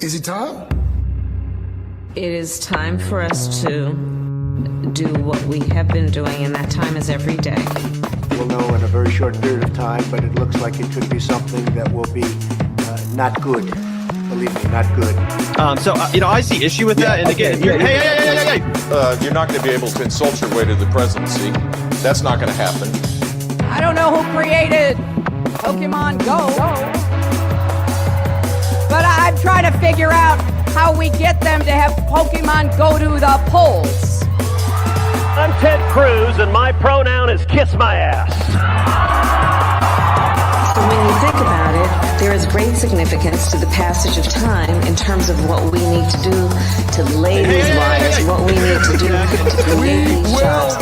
Is it time? It is time for us to do what we have been doing, and that time is every day. We'll know in a very short period of time, but it looks like it could be something that will be not good. Believe me, not good. I see issue with that. And again, you're not going to be able to insult your way to the presidency. That's not going to happen. I don't know who created Pokemon Go, but I'm trying to figure out how we get them to have Pokemon go to the polls. I'm Ted Cruz, and my pronoun is kiss my ass. So when you think about it, there is great significance to the passage of time in terms of what we need to do to lay these wires, what we need to do to create these jobs.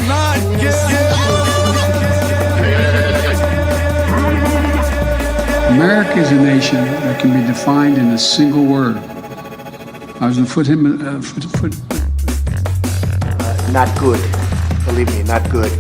America is a nation that can be defined in a single word. I was going to foot. Not good. Believe me, not good.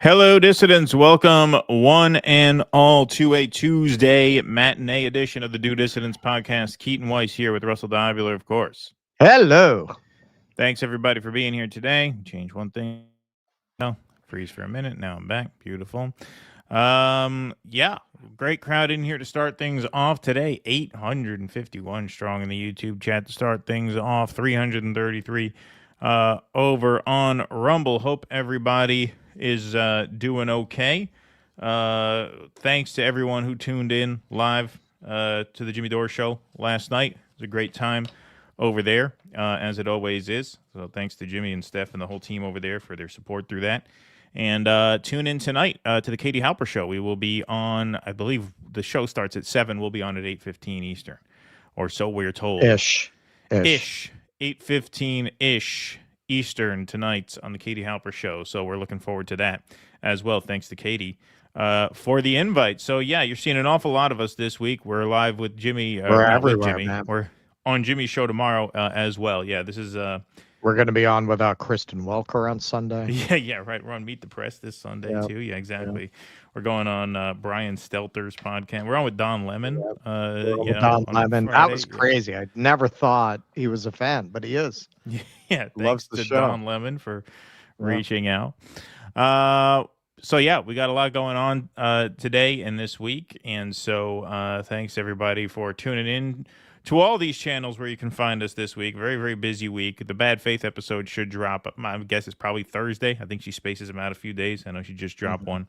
Hello, dissidents. Welcome, one and all, to a Tuesday matinee edition of the Do Dissidents podcast. Keaton Weiss here with Russell Divular, of course. Hello. Thanks, everybody, for being here today. Change one thing. No, freeze for a minute. Now I'm back. Beautiful. Great crowd in here to start things off today. 851 strong in the YouTube chat to start things off. 333 over on Rumble. Hope everybody is doing okay. Thanks to everyone who tuned in live to the Jimmy Dore Show last night. It was a great time over there, as it always is. So thanks to Jimmy and Steph and the whole team over there for their support through that. And tune in tonight to the Katie Halper Show. We will be on, I believe the show starts at 7. We'll be on at 8:15 Eastern, or so we're told. Ish. 8:15-ish Eastern tonight on the Katie Halper Show. So we're looking forward to that as well. Thanks to Katie for the invite. So, yeah, you're seeing an awful lot of us this week. We're live with Jimmy. We're everywhere, Jimmy. man. We're on Jimmy's show tomorrow as well. Yeah, this is We're going to be on with Kristen Welker on Sunday. Yeah, right. We're on Meet the Press this Sunday too. Yeah, exactly. Yep. We're going on Brian Stelter's podcast. We're on with Don Lemon. Yep. Don Lemon. Friday. That was crazy. I never thought he was a fan, but he is. Yeah, loves the to show. Don Lemon for reaching out. So yeah, we got a lot going on today and this week, and so thanks everybody for tuning in to all these channels where you can find us this week. Very, very busy week. The Bad Faith episode should drop. My guess is probably Thursday. I think she spaces them out a few days. I know she just dropped one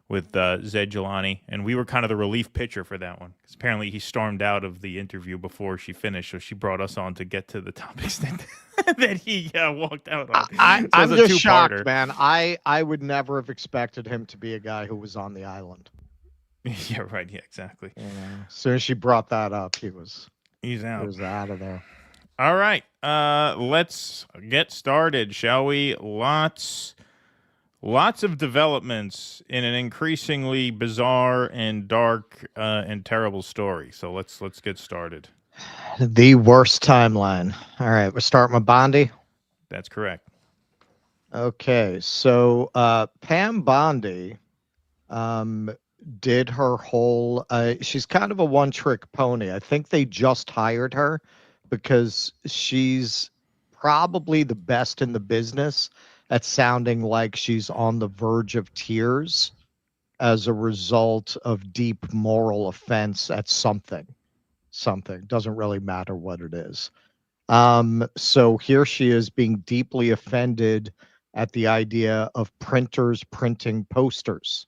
with Zed Jelani, and we were kind of the relief pitcher for that one. Because apparently he stormed out of the interview before she finished, so she brought us on to get to the topics that he walked out on. I'm just shocked, man. I would never have expected him to be a guy who was on the island. Yeah, right. Yeah, exactly. As soon as she brought that up, he's out. He was out of there. All right. Let's get started, shall we? Lots of developments in an increasingly bizarre and dark and terrible story. So let's get started. The worst timeline. All right, we're starting with Bondi. That's correct. Okay, so Pam Bondi did her whole she's kind of a one-trick pony. I think they just hired her because she's probably the best in the business at sounding like she's on the verge of tears as a result of deep moral offense at something. Doesn't really matter what it is. So here she is being deeply offended at the idea of printers printing posters.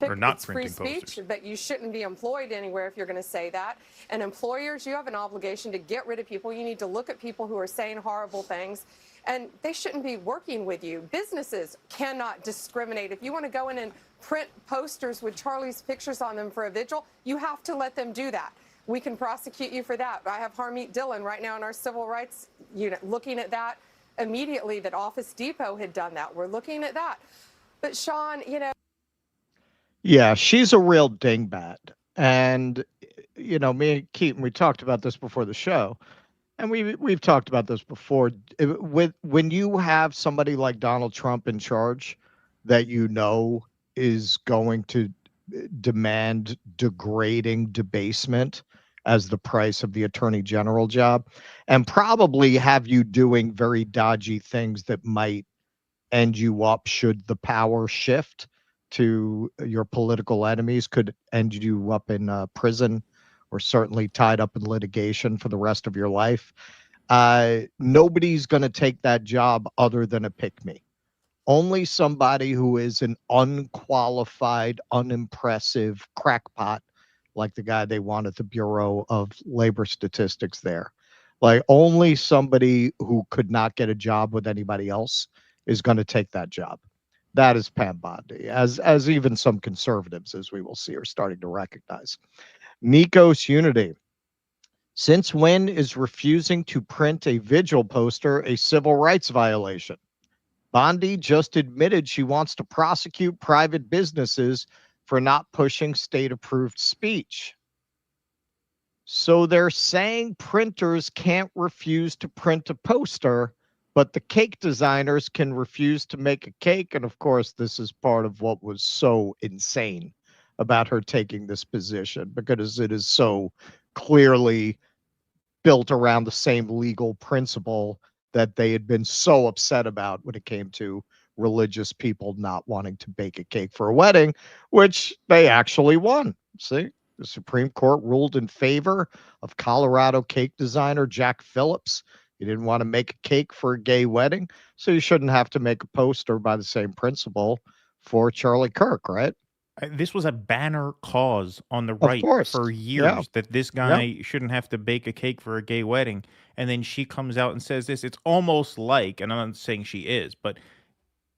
Or not it's free printing speech, but you shouldn't be employed anywhere if you're going to say that. And employers, you have an obligation to get rid of people. You need to look at people who are saying horrible things, and they shouldn't be working with you. Businesses cannot discriminate. If you want to go in and print posters with Charlie's pictures on them for a vigil, you have to let them do that. We can prosecute you for that. I have Harmeet Dillon right now in our civil rights unit looking at that immediately, that Office Depot had done that. We're looking at that. But Sean, Yeah, she's a real dingbat. And, me and Keaton, we talked about this before the show. And we've talked about this before. When you have somebody like Donald Trump in charge that is going to demand degrading debasement as the price of the attorney general job, and probably have you doing very dodgy things that might end you up should the power shift to your political enemies, could end you up in prison or certainly tied up in litigation for the rest of your life. Nobody's going to take that job other than a pick-me. Only somebody who is an unqualified, unimpressive crackpot, like the guy they want at the Bureau of Labor Statistics there. Like, only somebody who could not get a job with anybody else is going to take that job. That is Pam Bondi, as even some conservatives, as we will see, are starting to recognize. Nikos Unity. Since when is refusing to print a vigil poster a civil rights violation? Bondi just admitted she wants to prosecute private businesses for not pushing state-approved speech. So they're saying printers can't refuse to print a poster, but the cake designers can refuse to make a cake. And of course, this is part of what was so insane about her taking this position, because it is so clearly built around the same legal principle that they had been so upset about when it came to religious people not wanting to bake a cake for a wedding, which they actually won. See, the Supreme Court ruled in favor of Colorado cake designer Jack Phillips. You didn't want to make a cake for a gay wedding, so you shouldn't have to make a poster by the same principle for Charlie Kirk, right? This was a banner cause on the right for years, that this guy shouldn't have to bake a cake for a gay wedding. And then she comes out and says this. It's almost like, and I'm not saying she is, but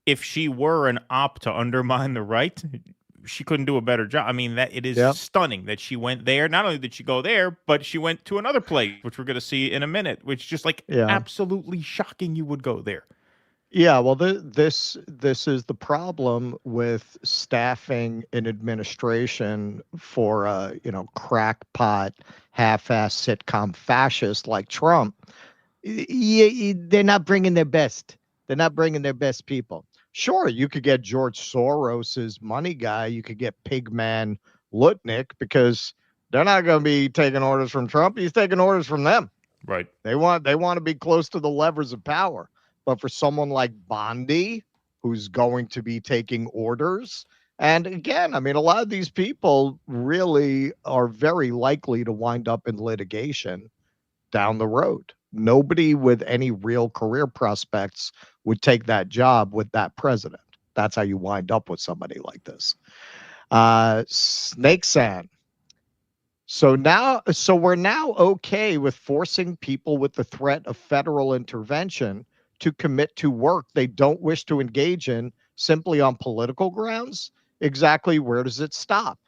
if she were an op to undermine the right, she couldn't do a better job. I mean, that it is stunning that she went there. Not only did she go there, but she went to another place, which we're going to see in a minute, which just like absolutely shocking you would go there. Yeah, well, this is the problem with staffing an administration for crackpot, half-ass sitcom fascist like Trump. They're not bringing their best. They're not bringing their best people. Sure, you could get George Soros's money guy. You could get Pigman Lutnick because they're not going to be taking orders from Trump. He's taking orders from them. Right. They want to be close to the levers of power. But for someone like Bondi, who's going to be taking orders, and again, I mean, a lot of these people really are very likely to wind up in litigation down the road. Nobody with any real career prospects would take that job with that president. That's how you wind up with somebody like this. Snake Sand. So we're now okay with forcing people with the threat of federal intervention to commit to work they don't wish to engage in simply on political grounds. Exactly where does it stop?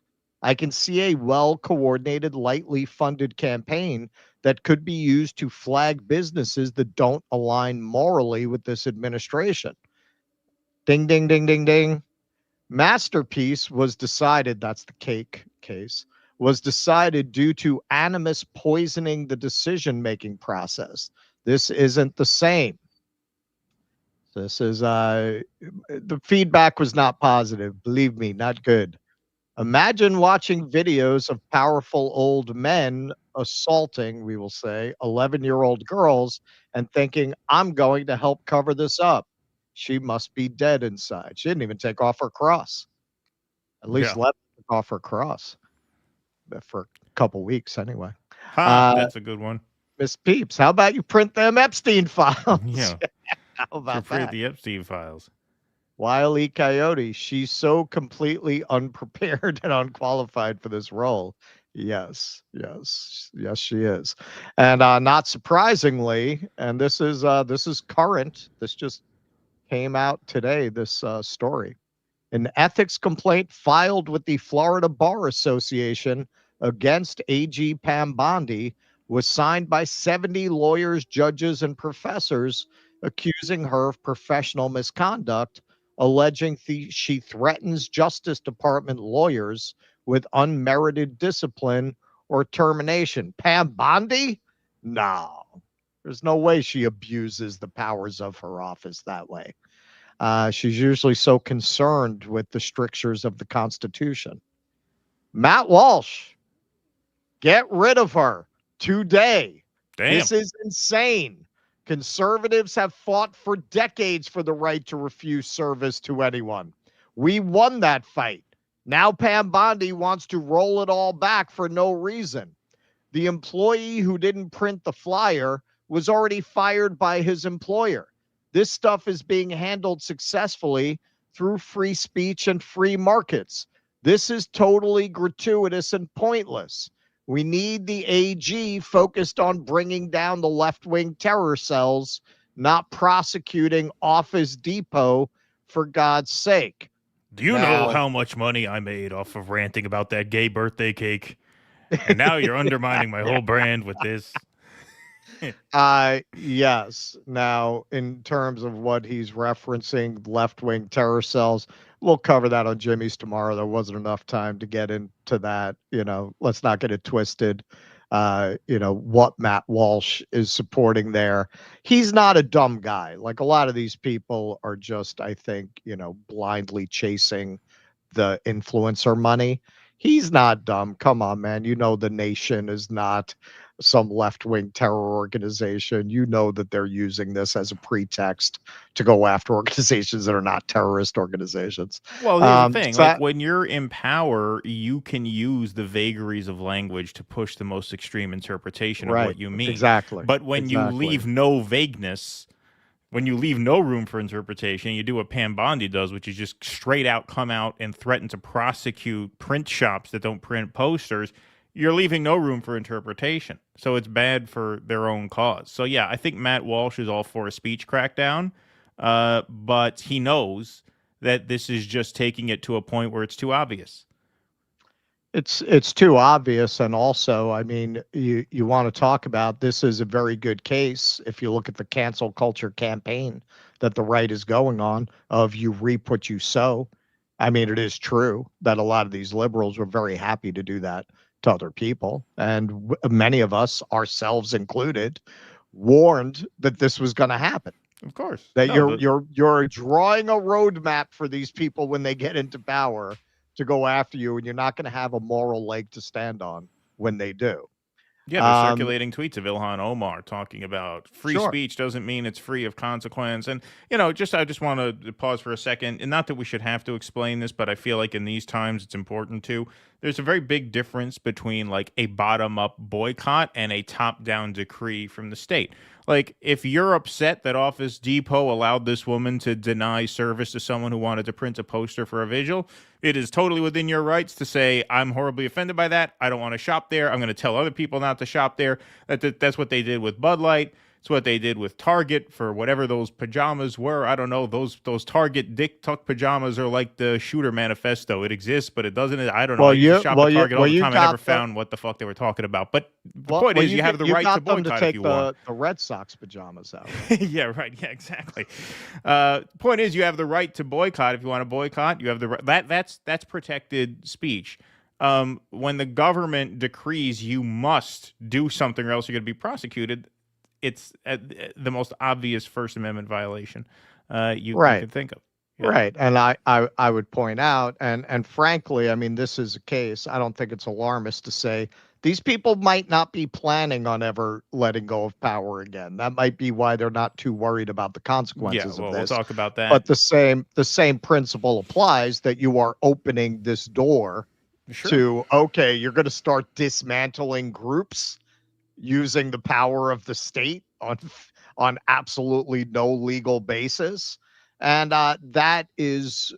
I can see a well-coordinated, lightly funded campaign that could be used to flag businesses that don't align morally with this administration. Ding, ding, ding, ding, ding. Masterpiece was decided, that's the cake case, was decided due to animus poisoning the decision-making process. This isn't the same. This is, the feedback was not positive. Believe me, not good. Imagine watching videos of powerful old men assaulting, we will say, 11-year-old girls and thinking, I'm going to help cover this up. She must be dead inside. She didn't even take off her cross. At least let her take off her cross for a couple weeks anyway. That's a good one. Miss Peeps, how about you print them Epstein files? Yeah. How about that? The Epstein files. Wile E. Coyote, she's so completely unprepared and unqualified for this role. Yes, she is. And not surprisingly, and this is current. This just came out today, this story. An ethics complaint filed with the Florida Bar Association against AG Pam Bondi was signed by 70 lawyers, judges, and professors accusing her of professional misconduct, alleging she threatens Justice Department lawyers with unmerited discipline or termination. Pam Bondi? No. There's no way she abuses the powers of her office that way. She's usually so concerned with the strictures of the Constitution. Matt Walsh, get rid of her today. Damn. This is insane. Conservatives have fought for decades for the right to refuse service to anyone. We won that fight. Now Pam Bondi wants to roll it all back for no reason. The employee who didn't print the flyer was already fired by his employer. This stuff is being handled successfully through free speech and free markets. This is totally gratuitous and pointless. We need the AG focused on bringing down the left-wing terror cells, not prosecuting Office Depot, for God's sake. Do you know how much money I made off of ranting about that gay birthday cake? And now you're undermining my whole brand with this. Yes. Now, in terms of what he's referencing, left-wing terror cells, we'll cover that on Jimmy's tomorrow. There wasn't enough time to get into that. Let's not get it twisted. What Matt Walsh is supporting there. He's not a dumb guy. Like a lot of these people are just, I think, blindly chasing the influencer money. He's not dumb. Come on, man. The nation is not some left-wing terror organization. That they're using this as a pretext to go after organizations that are not terrorist organizations. Well, here's the thing. Like when you're in power, you can use the vagaries of language to push the most extreme interpretation of what you mean. Exactly. But when you leave no vagueness, when you leave no room for interpretation, you do what Pam Bondi does, which is just straight out come out and threaten to prosecute print shops that don't print posters. You're leaving no room for interpretation. So it's bad for their own cause. So, yeah, I think Matt Walsh is all for a speech crackdown, but he knows that this is just taking it to a point where it's too obvious. It's too obvious. And also, I mean, you want to talk about this is a very good case if you look at the cancel culture campaign that the right is going on of you reap what you sow. I mean, it is true that a lot of these liberals were very happy to do that to other people. And many of us, ourselves included, warned that this was going to happen. Of course. That No, you're drawing a roadmap for these people when they get into power to go after you, and you're not going to have a moral leg to stand on when they do. Yeah, they're circulating tweets of Ilhan Omar talking about free Sure. speech doesn't mean it's free of consequence. And, you know, I just want to pause for a second. And not that we should have to explain this, but I feel like in these times it's important to. There's a very big difference between like a bottom-up boycott and a top-down decree from the state. Like, if you're upset that Office Depot allowed this woman to deny service to someone who wanted to print a poster for a vigil, it is totally within your rights to say, I'm horribly offended by that. I don't want to shop there. I'm going to tell other people not to shop there. That's what they did with Bud Light. It's what they did with Target for whatever those pajamas were. I don't know. Those Target Dick Tuck pajamas are like the Shooter Manifesto. It exists, but it doesn't. I don't know. I used to shop at Target all the time. I never found what the fuck they were talking about. But the point is, you have the right to boycott if you want. The Red Sox pajamas out. Yeah, right. Yeah, exactly. Point is, you have the right to boycott if you want to boycott. You have the right. That's protected speech. When the government decrees you must do something or else you're going to be prosecuted, it's the most obvious First Amendment violation you can think of. Yeah. Right. And I would point out, and frankly, I mean, this is a case, I don't think it's alarmist to say these people might not be planning on ever letting go of power again. That might be why they're not too worried about the consequences of this. We'll talk about that. But the same principle applies, that you are opening this door to, okay, you're going to start dismantling groups using the power of the state on absolutely no legal basis. And that is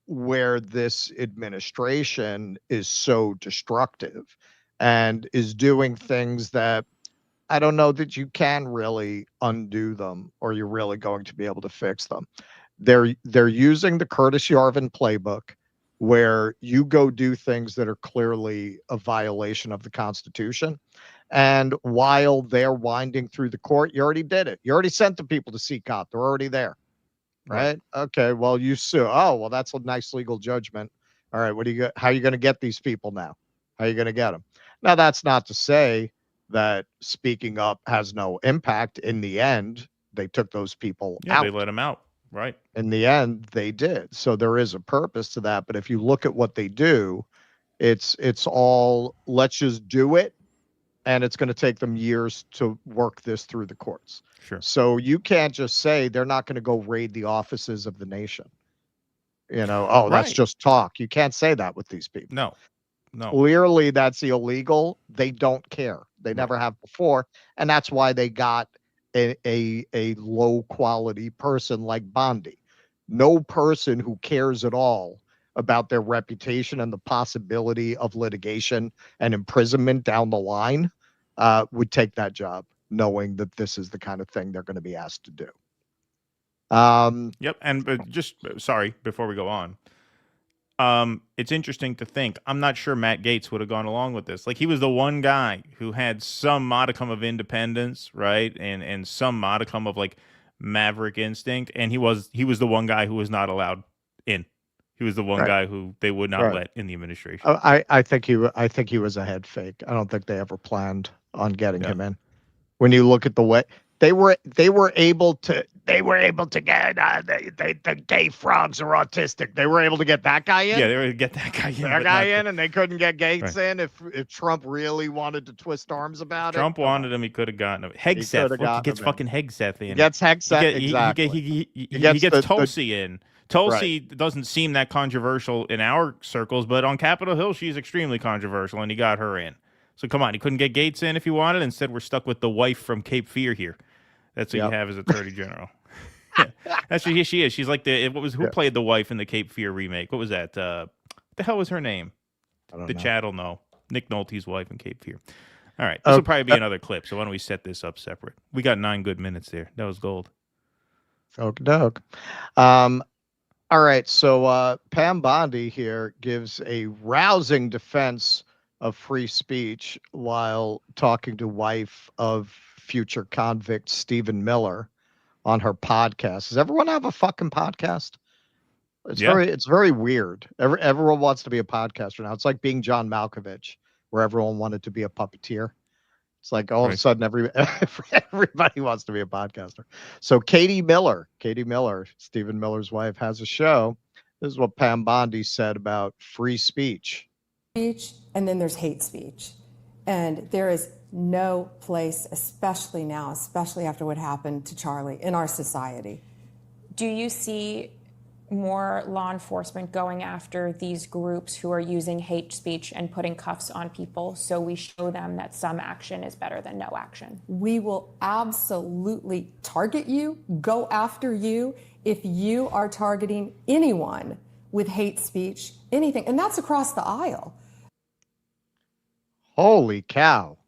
where this administration is so destructive and is doing things that I don't know that you can really undo them, or you're really going to be able to fix them. They're using the Curtis Yarvin playbook, where you go do things that are clearly a violation of the Constitution. And while they're winding through the court, you already did it. You already sent the people to CCOP. They're already there. Right? Okay, well, you sue. Oh, well, that's a nice legal judgment. All right, how are you going to get these people now? How are you going to get them? Now, that's not to say that speaking up has no impact. In the end, they took those people out. They let them out. Right. In the end, they did. So there is a purpose to that. But if you look at what they do, it's all, let's just do it. And it's going to take them years to work this through the courts. Sure. So you can't just say they're not going to go raid the offices of the nation. You know, that's just talk. You can't say that with these people. No. Clearly, that's illegal. They don't care. They never have before. And that's why they got a low quality person like Bondi. No person who cares at all about their reputation and the possibility of litigation and imprisonment down the line would take that job, knowing that this is the kind of thing they're going to be asked to do. Yep. And just sorry, before we go on, it's interesting to think, I'm not sure Matt Gaetz would have gone along with this. Like, he was the one guy who had some modicum of independence, right? And some modicum of like maverick instinct. And he was the one guy who was not allowed in. He was the one guy who they would not let in the administration. I think he was a head fake. I don't think they ever planned on getting him in. When you look at the way they were able to get the gay frogs are autistic. They were able to get that guy in. Yeah, they were able to get that guy in. That guy in, and they couldn't get Gaetz in. If Trump really wanted to twist arms about Trump wanted him, he could have gotten him. Hegseth, he gets fucking Hegseth in. He gets Hegseth, exactly. He gets Tulsi in. Tulsi doesn't seem that controversial in our circles, but on Capitol Hill, she's extremely controversial, and he got her in. So come on, he couldn't get Gaetz in if he wanted. Instead, we're stuck with the wife from Cape Fear here. That's what you have as Attorney General. That's what she is. She's like who played the wife in the Cape Fear remake? What was that? The hell was her name? I don't know. Chad will know. Nick Nolte's wife in Cape Fear. All right, this will probably be another clip. So why don't we set this up separate? We got 9 good minutes there. That was gold. Okie doke. All right, so Pam Bondi here gives a rousing defense of free speech while talking to wife of future convict Stephen Miller on her podcast. Does everyone have a fucking podcast? It's very weird. Everyone wants to be a podcaster now. It's like being John Malkovich, where everyone wanted to be a puppeteer. It's like all of a sudden everybody wants to be a podcaster. So Katie Miller, Stephen Miller's wife, has a show. This is what Pam Bondi said about free speech. And then there's hate speech. And there is no place, especially now, especially after what happened to Charlie, in our society. Do you see more law enforcement going after these groups who are using hate speech and putting cuffs on people so we show them that some action is better than no action? We will absolutely target you, go after you, if you are targeting anyone with hate speech, anything. And that's across the aisle. Holy cow.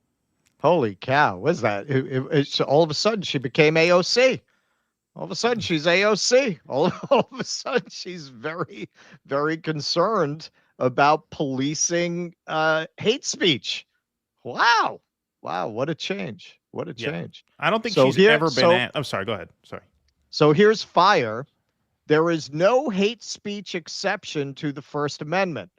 What's that? It's all of a sudden she became AOC. All of a sudden, she's AOC. All of a sudden, she's very, very concerned about policing hate speech. Wow. What a change. I don't think she's ever been I'm sorry, go ahead. Sorry. So here's fire. There is no hate speech exception to the First Amendment.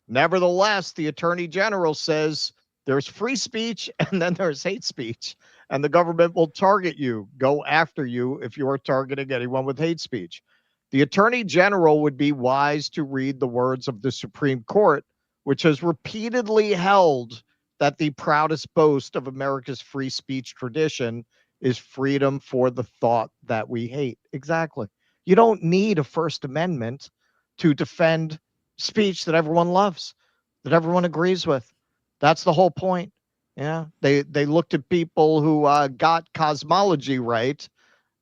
Nevertheless, the Attorney General says there's free speech and then there's hate speech. And the government will target you, go after you if you are targeting anyone with hate speech. The Attorney General would be wise to read the words of the Supreme Court, which has repeatedly held that the proudest boast of America's free speech tradition is freedom for the thought that we hate. Exactly. You don't need a First Amendment to defend speech that everyone loves, that everyone agrees with. That's the whole point. Yeah, they looked at people who got cosmology right,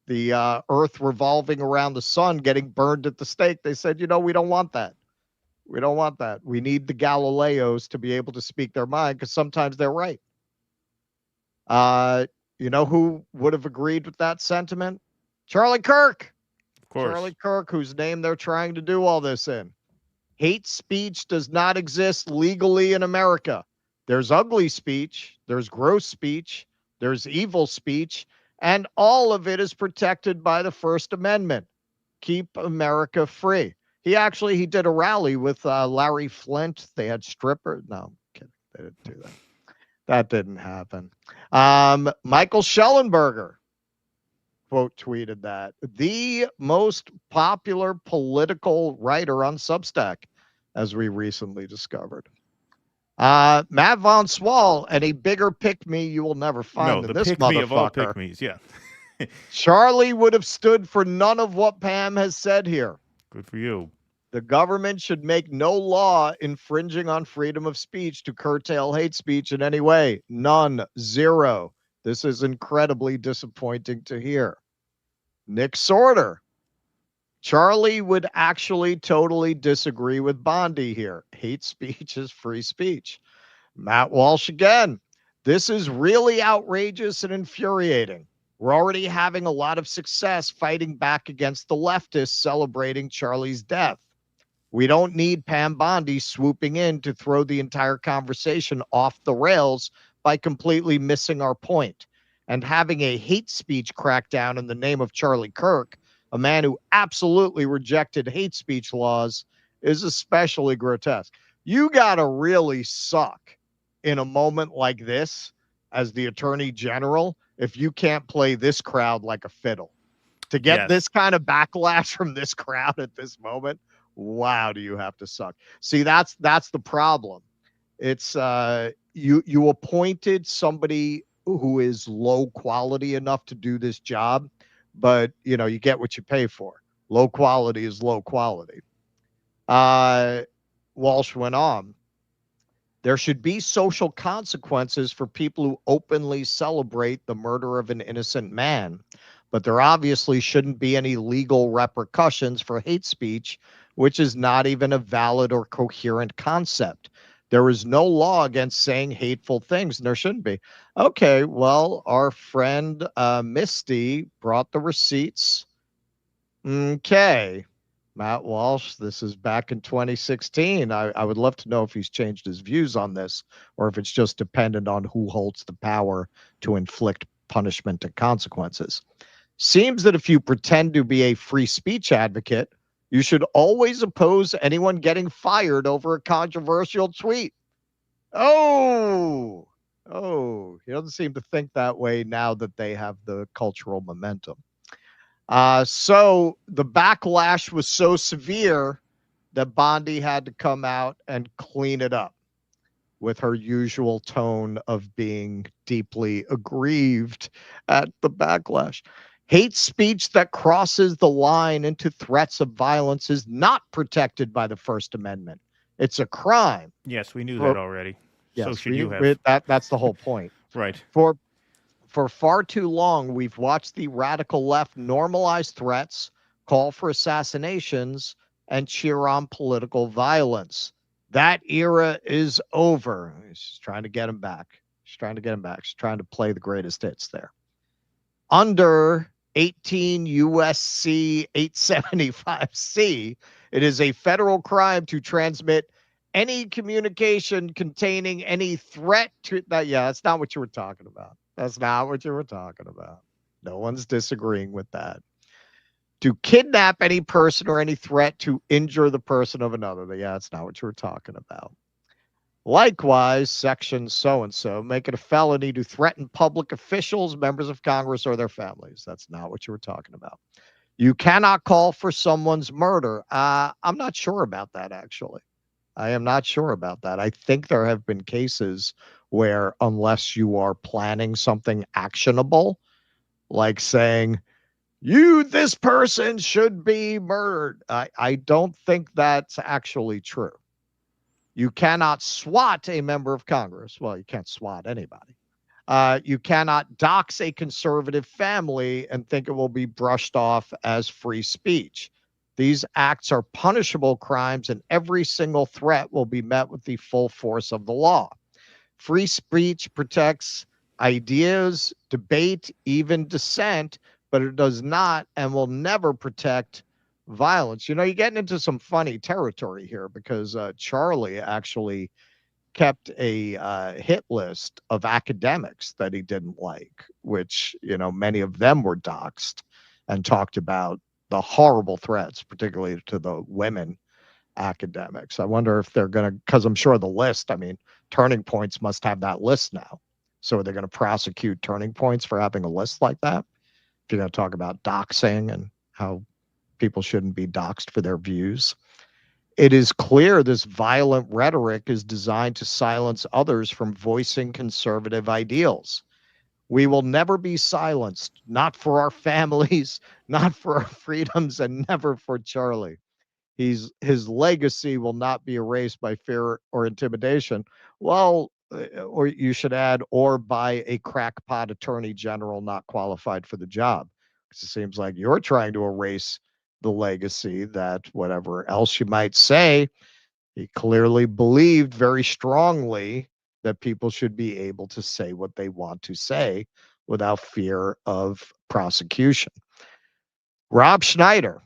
the Earth revolving around the sun, getting burned at the stake. They said, we don't want that. We don't want that. We need the Galileos to be able to speak their mind because sometimes they're right. You know who would have agreed with that sentiment? Charlie Kirk. Of course. Charlie Kirk, whose name they're trying to do all this in. Hate speech does not exist legally in America. There's ugly speech, there's gross speech, there's evil speech, and all of it is protected by the First Amendment. Keep America free. He did a rally with Larry Flint. They had strippers. No, I'm kidding. They didn't do that. That didn't happen. Michael Schellenberger, quote, tweeted that. The most popular political writer on Substack, as we recently discovered. Matt Von Swall, and a bigger pick-me you will never find than this motherfucker. Of all pick-me's, yeah. Charlie would have stood for none of what Pam has said here. Good for you. The government should make no law infringing on freedom of speech to curtail hate speech in any way. None. Zero. This is incredibly disappointing to hear. Nick Sorter. Charlie would actually totally disagree with Bondi here. Hate speech is free speech. Matt Walsh again. This is really outrageous and infuriating. We're already having a lot of success fighting back against the leftists celebrating Charlie's death. We don't need Pam Bondi swooping in to throw the entire conversation off the rails by completely missing our point. And having a hate speech crackdown in the name of Charlie Kirk, a man who absolutely rejected hate speech laws, is especially grotesque. You got to really suck in a moment like this as the Attorney General if you can't play this crowd like a fiddle. To get this kind of backlash from this crowd at this moment, wow, do you have to suck. See, that's the problem. It's you appointed somebody who is low quality enough to do this job, but you get what you pay for. Low quality is low quality. Walsh went on. There should be social consequences for people who openly celebrate the murder of an innocent man, but there obviously shouldn't be any legal repercussions for hate speech, which is not even a valid or coherent concept. There is no law against saying hateful things, and there shouldn't be. Okay, well, our friend Misty brought the receipts. Okay, Matt Walsh, this is back in 2016. I would love to know if he's changed his views on this, or if it's just dependent on who holds the power to inflict punishment and consequences. Seems that if you pretend to be a free speech advocate, you should always oppose anyone getting fired over a controversial tweet. Oh, Oh, he doesn't seem to think that way now that they have the cultural momentum. So the backlash was so severe that Bondi had to come out and clean it up with her usual tone of being deeply aggrieved at the backlash. Hate speech that crosses the line into threats of violence is not protected by the First Amendment. It's a crime. Yes, we knew For- that already. So Yes, should you have. that's the whole point. Right. For far too long, we've watched the radical left normalize threats, call for assassinations, and cheer on political violence. That era is over. She's trying to get him back. She's trying to play the greatest hits there. Under 18 USC 875C, it is a federal crime to transmit any communication containing any threat to that. Yeah, that's not what you were talking about. That's not what you were talking about. No one's disagreeing with that. To kidnap any person or any threat to injure the person of another. Yeah, that's not what you were talking about. Likewise, section so-and-so, make it a felony to threaten public officials, members of Congress, or their families. That's not what you were talking about. You cannot call for someone's murder. I'm not sure about that, actually. I am not sure about that. I think there have been cases where unless you are planning something actionable, like saying, this person should be murdered, I don't think that's actually true. You cannot swat a member of Congress. Well, you can't swat anybody. You cannot dox a conservative family and think it will be brushed off as free speech. These acts are punishable crimes, and every single threat will be met with the full force of the law. Free speech protects ideas, debate, even dissent, but it does not and will never protect violence. You're getting into some funny territory here because Charlie actually kept a hit list of academics that he didn't like, which, many of them were doxxed and talked about the horrible threats, particularly to the women academics. I wonder if they're going to, because I'm sure the list, Turning Points must have that list now. So are they going to prosecute Turning Points for having a list like that? If you're going to talk about doxing and how people shouldn't be doxed for their views. It is clear this violent rhetoric is designed to silence others from voicing conservative ideals. We will never be silenced, not for our families, not for our freedoms, and never for Charlie. His legacy will not be erased by fear or intimidation. Well, or you should add, or by a crackpot attorney general not qualified for the job. Because it seems like you're trying to erase the legacy that whatever else you might say, he clearly believed very strongly that people should be able to say what they want to say without fear of prosecution. Rob Schneider,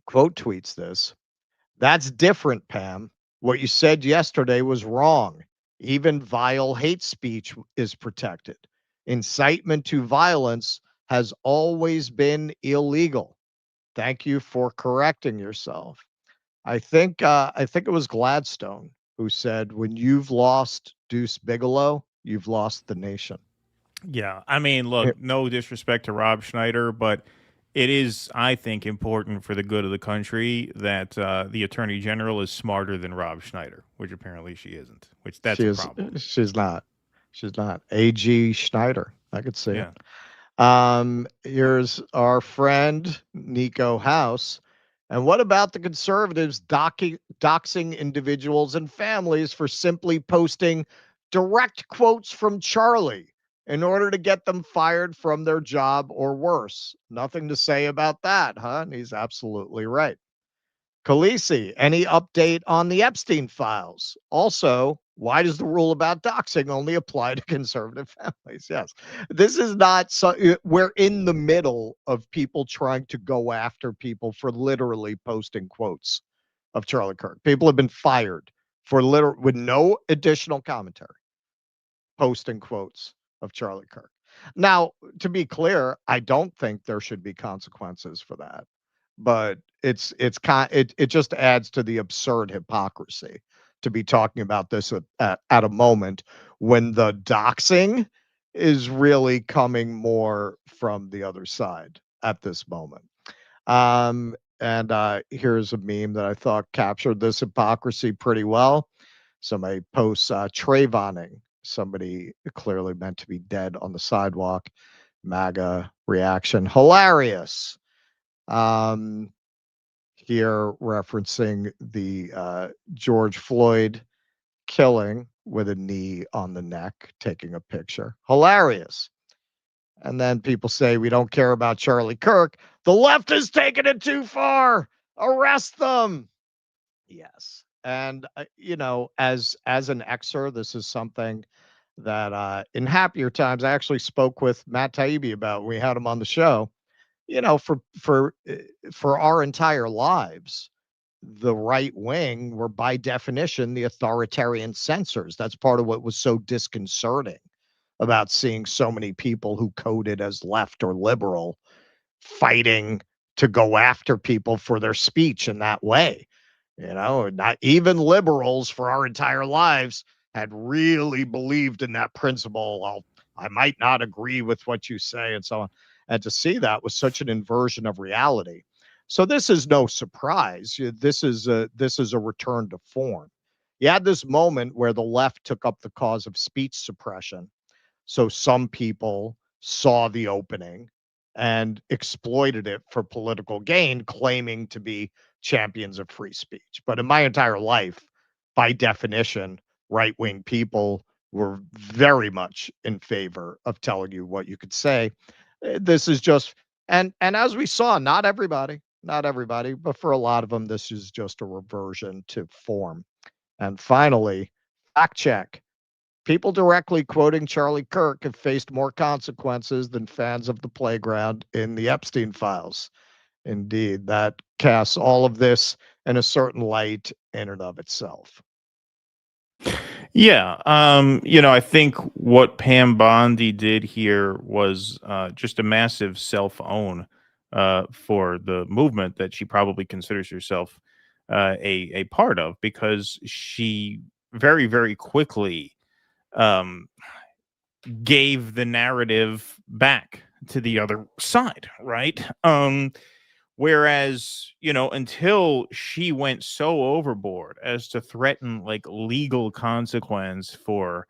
quote tweets this. That's different, Pam. What you said yesterday was wrong. Even vile hate speech is protected. Incitement to violence has always been illegal. Thank you for correcting yourself. I think it was Gladstone who said, when you've lost Deuce Bigelow, you've lost the nation. Yeah. Look, no disrespect to Rob Schneider, but it is, I think, important for the good of the country that the Attorney General is smarter than Rob Schneider, which apparently she isn't, which that's a problem. She's not. She's not. A.G. Schneider. I could see it. Here's our friend, Nico House. And what about the conservatives doxing individuals and families for simply posting direct quotes from Charlie in order to get them fired from their job or worse? Nothing to say about that, huh? And he's absolutely right. Khaleesi, any update on the Epstein files? Also, why does the rule about doxing only apply to conservative families? Yes. This is not we're in the middle of people trying to go after people for literally posting quotes of Charlie Kirk. People have been fired for with no additional commentary, posting quotes of Charlie Kirk. Now, to be clear, I don't think there should be consequences for that. But it just adds to the absurd hypocrisy to be talking about this at a moment when the doxing is really coming more from the other side at this moment. And here's a meme that I thought captured this hypocrisy pretty well. Somebody posts Trayvoning, somebody clearly meant to be dead on the sidewalk. MAGA reaction, hilarious. Here referencing the George Floyd killing with a knee on the neck, taking a picture. Hilarious. And then people say, we don't care about Charlie Kirk. The left is taking it too far. Arrest them. Yes. And, as an Xer, this is something that in happier times, I actually spoke with Matt Taibbi about. We had him on the show. For our entire lives, the right wing were by definition the authoritarian censors. That's part of what was so disconcerting about seeing so many people who coded as left or liberal fighting to go after people for their speech in that way. Not even liberals for our entire lives had really believed in that principle. Well, I might not agree with what you say and so on. And to see that was such an inversion of reality. So this is no surprise. This is a return to form. You had this moment where the left took up the cause of speech suppression. So some people saw the opening and exploited it for political gain, claiming to be champions of free speech. But in my entire life, by definition, right-wing people were very much in favor of telling you what you could say. This is just, and as we saw, not everybody, but for a lot of them, this is just a reversion to form. And finally, fact check. People directly quoting Charlie Kirk have faced more consequences than fans of the playground in the Epstein files. Indeed, that casts all of this in a certain light in and of itself. Yeah, I think what Pam Bondi did here was just a massive self-own for the movement that she probably considers herself a part of, because she very, very quickly gave the narrative back to the other side, right? Whereas, until she went so overboard as to threaten like legal consequence for,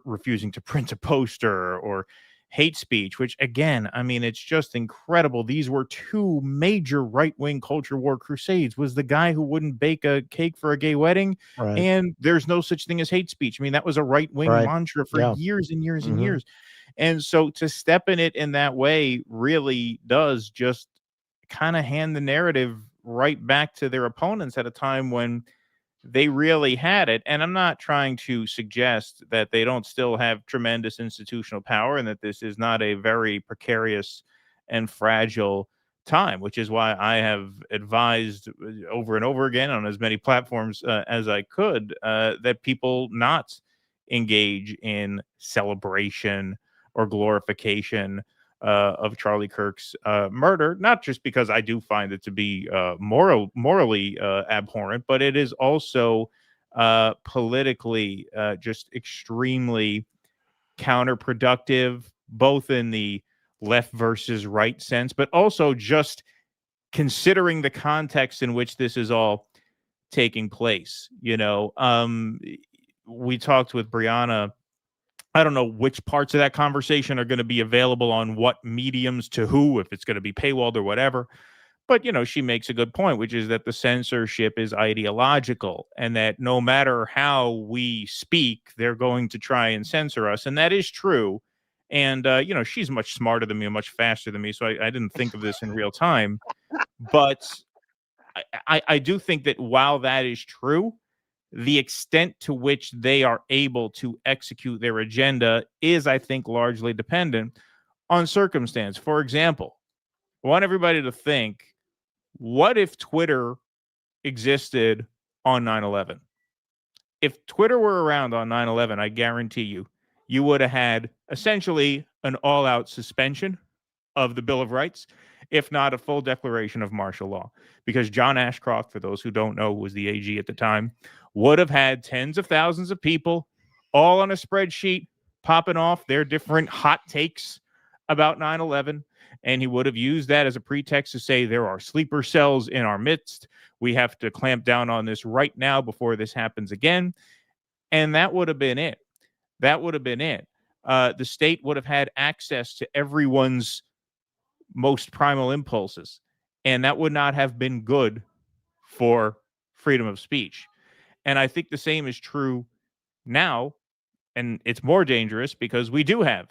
refusing to print a poster or hate speech, which again, I mean, it's just incredible. These were two major right-wing culture war crusades. Was the guy who wouldn't bake a cake for a gay wedding, Right. and there's no such thing as hate speech. I mean, that was a right-wing Right. mantra for Yeah. years and years and Mhm. years. And so to step in it in that way really does just kind of hand the narrative right back to their opponents at a time when they really had it. And I'm not trying to suggest that they don't still have tremendous institutional power and that this is not a very precarious and fragile time, which is why I have advised over and over again on as many platforms as I could that people not engage in celebration or glorification of Charlie Kirk's murder, not just because I do find it to be morally abhorrent, but it is also politically just extremely counterproductive, both in the left versus right sense, but also just considering the context in which this is all taking place. We talked with Brianna. I don't know which parts of that conversation are going to be available on what mediums to who, if it's going to be paywalled or whatever. But, she makes a good point, which is that the censorship is ideological and that no matter how we speak, they're going to try and censor us. And that is true. And, she's much smarter than me and much faster than me. So I didn't think of this in real time. But I do think that while that is true, the extent to which they are able to execute their agenda is, I think, largely dependent on circumstance. For example, I want everybody to think, what if Twitter existed on 9/11? If Twitter were around on 9/11, I guarantee you would have had essentially an all-out suspension of the Bill of Rights, if not a full declaration of martial law. Because John Ashcroft, for those who don't know, who was the AG at the time, would have had tens of thousands of people all on a spreadsheet popping off their different hot takes about 9/11. And he would have used that as a pretext to say there are sleeper cells in our midst. We have to clamp down on this right now before this happens again. And that would have been it. That would have been it. The state would have had access to everyone's most primal impulses. And that would not have been good for freedom of speech. And I think the same is true now. And it's more dangerous because we do have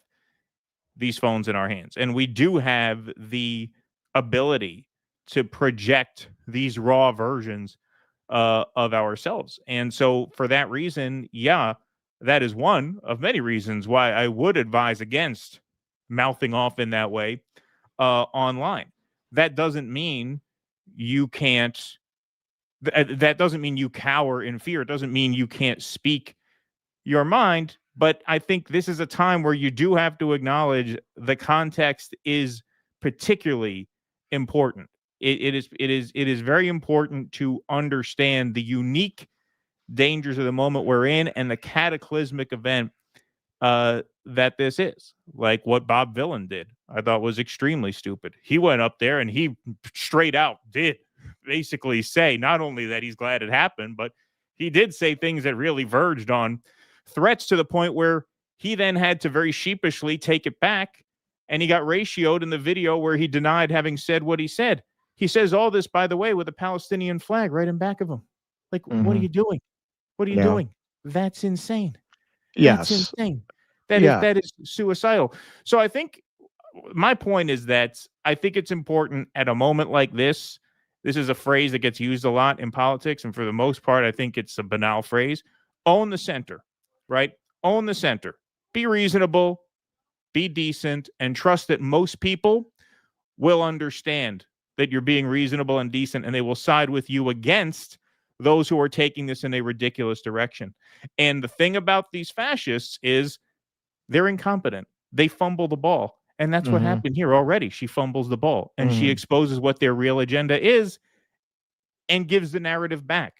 these phones in our hands, and we do have the ability to project these raw versions of ourselves. And so for that reason, yeah, that is one of many reasons why I would advise against mouthing off in that way online. That doesn't mean you can't, that doesn't mean you cower in fear. It doesn't mean you can't speak your mind. But I think this is a time where you do have to acknowledge the context is particularly important. It is very important to understand the unique dangers of the moment we're in and the cataclysmic event that this is. Like what Bob Villain did, I thought was extremely stupid. He went up there and he straight out did basically say not only that he's glad it happened, but he did say things that really verged on threats, to the point where he then had to very sheepishly take it back, and he got ratioed in the video where he denied having said what he said. He says all this, by the way, with a Palestinian flag right in back of him. Like, what are you doing? What are you doing? That's insane. Yes. That's insane. That is suicidal. So I think my point is that I think it's important at a moment like this. This is a phrase that gets used a lot in politics, and for the most part, I think it's a banal phrase. Own the center. Right? Own the center. Be reasonable, be decent, and trust that most people will understand that you're being reasonable and decent, and they will side with you against those who are taking this in a ridiculous direction. And the thing about these fascists is they're incompetent. They fumble the ball. And that's what happened here already. She fumbles the ball, and she exposes what their real agenda is and gives the narrative back.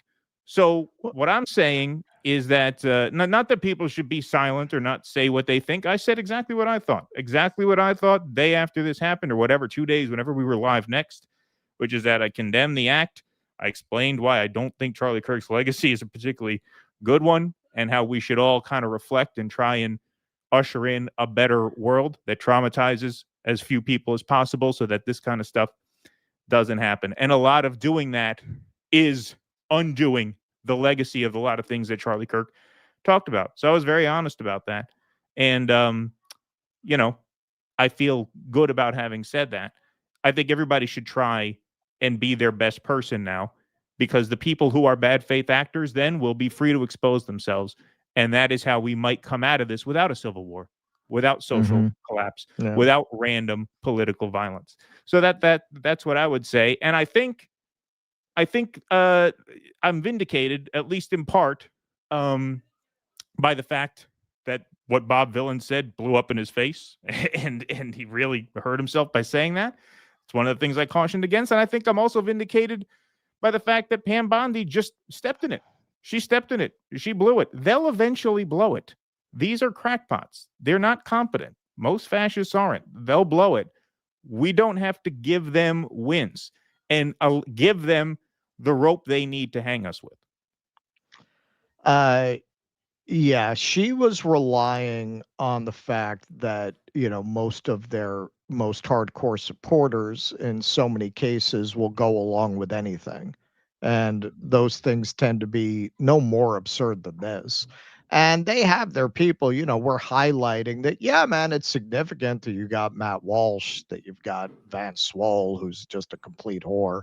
So what I'm saying is that not that people should be silent or not say what they think. I said exactly what I thought. Exactly what I thought day after this happened, or whatever, 2 days, whenever we were live next, which is that I condemn the act. I explained why I don't think Charlie Kirk's legacy is a particularly good one, and how we should all kind of reflect and try and usher in a better world that traumatizes as few people as possible so that this kind of stuff doesn't happen. And a lot of doing that is undoing the legacy of a lot of things that Charlie Kirk talked about. So I was very honest about that. And, I feel good about having said that. I think everybody should try and be their best person now, because the people who are bad faith actors then will be free to expose themselves. And that is how we might come out of this without a civil war, without social collapse, without random political violence. So that's what I would say. And I think I'm vindicated, at least in part, by the fact that what Bob Villain said blew up in his face, and he really hurt himself by saying that. It's one of the things I cautioned against. And I think I'm also vindicated by the fact that Pam Bondi just stepped in it. She stepped in it. She blew it. They'll eventually blow it. These are crackpots. They're not competent. Most fascists aren't. They'll blow it. We don't have to give them wins and give them the rope they need to hang us with. Yeah, she was relying on the fact that, most of their most hardcore supporters in so many cases will go along with anything. And those things tend to be no more absurd than this. And they have their people, we're highlighting that, yeah, man, it's significant that you got Matt Walsh, that you've got Vance Swole, who's just a complete whore,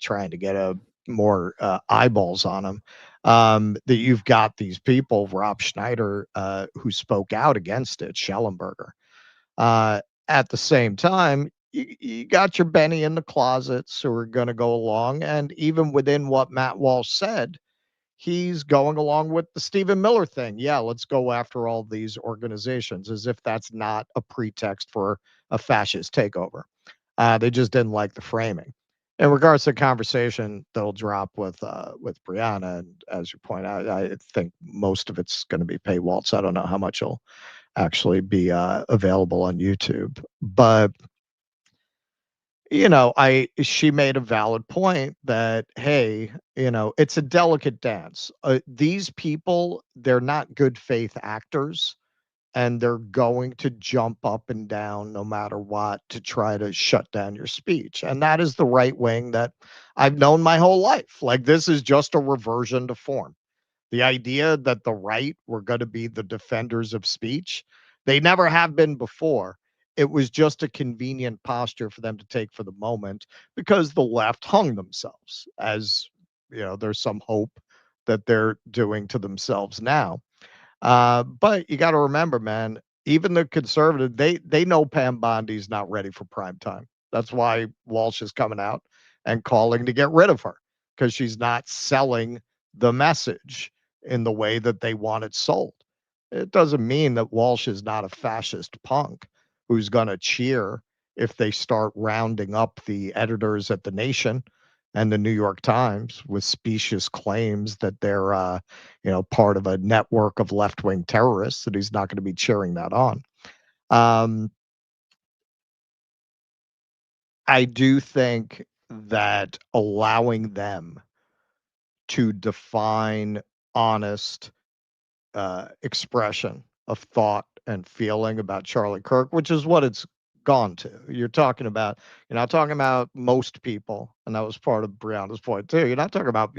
trying to get more eyeballs on him. That you've got these people, Rob Schneider, who spoke out against it, Schellenberger. At the same time, you got your Benny in the closets who are going to go along. And even within what Matt Walsh said, he's going along with the Stephen Miller thing. Yeah, let's go after all these organizations, as if that's not a pretext for a fascist takeover. They just didn't like the framing. In regards to the conversation that'll drop with Brianna, and as you point out, I think most of it's going to be paywalled, so I don't know how much will actually be available on YouTube. But she made a valid point that, hey, it's a delicate dance. These people, they're not good faith actors, and they're going to jump up and down no matter what to try to shut down your speech. And that is the right wing that I've known my whole life. Like, this is just a reversion to form. The idea that the right were going to be the defenders of speech, they never have been before. It was just a convenient posture for them to take for the moment because the left hung themselves, as there's some hope that they're doing to themselves now. But you got to remember, man, even the conservative, they know Pam Bondi's not ready for prime time. That's why Walsh is coming out and calling to get rid of her, because she's not selling the message in the way that they want it sold. It doesn't mean that Walsh is not a fascist punk who's going to cheer if they start rounding up the editors at The Nation and the New York Times with specious claims that they're, part of a network of left-wing terrorists, that he's not going to be cheering that on. I do think that allowing them to define honest expression of thought and feeling about Charlie Kirk, which is what it's gone to. You're not talking about most people, and that was part of Brianna's point too. You're not talking about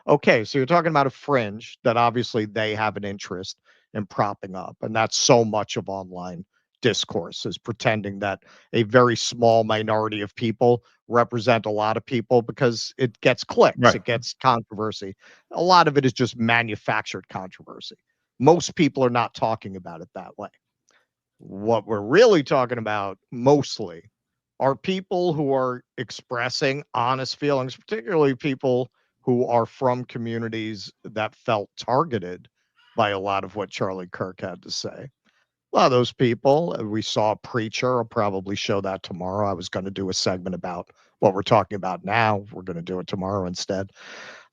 okay, so you're talking about a fringe that obviously they have an interest in propping up, and that's so much of online discourse, is pretending that a very small minority of people represent a lot of people because it gets clicks, Right. it gets controversy. A lot of it is just manufactured controversy. Most people are not talking about it that way. What we're really talking about mostly are people who are expressing honest feelings, particularly people who are from communities that felt targeted by a lot of what Charlie Kirk had to say. A lot of those people, we saw a preacher. I'll probably show that tomorrow. I was going to do a segment about what we're talking about now. We're going to do it tomorrow instead.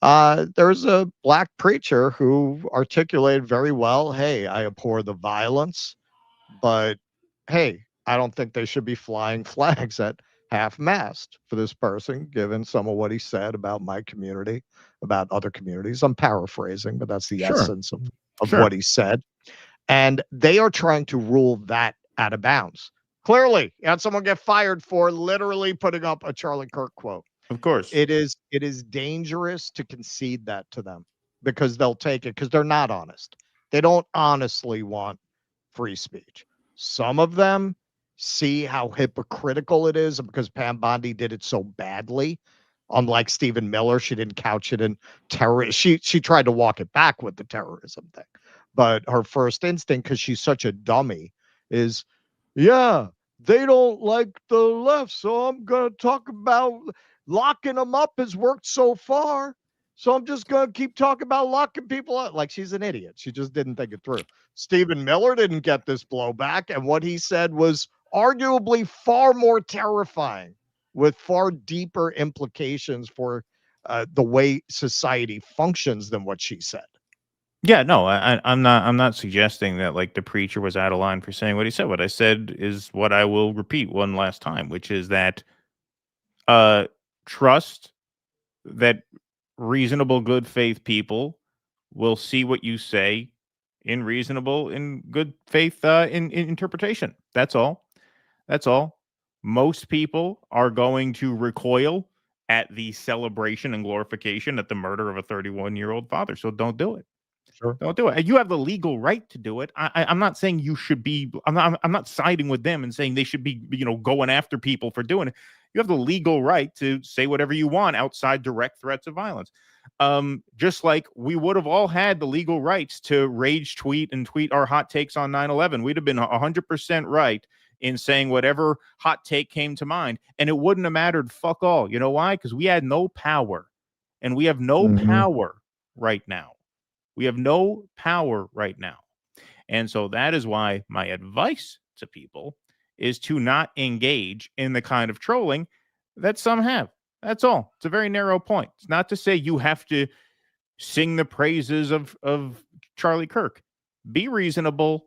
There's a black preacher who articulated very well, hey, I abhor the violence, but hey, I don't think they should be flying flags at half-mast for this person, given some of what he said about my community, about other communities. I'm paraphrasing, but that's the essence of what he said. And they are trying to rule that out of bounds. Clearly, you had someone get fired for literally putting up a Charlie Kirk quote. Of course. It is dangerous to concede that to them, because they'll take it, because they're not honest. They don't honestly want free speech. Some of them see how hypocritical it is, because Pam Bondi did it so badly. Unlike Stephen Miller, she didn't couch it in terror. She tried to walk it back with the terrorism thing. But her first instinct, because she's such a dummy, is, yeah, they don't like the left, so I'm going to talk about locking them up has worked so far. So I'm just going to keep talking about locking people up. Like, she's an idiot. She just didn't think it through. Stephen Miller didn't get this blowback, and what he said was arguably far more terrifying, with far deeper implications for the way society functions than what she said. Yeah, no, I'm not suggesting that like the preacher was out of line for saying what he said. What I said is what I will repeat one last time, which is that trust that reasonable, good faith people will see what you say in reasonable, in good faith in interpretation. That's all. That's all. Most people are going to recoil at the celebration and glorification at the murder of a 31-year-old father. So don't do it. Sure. Don't do it. You have the legal right to do it. I'm not saying you should be. I'm not siding with them and saying they should be, going after people for doing it. You have the legal right to say whatever you want outside direct threats of violence. Just like we would have all had the legal rights to rage tweet and tweet our hot takes on 9/11. We'd have been 100% right in saying whatever hot take came to mind, and it wouldn't have mattered fuck all. You know why? Because we had no power, and we have no power right now. We have no power right now. And so that is why my advice to people is to not engage in the kind of trolling that some have. That's all. It's a very narrow point. It's not to say you have to sing the praises of Charlie Kirk. Be reasonable,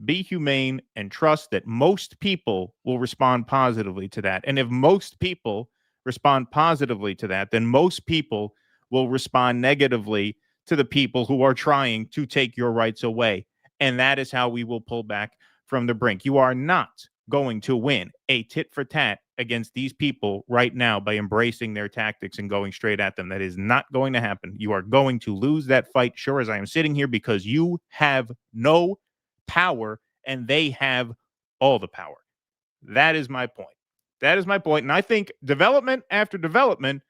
be humane, and trust that most people will respond positively to that. And if most people respond positively to that, then most people will respond negatively to the people who are trying to take your rights away. And that is how we will pull back from the brink. You are not going to win a tit for tat against these people right now by embracing their tactics and going straight at them. That is not going to happen. You are going to lose that fight, sure as I am sitting here, because you have no power and they have all the power. That is my point. That is my point. And I think development after development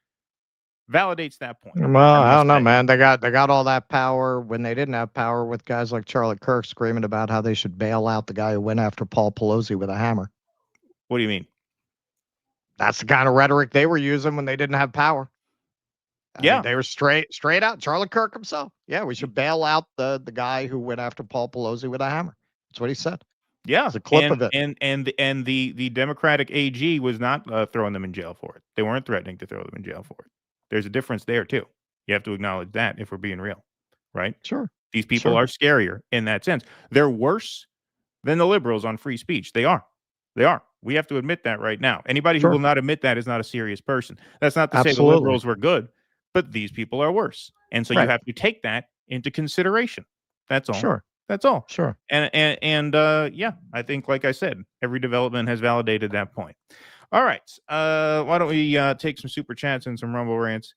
validates that point. Well, I don't know, man. They got all that power when they didn't have power, with guys like Charlie Kirk screaming about how they should bail out the guy who went after Paul Pelosi with a hammer. What do you mean? That's the kind of rhetoric they were using when they didn't have power. I mean, they were straight out. Charlie Kirk himself. Yeah, we should bail out the guy who went after Paul Pelosi with a hammer. That's what he said. Yeah, it's a clip of it. And the Democratic AG was not throwing them in jail for it. They weren't threatening to throw them in jail for it. There's a difference there too. You have to acknowledge that if we're being real, right? Sure. These people are scarier in that sense. They're worse than the liberals on free speech. They are. They are. We have to admit that right now. Anybody who will not admit that is not a serious person. That's not to say the liberals were good, but these people are worse. And so you have to take that into consideration. That's all. Sure. That's all. Sure. And yeah, I think, like I said, every development has validated that point. All right. Why don't we take some super chats and some Rumble rants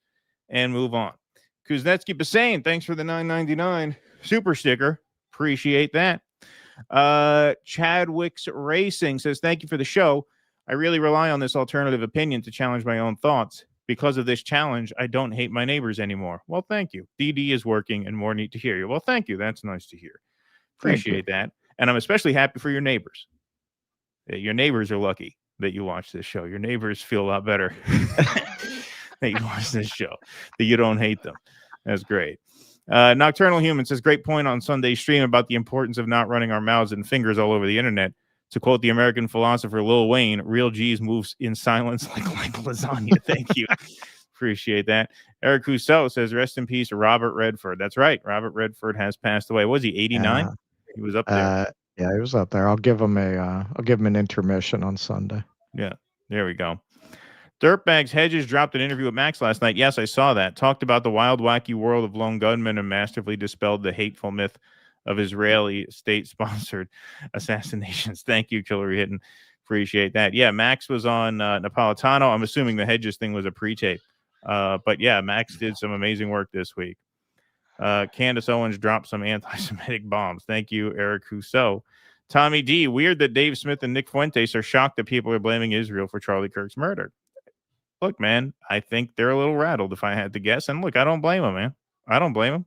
and move on? Kuznetsky Bassane, thanks for the $9.99 super sticker. Appreciate that. Chadwick's Racing says, thank you for the show. I really rely on this alternative opinion to challenge my own thoughts. Because of this challenge, I don't hate my neighbors anymore. Well, thank you. DD is working and more need to hear you. Well, thank you. That's nice to hear. Appreciate that. And I'm especially happy for your neighbors. Your neighbors are lucky that you watch this show. Your neighbors feel a lot better that you watch this show, that you don't hate them. That's great. Nocturnal Human says, great point on Sunday's stream about the importance of not running our mouths and fingers all over the internet. To quote the American philosopher Lil Wayne, real G's moves in silence like lasagna. Thank you. Appreciate that. Eric Rousseau says, rest in peace, Robert Redford. That's right. Robert Redford has passed away. Was he 89? He was up there. Yeah, he was up there. I'll give him an intermission on Sunday. Yeah, there we go. Dirtbags Hedges dropped an interview with Max last night. Yes, I saw that. Talked about the wild, wacky world of lone gunmen and masterfully dispelled the hateful myth of Israeli state-sponsored assassinations. Thank you, Hillary Hitton. Appreciate that. Yeah, Max was on Napolitano. I'm assuming the Hedges thing was a pre-tape. But yeah, Max did some amazing work this week. Candace Owens dropped some anti-Semitic bombs. Thank you, Eric Rousseau. Tommy D, weird that Dave Smith and Nick Fuentes are shocked that people are blaming Israel for Charlie Kirk's murder. Look, man, I think they're a little rattled if I had to guess. And look, I don't blame them, man. I don't blame them.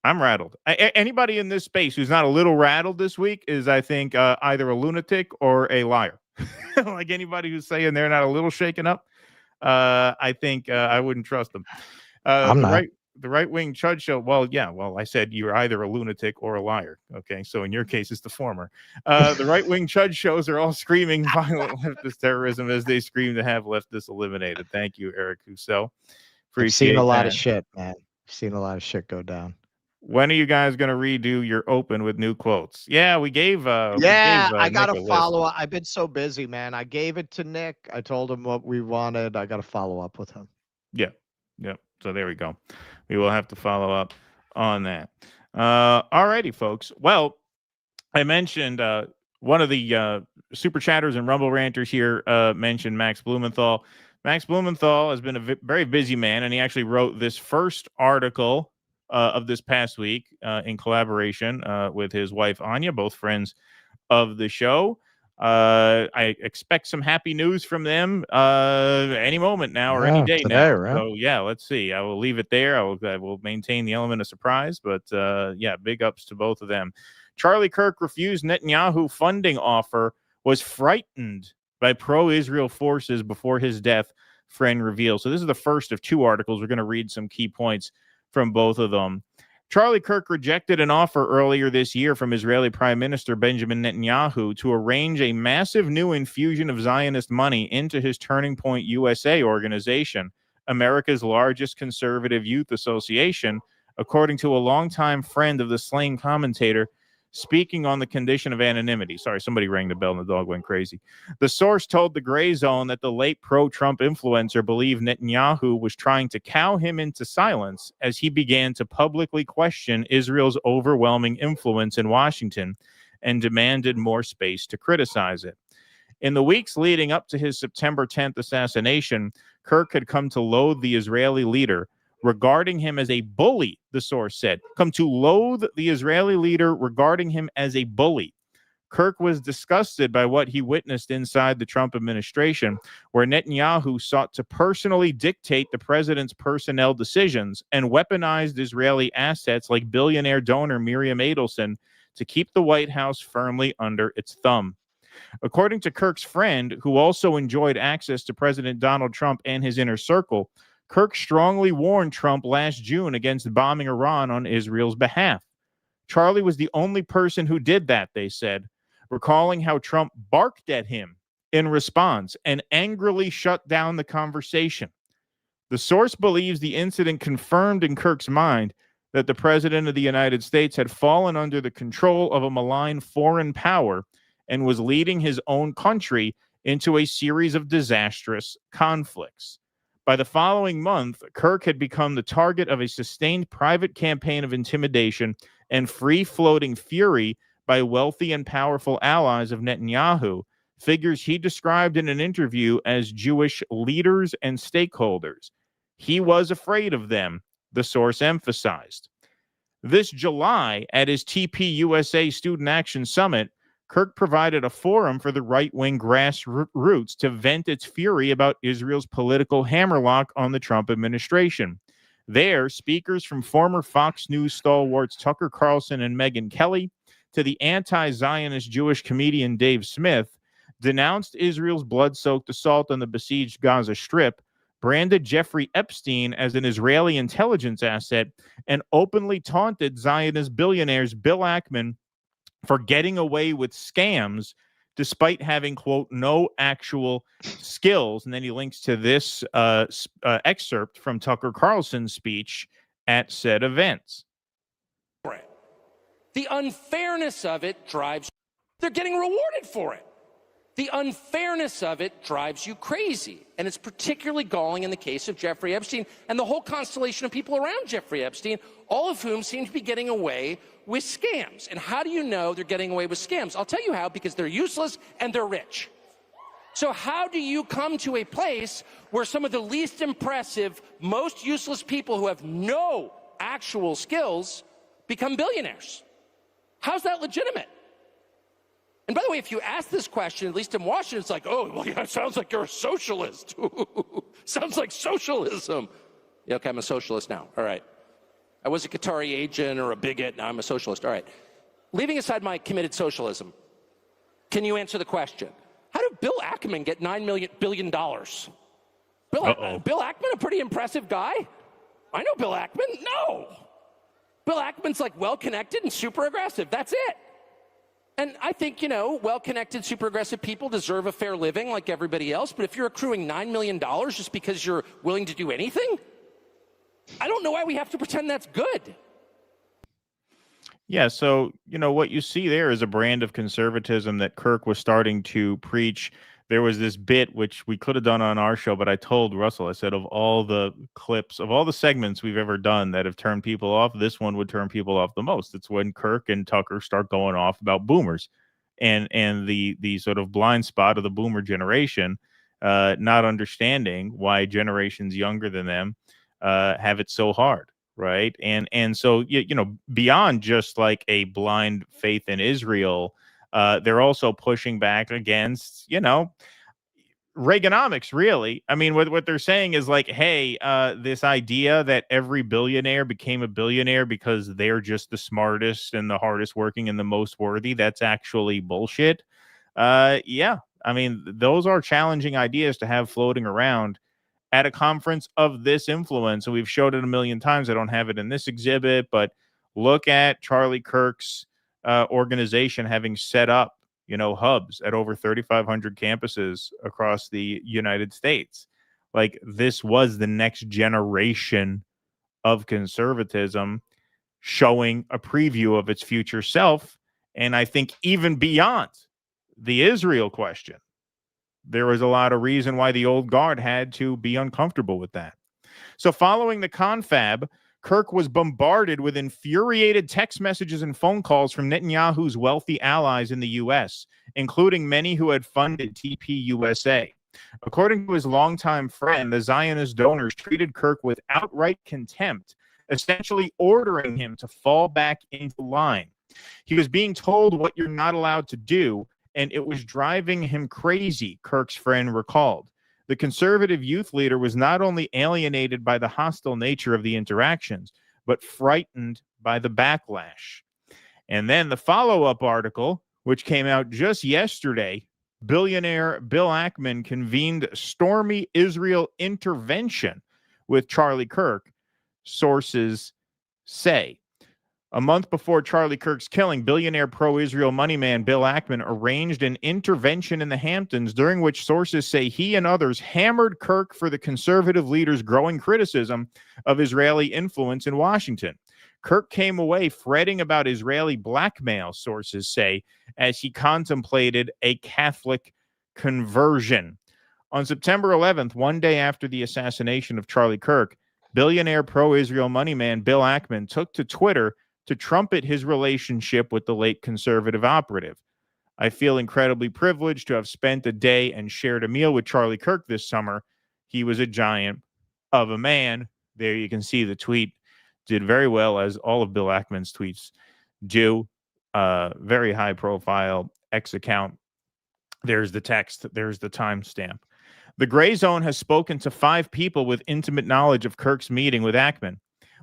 I'm rattled. Anybody in this space who's not a little rattled this week is, I think, either a lunatic or a liar. Like anybody who's saying they're not a little shaken up, I think I wouldn't trust them. I'm not. The right-wing Chud show. Well, yeah. Well, I said you're either a lunatic or a liar. Okay, so in your case, it's the former. The right-wing Chud shows are all screaming violent leftist terrorism as they scream to have leftists eliminated. Thank you, Eric Rousseau. I've seen a lot of shit, man. I've seen a lot of shit go down. When are you guys going to redo your open with new quotes? Yeah, we gave. I got to follow up. I've been so busy, man. I gave it to Nick. I told him what we wanted. I got to follow up with him. Yeah. So there we go. We will have to follow up on that. All righty, folks. Well, I mentioned one of the super chatters and Rumble ranters here mentioned Max Blumenthal. Max Blumenthal has been a very busy man, and he actually wrote this first article of this past week in collaboration with his wife, Anya, both friends of the show. I expect some happy news from them any moment now or any day now. Right? So yeah, let's see. I will leave it there. I will maintain the element of surprise, but yeah, big ups to both of them. Charlie Kirk refused Netanyahu funding offer, was frightened by pro-Israel forces before his death, friend reveals. So this is the first of two articles. We're going to read some key points from both of them. Charlie Kirk rejected an offer earlier this year from Israeli Prime Minister Benjamin Netanyahu to arrange a massive new infusion of Zionist money into his Turning Point USA organization, America's largest conservative youth association, according to a longtime friend of the slain commentator, speaking on the condition of anonymity. Sorry, somebody rang the bell and the dog went crazy. The source told the Grayzone that the late pro-Trump influencer believed Netanyahu was trying to cow him into silence as he began to publicly question Israel's overwhelming influence in Washington and demanded more space to criticize it. In the weeks leading up to his September 10th assassination, Kirk had come to loathe the Israeli leader, regarding him as a bully, the source said. Come to loathe the Israeli leader, regarding him as a bully. Kirk was disgusted by what he witnessed inside the Trump administration, where Netanyahu sought to personally dictate the president's personnel decisions and weaponized Israeli assets like billionaire donor Miriam Adelson to keep the White House firmly under its thumb. According to Kirk's friend, who also enjoyed access to President Donald Trump and his inner circle, Kirk strongly warned Trump last June against bombing Iran on Israel's behalf. Charlie was the only person who did that, they said, recalling how Trump barked at him in response and angrily shut down the conversation. The source believes the incident confirmed in Kirk's mind that the President of the United States had fallen under the control of a malign foreign power and was leading his own country into a series of disastrous conflicts. By the following month, Kirk had become the target of a sustained private campaign of intimidation and free-floating fury by wealthy and powerful allies of Netanyahu, figures he described in an interview as Jewish leaders and stakeholders. He was afraid of them, the source emphasized. This July, at his TPUSA Student Action Summit, Kirk provided a forum for the right-wing grassroots to vent its fury about Israel's political hammerlock on the Trump administration. There, speakers from former Fox News stalwarts Tucker Carlson and Megyn Kelly to the anti-Zionist Jewish comedian Dave Smith denounced Israel's blood-soaked assault on the besieged Gaza Strip, branded Jeffrey Epstein as an Israeli intelligence asset, and openly taunted Zionist billionaires Bill Ackman for getting away with scams despite having, quote, no actual skills. And then he links to this excerpt from Tucker Carlson's speech at said events. The unfairness of it drives, they're getting rewarded for it. The unfairness of it drives you crazy. And it's particularly galling in the case of Jeffrey Epstein and the whole constellation of people around Jeffrey Epstein, all of whom seem to be getting away with scams. And how do you know they're getting away with scams? I'll tell you how, because they're useless and they're rich. So how do you come to a place where some of the least impressive, most useless people who have no actual skills become billionaires? How's that legitimate? And by the way, if you ask this question, at least in Washington, it's like, oh, well, yeah, it sounds like you're a socialist. Sounds like socialism. Yeah, okay, I'm a socialist now. All right. I was a Qatari agent or a bigot. Now I'm a socialist. All right. Leaving aside my committed socialism, can you answer the question? How did Bill Ackman get $9 billion? Bill Ackman, a pretty impressive guy? I know Bill Ackman. No. Bill Ackman's like well-connected and super aggressive. That's it. And I think, well-connected, super aggressive people deserve a fair living like everybody else. But if you're accruing $9 million just because you're willing to do anything, I don't know why we have to pretend that's good. Yeah, so, what you see there is a brand of conservatism that Kirk was starting to preach. There was this bit, which we could have done on our show, but I told Russell, I said, of all the clips, of all the segments we've ever done that have turned people off, this one would turn people off the most. It's when Kirk and Tucker start going off about boomers and the sort of blind spot of the boomer generation, not understanding why generations younger than them have it so hard. Right. And so, beyond just like a blind faith in Israel, they're also pushing back against, Reaganomics, really. I mean, what they're saying is like, hey, this idea that every billionaire became a billionaire because they're just the smartest and the hardest working and the most worthy. That's actually bullshit. Yeah, I mean, those are challenging ideas to have floating around at a conference of this influence. So we've showed it a million times. I don't have it in this exhibit, but Look at Charlie Kirk's organization having set up, hubs at over 3,500 campuses across the United States. Like, this was the next generation of conservatism showing a preview of its future self. And I think even beyond the Israel question, there was a lot of reason why the old guard had to be uncomfortable with that. So following the confab, Kirk was bombarded with infuriated text messages and phone calls from Netanyahu's wealthy allies in the U.S., including many who had funded TPUSA. According to his longtime friend, the Zionist donors treated Kirk with outright contempt, essentially ordering him to fall back into line. He was being told what you're not allowed to do, and it was driving him crazy, Kirk's friend recalled. The conservative youth leader was not only alienated by the hostile nature of the interactions, but frightened by the backlash. And then the follow-up article, which came out just yesterday, billionaire Bill Ackman convened stormy Israel intervention with Charlie Kirk, sources say. A month before Charlie Kirk's killing, billionaire pro-Israel moneyman Bill Ackman arranged an intervention in the Hamptons, during which sources say he and others hammered Kirk for the conservative leader's growing criticism of Israeli influence in Washington. Kirk came away fretting about Israeli blackmail, sources say, as he contemplated a Catholic conversion. On September 11th, one day after the assassination of Charlie Kirk, billionaire pro-Israel moneyman Bill Ackman took to Twitter to trumpet his relationship with the late conservative operative. I feel incredibly privileged to have spent a day and shared a meal with Charlie Kirk this summer. He was a giant of a man. There you can see the tweet did very well, as all of Bill Ackman's tweets do. Very high profile X account. There's the text. There's the timestamp. The Grayzone has spoken to 5 people with intimate knowledge of Kirk's meeting with Ackman,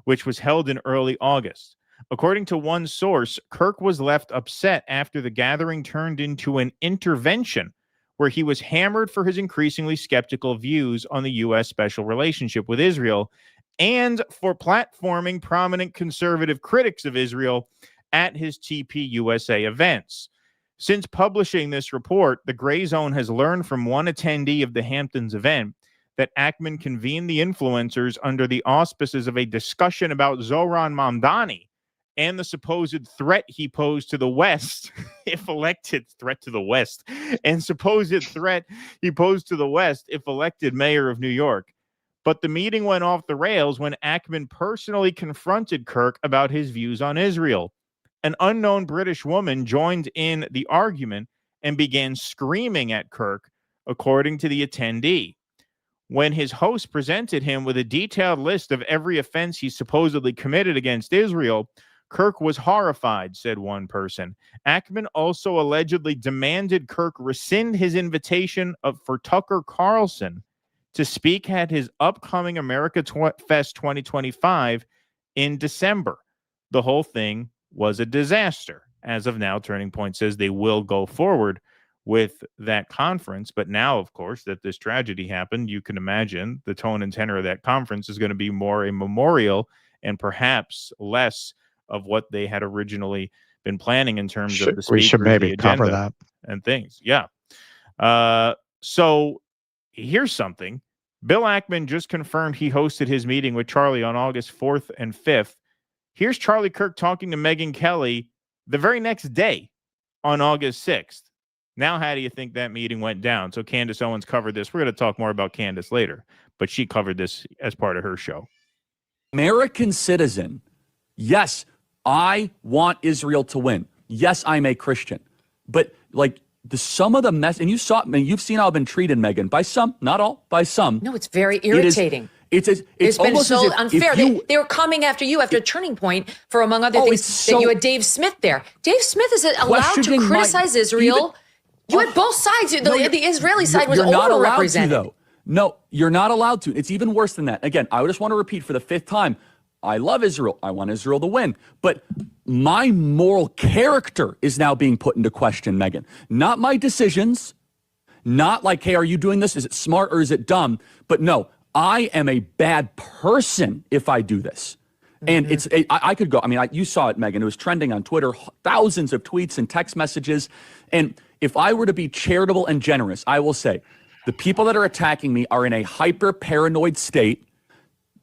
which was held in early August. According to one source, Kirk was left upset after the gathering turned into an intervention where he was hammered for his increasingly skeptical views on the U.S. special relationship with Israel and for platforming prominent conservative critics of Israel at his TPUSA events. Since publishing this report, the Grayzone has learned from one attendee of the Hamptons event that Ackman convened the influencers under the auspices of a discussion about Zohran Mamdani and the supposed threat he posed to the West, if elected, threat to the West, and supposed threat he posed to the West if elected mayor of New York. But the meeting went off the rails when Ackman personally confronted Kirk about his views on Israel. An unknown British woman joined in the argument and began screaming at Kirk, according to the attendee. When his host presented him with a detailed list of every offense he supposedly committed against Israel, Kirk was horrified, said one person. Ackman also allegedly demanded Kirk rescind his invitation for Tucker Carlson to speak at his upcoming America Fest 2025 in December. The whole thing was a disaster. As of now, Turning Point says they will go forward with that conference. But now, of course, that this tragedy happened, you can imagine the tone and tenor of that conference is going to be more a memorial and perhaps less of what they had originally been planning in terms of the speakers, we should maybe the cover agenda, that and things. Yeah. So here's something. Bill Ackman just confirmed he hosted his meeting with Charlie on August 4th and 5th. Here's Charlie Kirk talking to Megyn Kelly the very next day on August 6th. Now, how do you think that meeting went down? So Candace Owens covered this. We're going to talk more about Candace later, but she covered this as part of her show. American citizen. Yes, I want Israel to win. Yes, I'm a Christian. But like some of the mess, and you've seen how I've been treated, Megyn, by some, not all, by some. No, it's very irritating. It's been almost so as if unfair. you, they were coming after you after Turning Point for, among other things, that you had Dave Smith there. Dave Smith is allowed to criticize Israel. You had both sides. The Israeli side was overrepresented. Though. No, you're not allowed to. It's even worse than that. Again, I just want to repeat for the 5th time. I love Israel. I want Israel to win. But my moral character is now being put into question, Megyn. Not my decisions. Not like, hey, are you doing this? Is it smart or is it dumb? But no, I am a bad person if I do this. And I could go, I mean, you saw it, Megan. It was trending on Twitter, thousands of tweets and text messages. And if I were to be charitable and generous, I will say the people that are attacking me are in a hyper paranoid state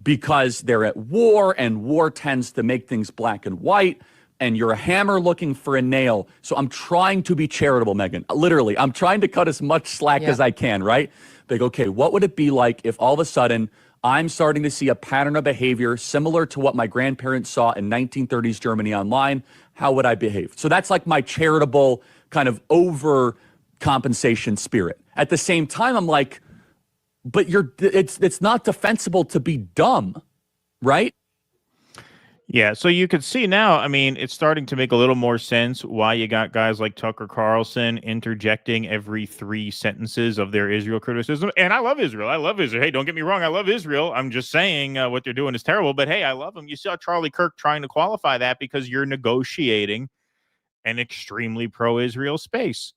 because they're at war, and war tends to make things black and white. And you're a hammer looking for a nail. So I'm trying to be charitable, Megan. Literally, I'm trying to cut as much slack as I can, right? Like, okay, what would it be like if all of a sudden I'm starting to see a pattern of behavior similar to what my grandparents saw in 1930s Germany online? How would I behave? So that's like my charitable kind of overcompensation spirit. At the same time, I'm like, but it's not defensible to be dumb, right? Yeah, so you could see now, I mean, it's starting to make a little more sense why you got guys like Tucker Carlson interjecting every 3 sentences of their Israel criticism. And I love Israel. I love Israel. Hey, don't get me wrong. I love Israel. I'm just saying what they're doing is terrible. But hey, I love them. You saw Charlie Kirk trying to qualify that because you're negotiating an extremely pro-Israel space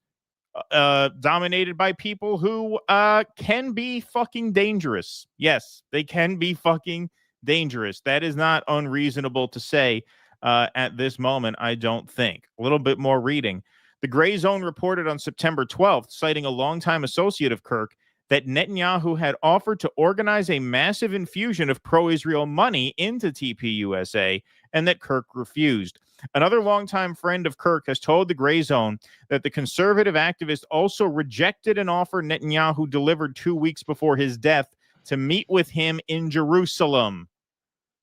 dominated by people who can be fucking dangerous. Yes, they can be fucking dangerous. That is not unreasonable to say at this moment, I don't think. A little bit more reading. The Grayzone reported on September 12th, citing a longtime associate of Kirk, that Netanyahu had offered to organize a massive infusion of pro-Israel money into TPUSA and that Kirk refused. Another longtime friend of Kirk has told the Grayzone that the conservative activist also rejected an offer Netanyahu delivered 2 weeks before his death to meet with him in Jerusalem.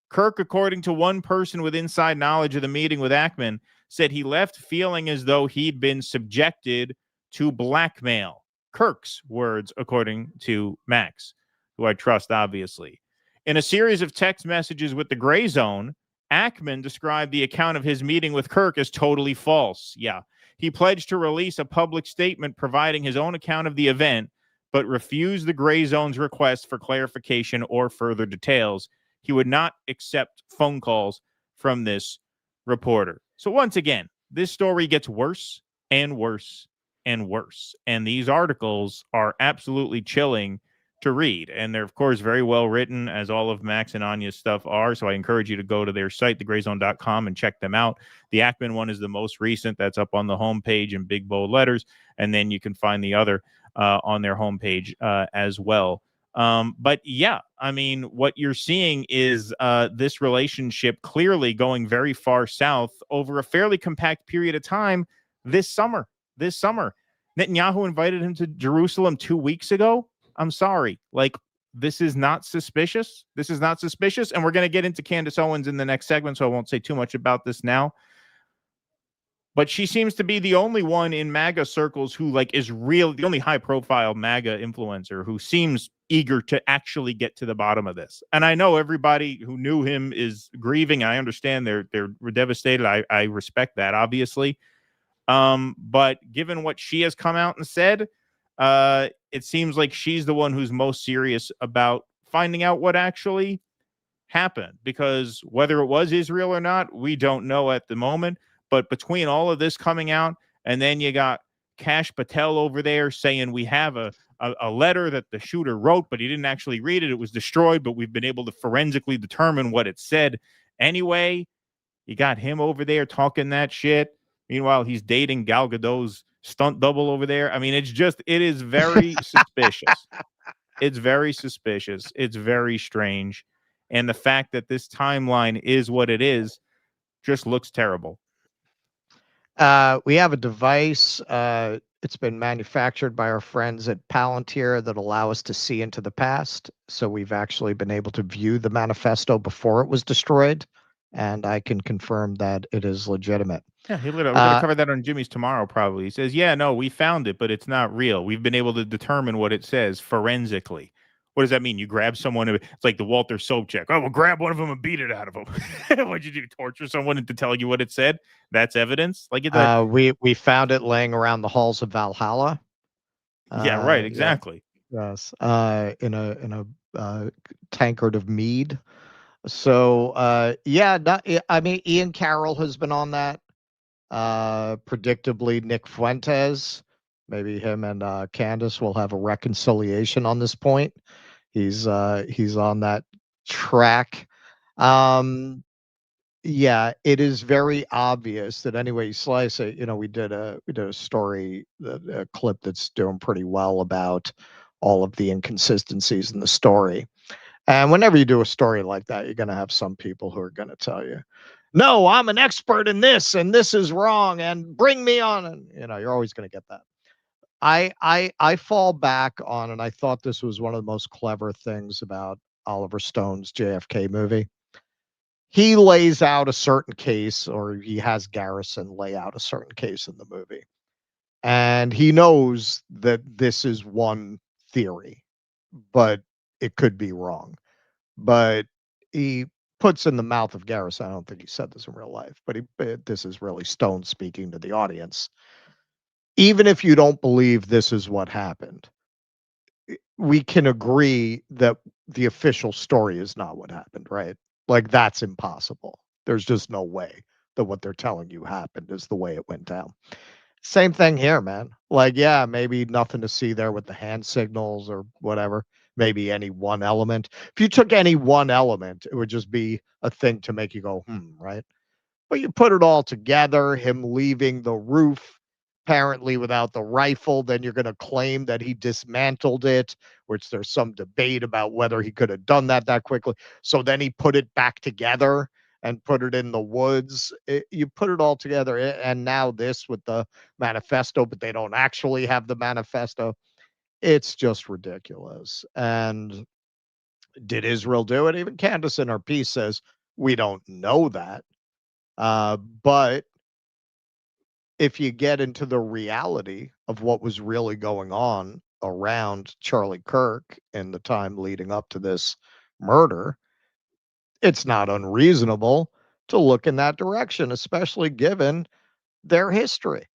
Kirk, according to one person with inside knowledge of the meeting with Ackman, said he left feeling as though he'd been subjected to blackmail. Kirk's words, according to Max, who I trust, obviously. In a series of text messages with the Grayzone, Ackman described the account of his meeting with Kirk as totally false. Yeah. He pledged to release a public statement providing his own account of the event, but refused the Grayzone's request for clarification or further details. He would not accept phone calls from this reporter. So once again, this story gets worse and worse and worse. And these articles are absolutely chilling to read. And they're, of course, very well written, as all of Max and Anya's stuff are. So I encourage you to go to their site, thegrayzone.com, and check them out. The Ackman one is the most recent. That's up on the homepage in big bold letters. And then you can find the other on their homepage as well. But yeah, I mean, what you're seeing is this relationship clearly going very far south over a fairly compact period of time this summer. Netanyahu invited him to Jerusalem 2 weeks ago. I'm sorry. Like, this is not suspicious. And we're going to get into Candace Owens in the next segment, so I won't say too much about this now. But she seems to be the only one in MAGA circles who is the only high profile MAGA influencer who seems eager to actually get to the bottom of this. And I know everybody who knew him is grieving. I understand they're devastated. I respect that, obviously. But given what she has come out and said, it seems like she's the one who's most serious about finding out what actually happened, because whether it was Israel or not, we don't know at the moment. But between all of this coming out, and then you got Kash Patel over there saying we have a letter that the shooter wrote, but he didn't actually read it. It was destroyed, but we've been able to forensically determine what it said. Anyway, you got him over there talking that shit. Meanwhile, he's dating Gal Gadot's stunt double over there. I mean, it is very suspicious. It's very suspicious. It's very strange. And the fact that this timeline is what it is just looks terrible. We have a device. It's been manufactured by our friends at Palantir that allow us to see into the past. So we've actually been able to view the manifesto before it was destroyed. And I can confirm that it is legitimate. Yeah, we're going to cover that on Jimmy's tomorrow, probably. He says, yeah, no, we found it, but it's not real. We've been able to determine what it says forensically. What does that mean? You grab someone, it's like the Walter Sobchak. Oh, we'll grab one of them and beat it out of them. What'd you do? Torture someone to tell you what it said? That's evidence? We found it laying around the halls of Valhalla. Yeah, right, exactly. Yes. In a tankard of mead. So I mean, Ian Carroll has been on that. Predictably, Nick Fuentes, maybe him and Candace will have a reconciliation on this point. He's on that track. yeah, it is very obvious that any way you slice it, we did a story, a clip that's doing pretty well about all of the inconsistencies in the story. And whenever you do a story like that, you're going to have some people who are going to tell you, no, I'm an expert in this and this is wrong and bring me on. And, you're always going to get that. I fall back on, and I thought this was one of the most clever things about Oliver Stone's JFK movie. He lays out a certain case, or he has Garrison lay out a certain case in the movie. And he knows that this is one theory, but it could be wrong. But he puts in the mouth of Garrison, I don't think he said this in real life, but this is really Stone speaking to the audience. Even if you don't believe this is what happened, we can agree that the official story is not what happened, right? Like, that's impossible. There's just no way that what they're telling you happened is the way it went down. Same thing here, man. Like, yeah, maybe nothing to see there with the hand signals or whatever. Maybe any one element. If you took any one element, it would just be a thing to make you go, right? But you put it all together, him leaving the roof apparently without the rifle, then you're going to claim that he dismantled it, which there's some debate about whether he could have done that quickly. So then he put it back together and put it in the woods. You put it all together, and now this with the manifesto, but they don't actually have the manifesto. It's just ridiculous. And did Israel do it? Even Candace in her piece says, we don't know that. But if you get into the reality of what was really going on around Charlie Kirk in the time leading up to this murder, it's not unreasonable to look in that direction, especially given their history.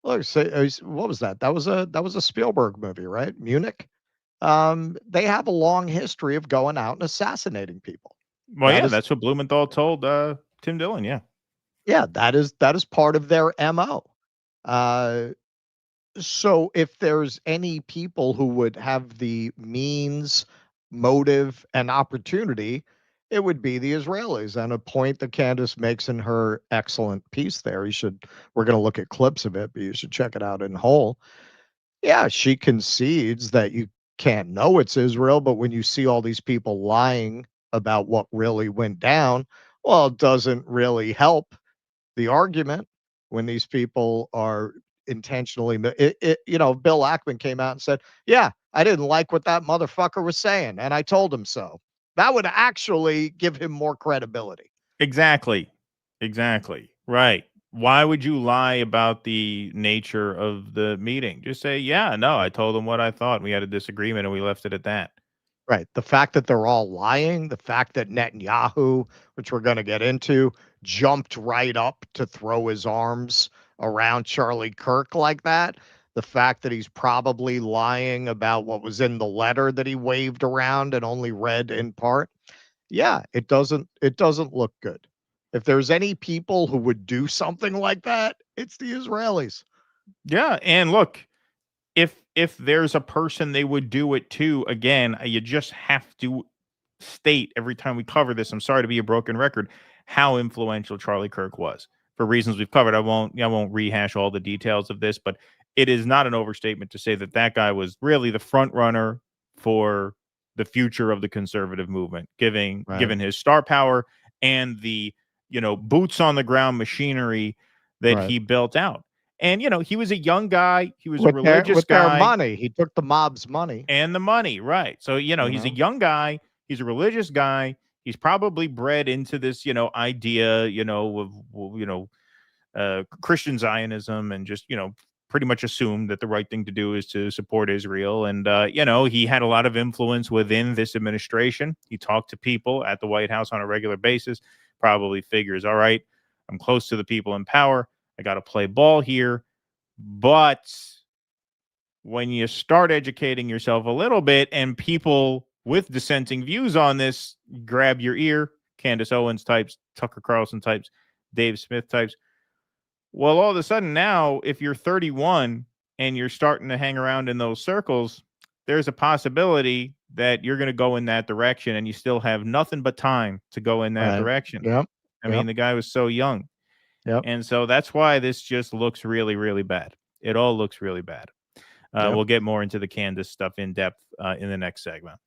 Look, what was that? That was a Spielberg movie, right? Munich. They have a long history of going out and assassinating people. Well, that's what Blumenthal told Tim Dillon. Yeah, that is part of their MO. So if there's any people who would have the means, motive, and opportunity, it would be the Israelis. And a point that Candace makes in her excellent piece there, we're going to look at clips of it, but you should check it out in whole. Yeah, she concedes that you can't know it's Israel, but when you see all these people lying about what really went down, well, it doesn't really help the argument when these people are intentionally, Bill Ackman came out and said, yeah, I didn't like what that motherfucker was saying, and I told him so. That would actually give him more credibility. Exactly. Right. Why would you lie about the nature of the meeting? Just say, yeah, no, I told him what I thought. We had a disagreement and we left it at that. Right. The fact that they're all lying, the fact that Netanyahu, which we're going to get into, jumped right up to throw his arms around Charlie Kirk like that, the fact that he's probably lying about what was in the letter that he waved around and only read in part. Yeah, it doesn't look good. If there's any people who would do something like that, it's the Israelis. Yeah, and look, if there's a person they would do it to, again, you just have to state every time we cover this, I'm sorry to be a broken record, how influential Charlie Kirk was. For reasons we've covered, I won't rehash all the details of this, but it is not an overstatement to say that guy was really the front runner for the future of the conservative movement, given his star power and the boots on the ground machinery that he built out. And he was a young guy. He was a religious guy. Their money, he took the mob's money and the money, right? So he's a young guy. He's a religious guy. He's probably bred into this idea of Christian Zionism, and just pretty much assumed that the right thing to do is to support Israel. And he had a lot of influence within this administration. He talked to people at the White House on a regular basis. Probably figures, all right, I'm close to the people in power. I got to play ball here. But when you start educating yourself a little bit, and people with dissenting views on this grab your ear, Candace Owens types, Tucker Carlson types, Dave Smith types, well, all of a sudden now, if you're 31 and you're starting to hang around in those circles, there's a possibility that you're going to go in that direction, and you still have nothing but time to go in that direction. Yep. I mean, the guy was so young. Yep. And so that's why this just looks really, really bad. It all looks really bad. We'll get more into the Candace stuff in depth in the next segment.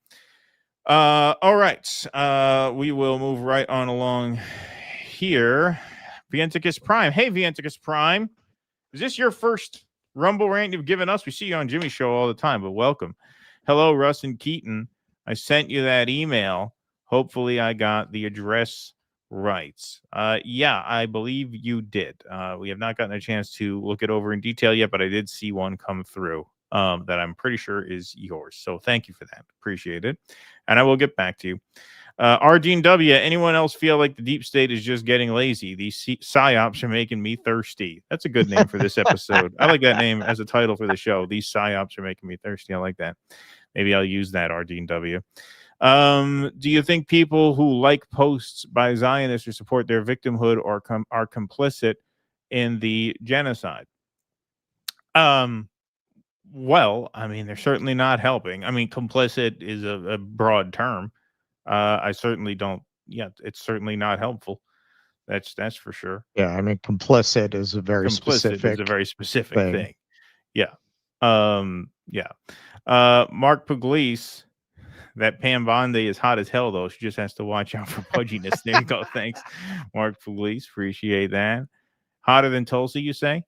All right. We will move right on along here. Vienticus Prime. Hey, Vienticus Prime. Is this your first Rumble rant you've given us? We see you on Jimmy's show all the time, but welcome. Hello, Russ and Keaton. I sent you that email. Hopefully I got the address right. Yeah, I believe you did. We have not gotten a chance to look it over in detail yet, but I did see one come through that I'm pretty sure is yours. So thank you for that. Appreciate it. And I will get back to you. Argene W. Anyone else feel like the deep state is just getting lazy? These psyops are making me thirsty. That's a good name for this episode. I like that name as a title for the show. These psyops are making me thirsty. I like that. Maybe I'll use that, Argene W. Do you think people who like posts by Zionists or support their victimhood or are complicit in the genocide? Well, I mean, they're certainly not helping. I mean, complicit is a broad term. I certainly don't. Yeah, it's certainly not helpful. That's for sure. Yeah, I mean, complicit is a very specific thing. Yeah. Yeah. Mark Pugliese. That Pam Bondi is hot as hell, though. She just has to watch out for pudginess. There you go. Thanks, Mark Pugliese. Appreciate that. Hotter than Tulsi, you say?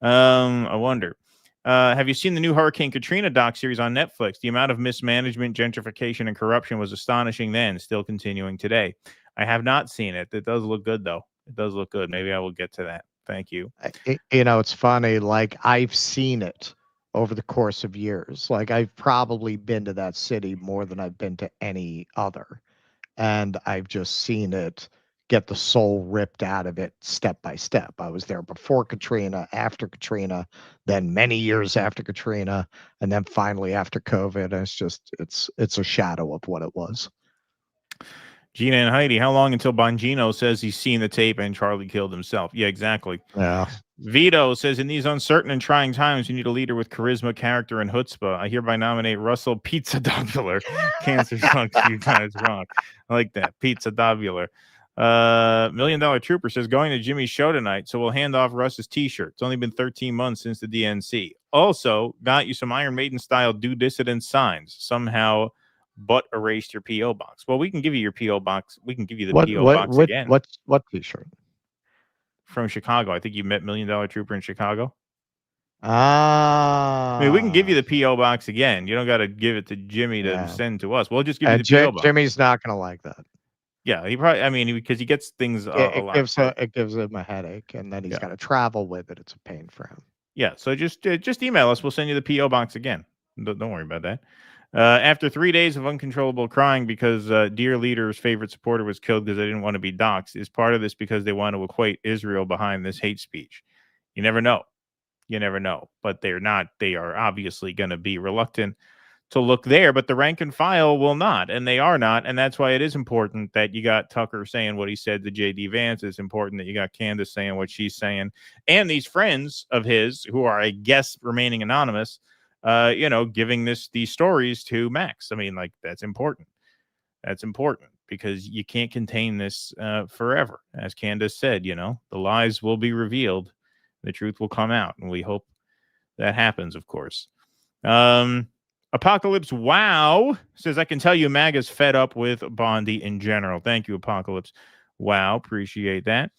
I wonder. Have you seen the new Hurricane Katrina doc-series on Netflix? The amount of mismanagement, gentrification, and corruption was astonishing then, still continuing today. I have not seen it. It does look good, though. It does look good. Maybe I will get to that. Thank you. It's funny. Like, I've seen it over the course of years. Like, I've probably been to that city more than I've been to any other. And I've just seen it get the soul ripped out of it step by step. I was there before Katrina, after Katrina, then many years after Katrina, and then finally after COVID. And it's a shadow of what it was. Gina and Heidi, how long until Bongino says he's seen the tape and Charlie killed himself? Yeah, exactly. Yeah. Vito says, in these uncertain and trying times, you need a leader with charisma, character, and chutzpah. I hereby nominate Russell Pizza Dobular. Cancer sucks, you guys wrong. I like that. Pizza Dobular. $1 Million Trooper says, going to Jimmy's show tonight, so we'll hand off Russ's t-shirt. It's only been 13 months since the DNC. Also, got you some Iron Maiden style Do Dissident signs. Somehow but erased your P.O. box. Well, we can give you your P.O. box. We can give you the P.O. box again. What t-shirt? From Chicago. I think you met $1 Million Trooper in Chicago. I mean, we can give you the P.O. box again. You don't got to give it to Jimmy to send to us. We'll just give you the P.O. box. Jimmy's not going to like that. Yeah, he probably, I mean, because he gets things a lot. It gives him a headache, and then he's got to travel with it. It's a pain for him. Yeah, so just email us. We'll send you the P.O. box again. Don't worry about that. After 3 days of uncontrollable crying because dear leader's favorite supporter was killed because they didn't want to be doxxed, is part of this because they want to equate Israel behind this hate speech? You never know. You never know. But they're not. They are obviously going to be reluctant to look there, but the rank and file will not, and they are not, and that's why it is important that you got Tucker saying what he said to JD Vance. It's important that you got Candace saying what she's saying, and these friends of his who are, I guess, remaining anonymous, giving these stories to Max. I mean, like, that's important. That's important because you can't contain this forever. As Candace said, the lies will be revealed, the truth will come out, and we hope that happens, of course. Apocalypse Wow says, I can tell you MAGA's fed up with Bondi in general. Thank you, Apocalypse Wow. Appreciate that.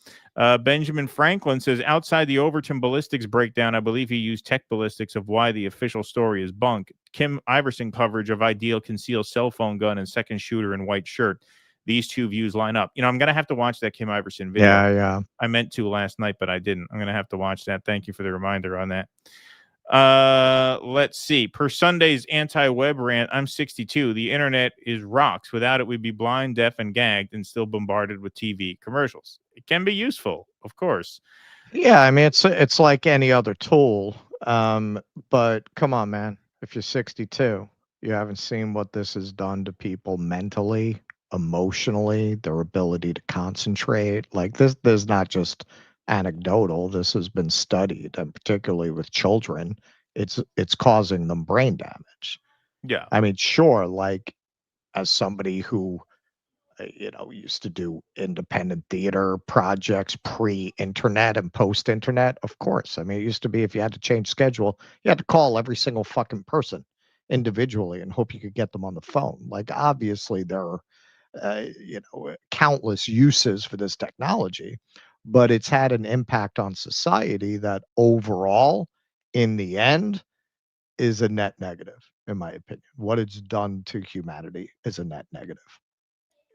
Benjamin Franklin says, outside the Overton ballistics breakdown, I believe he used tech ballistics of why the official story is bunk. Kim Iverson coverage of ideal concealed cell phone gun and second shooter in white shirt. These two views line up. I'm going to have to watch that Kim Iverson video. Yeah. I meant to last night, but I didn't. I'm going to have to watch that. Thank you for the reminder on that. Let's see. Per Sunday's anti-web rant, I'm 62. The internet is rocks. Without it, we'd be blind, deaf, and gagged and still bombarded with TV commercials. It can be useful, of course. Yeah, I mean, it's like any other tool. But come on, man. If you're 62, you haven't seen what this has done to people mentally, emotionally, their ability to concentrate. Like, this is not just anecdotal. This has been studied, and particularly with children, it's causing them brain damage. Yeah. I mean, sure, like, as somebody who we used to do independent theater projects pre-internet and post-internet. Of course. I mean, it used to be if you had to change schedule, you had to call every single fucking person individually and hope you could get them on the phone. Like, obviously, there are, countless uses for this technology, but it's had an impact on society that overall, in the end, is a net negative, in my opinion. What it's done to humanity is a net negative.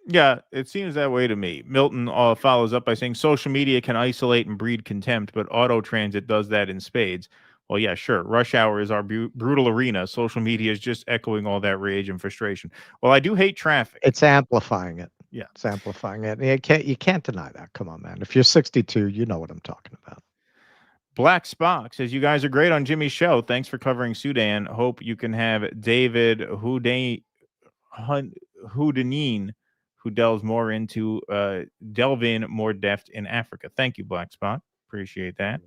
Yeah, it seems that way to me. Milton follows up by saying social media can isolate and breed contempt, but auto transit does that in spades. Well, yeah, sure. Rush hour is our brutal arena. Social media is just echoing all that rage and frustration. Well, I do hate traffic. It's amplifying it. Yeah, it's amplifying it. You can't deny that. Come on, man. If you're 62, you know what I'm talking about. Black Spock says, you guys are great on Jimmy's show. Thanks for covering Sudan. Hope you can have David Houdanine, who delve in more depth in Africa. Thank you, Black Spot. Appreciate that.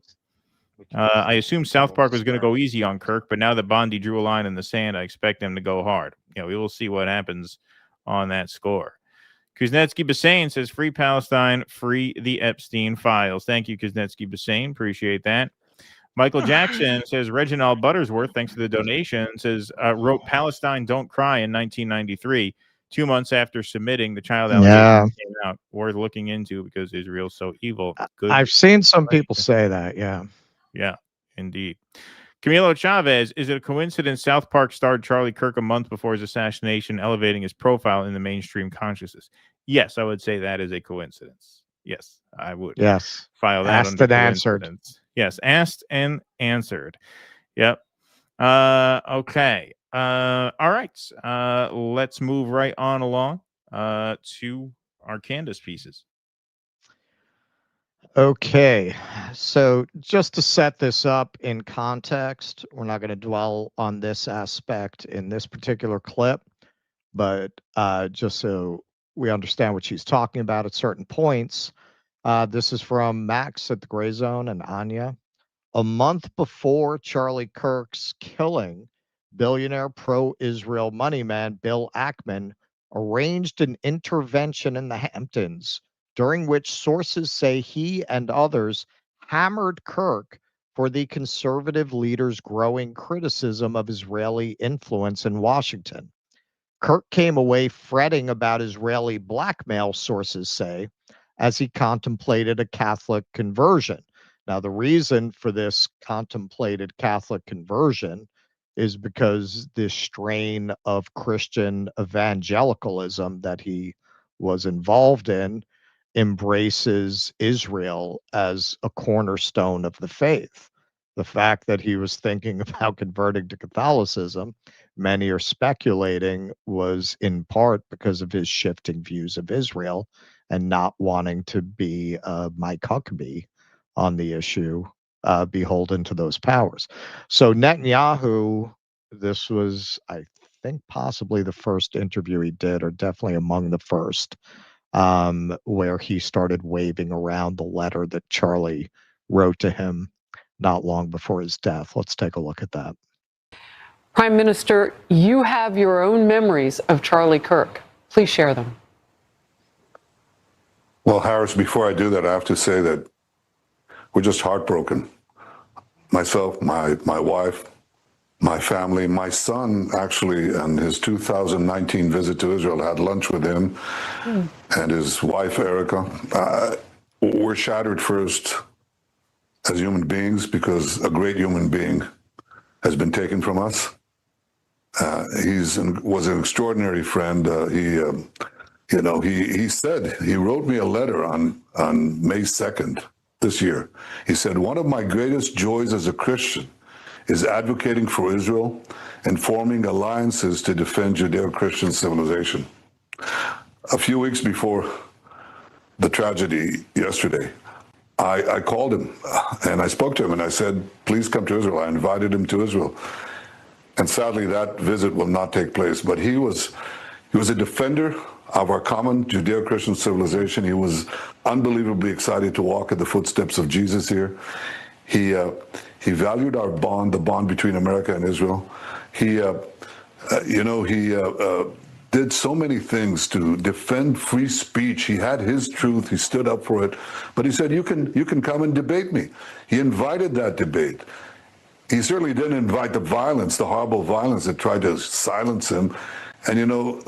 I assume South Park was going to go easy on Kirk, but now that Bondi drew a line in the sand, I expect them to go hard. We will see what happens on that score. Kuznetsky Bassane says, free Palestine, free the Epstein files. Thank you, Kuznetsky Bassane. Appreciate that. Michael Jackson says, Reginald Buttersworth, thanks for the donation, says, wrote Palestine Don't Cry in 1993. 2 months after submitting, the child allegation came out. Worth looking into because Israel's so evil. Good. I've seen some people say that, yeah. Yeah, indeed. Camilo Chavez, is it a coincidence South Park starred Charlie Kirk a month before his assassination, elevating his profile in the mainstream consciousness? Yes, I would say that is a coincidence. Yes, I would. Yes. File that asked and answered. Yes, asked and answered. Yep. Okay. All right. Let's move right on along to our Candace pieces. Okay, so just to set this up in context, we're not going to dwell on this aspect in this particular clip, but just so we understand what she's talking about at certain points, this is from Max at the Grayzone and Anya. A month before Charlie Kirk's killing, billionaire pro-Israel money man Bill Ackman arranged an intervention in the Hamptons, during which sources say he and others hammered Kirk for the conservative leader's growing criticism of Israeli influence in Washington. Kirk came away fretting about Israeli blackmail, sources say, as he contemplated a Catholic conversion. Now, the reason for this contemplated Catholic conversion is because this strain of Christian evangelicalism that he was involved in embraces Israel as a cornerstone of the faith. The fact that he was thinking about converting to Catholicism, many are speculating, was in part because of his shifting views of Israel and not wanting to be Mike Huckabee on the issue, beholden to those powers. So Netanyahu, this was, I think, possibly the first interview he did, or definitely among the first, where he started waving around the letter that Charlie wrote to him not long before his death. Let's take a look at that. Prime Minister, you have your own memories of Charlie Kirk. Please share them. Well, Harris, before I do that, I have to say that we're just heartbroken. Myself, my wife, my family, my son, actually, on his 2019 visit to Israel, had lunch with him and his wife, Erica. We're shattered first as human beings because a great human being has been taken from us. Was an extraordinary friend. He said, he wrote me a letter on May 2nd this year. He said, one of my greatest joys as a Christian is advocating for Israel and forming alliances to defend Judeo-Christian civilization. A few weeks before the tragedy yesterday, I called him and I spoke to him and I said, please come to Israel. I invited him to Israel. And sadly, that visit will not take place. But he was a defender of our common Judeo-Christian civilization. He was unbelievably excited to walk in the footsteps of Jesus here. He valued our bond, the bond between America and Israel. He did so many things to defend free speech. He had his truth. He stood up for it. But he said, you can come and debate me. He invited that debate. He certainly didn't invite the violence, the horrible violence that tried to silence him. And, you know,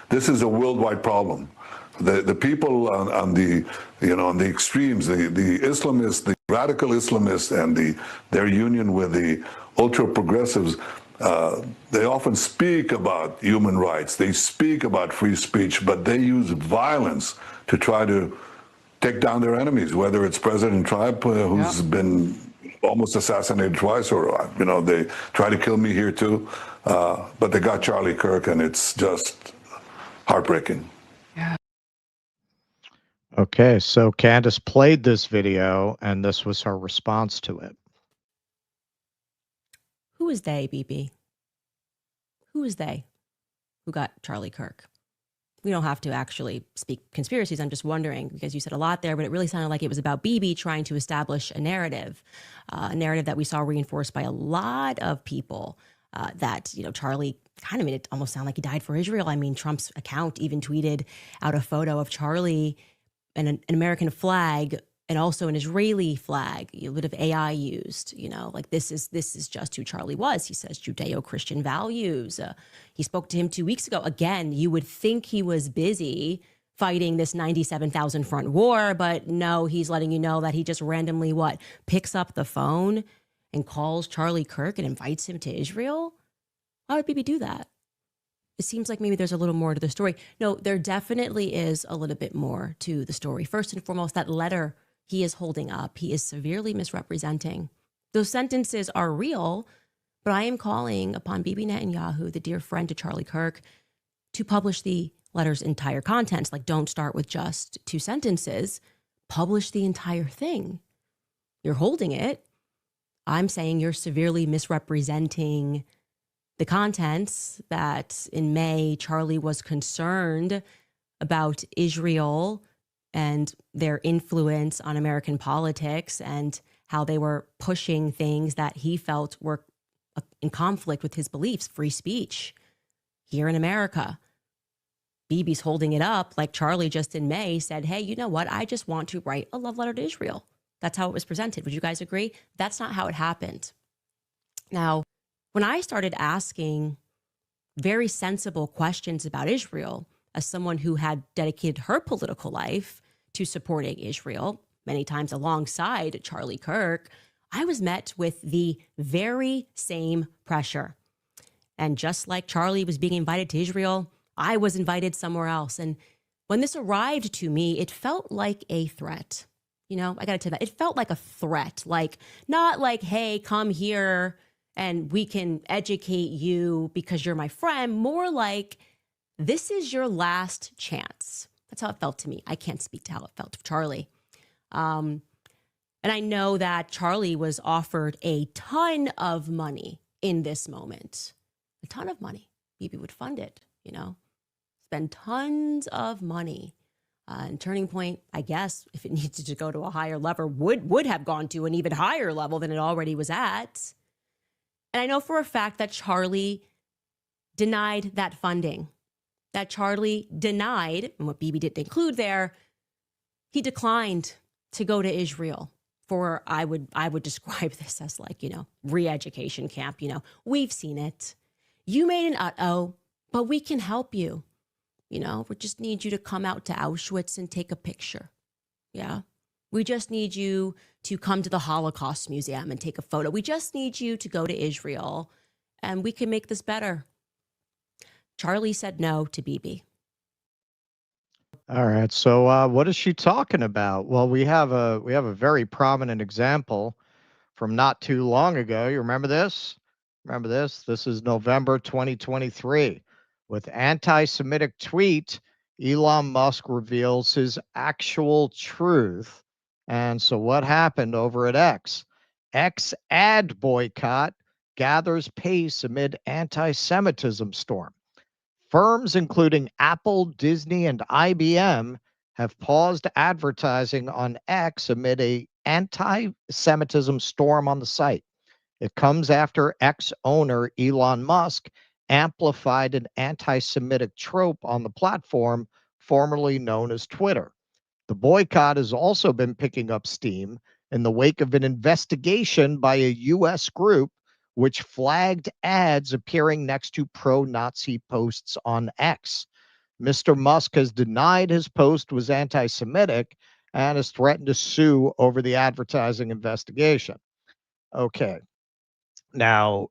this is a worldwide problem. The people on the, you know, on the extremes, the Islamists, the radical Islamists, and their union with the ultra-progressives, they often speak about human rights. They speak about free speech, but they use violence to try to take down their enemies, whether it's President Trump, who's been almost assassinated twice, or, you know, they try to kill me here too. But they got Charlie Kirk, and it's just heartbreaking. Okay, so Candace played this video, and this was her response to it. Who is they, Bibi? Who is they who got Charlie Kirk? We don't have to actually speak conspiracies. I'm just wondering, because you said a lot there, but it really sounded like it was about Bibi trying to establish a narrative that we saw reinforced by a lot of people, that, you know, Charlie kind of made it almost sound like he died for Israel. I mean, Trump's account even tweeted out a photo of Charlie and an American flag and also an Israeli flag, a bit of AI used, you know, like this is just who Charlie was. He says Judeo-Christian values. He spoke to him 2 weeks ago. Again, you would think he was busy fighting this 97,000 front war, but no, he's letting you know that he just randomly picks up the phone and calls Charlie Kirk and invites him to Israel. Why would Bibi do that? It seems like maybe there's a little more to the story. No, there definitely is a little bit more to the story. First and foremost, that letter he is holding up, he is severely misrepresenting. Those sentences are real, but I am calling upon Bibi Netanyahu, the dear friend to Charlie Kirk, to publish the letter's entire contents. Like, don't start with just 2 sentences. Publish the entire thing. You're holding it. I'm saying you're severely misrepresenting the contents, that in May, Charlie was concerned about Israel and their influence on American politics and how they were pushing things that he felt were in conflict with his beliefs, free speech here in America. Bibi's holding it up like Charlie just in May said, hey, you know what? I just want to write a love letter to Israel. That's how it was presented. Would you guys agree? That's not how it happened. Now, when I started asking very sensible questions about Israel, as someone who had dedicated her political life to supporting Israel, many times alongside Charlie Kirk, I was met with the very same pressure. And just like Charlie was being invited to Israel, I was invited somewhere else. And when this arrived to me, it felt like a threat. You know, I got to tell you that. It felt like a threat, like not like, hey, come here and we can educate you because you're my friend. More like, this is your last chance. That's how it felt to me. I can't speak to how it felt to Charlie. And I know that Charlie was offered a ton of money in this moment. A ton of money. Bibi would fund it, you know, spend tons of money. And Turning Point, I guess, if it needed to go to a higher level, would have gone to an even higher level than it already was at. And I know for a fact that Charlie denied that funding. That Charlie denied, and what Bibi didn't include there, he declined to go to Israel for, I would describe this as like, you know, re-education camp. You know, we've seen it. You made an uh-oh, but we can help you. You know, we just need you to come out to Auschwitz and take a picture. Yeah. We just need you to come to the Holocaust Museum and take a photo. We just need you to go to Israel and we can make this better. Charlie said no to Bibi. All right. So what is she talking about? Well, we have a very prominent example from not too long ago. You remember this? Remember this? This is November 2023. With anti-Semitic tweet, Elon Musk reveals his actual truth. And so what happened over at X? X ad boycott gathers pace amid anti-Semitism storm. Firms including Apple, Disney, and IBM have paused advertising on X amid an anti-Semitism storm on the site. It comes after X owner Elon Musk amplified an anti-Semitic trope on the platform formerly known as Twitter. The boycott has also been picking up steam in the wake of an investigation by a U.S. group which flagged ads appearing next to pro-Nazi posts on X. Mr. Musk has denied his post was anti-Semitic and has threatened to sue over the advertising investigation. Okay. Now,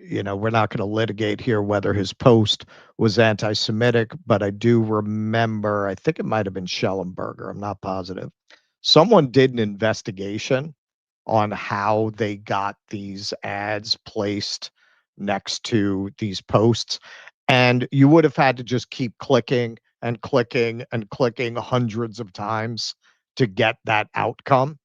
we're not going to litigate here whether his post was anti-Semitic, but I do remember, I think it might have been Schellenberger, I'm not positive. Someone did an investigation on how they got these ads placed next to these posts. And you would have had to just keep clicking and clicking and clicking hundreds of times to get that outcome.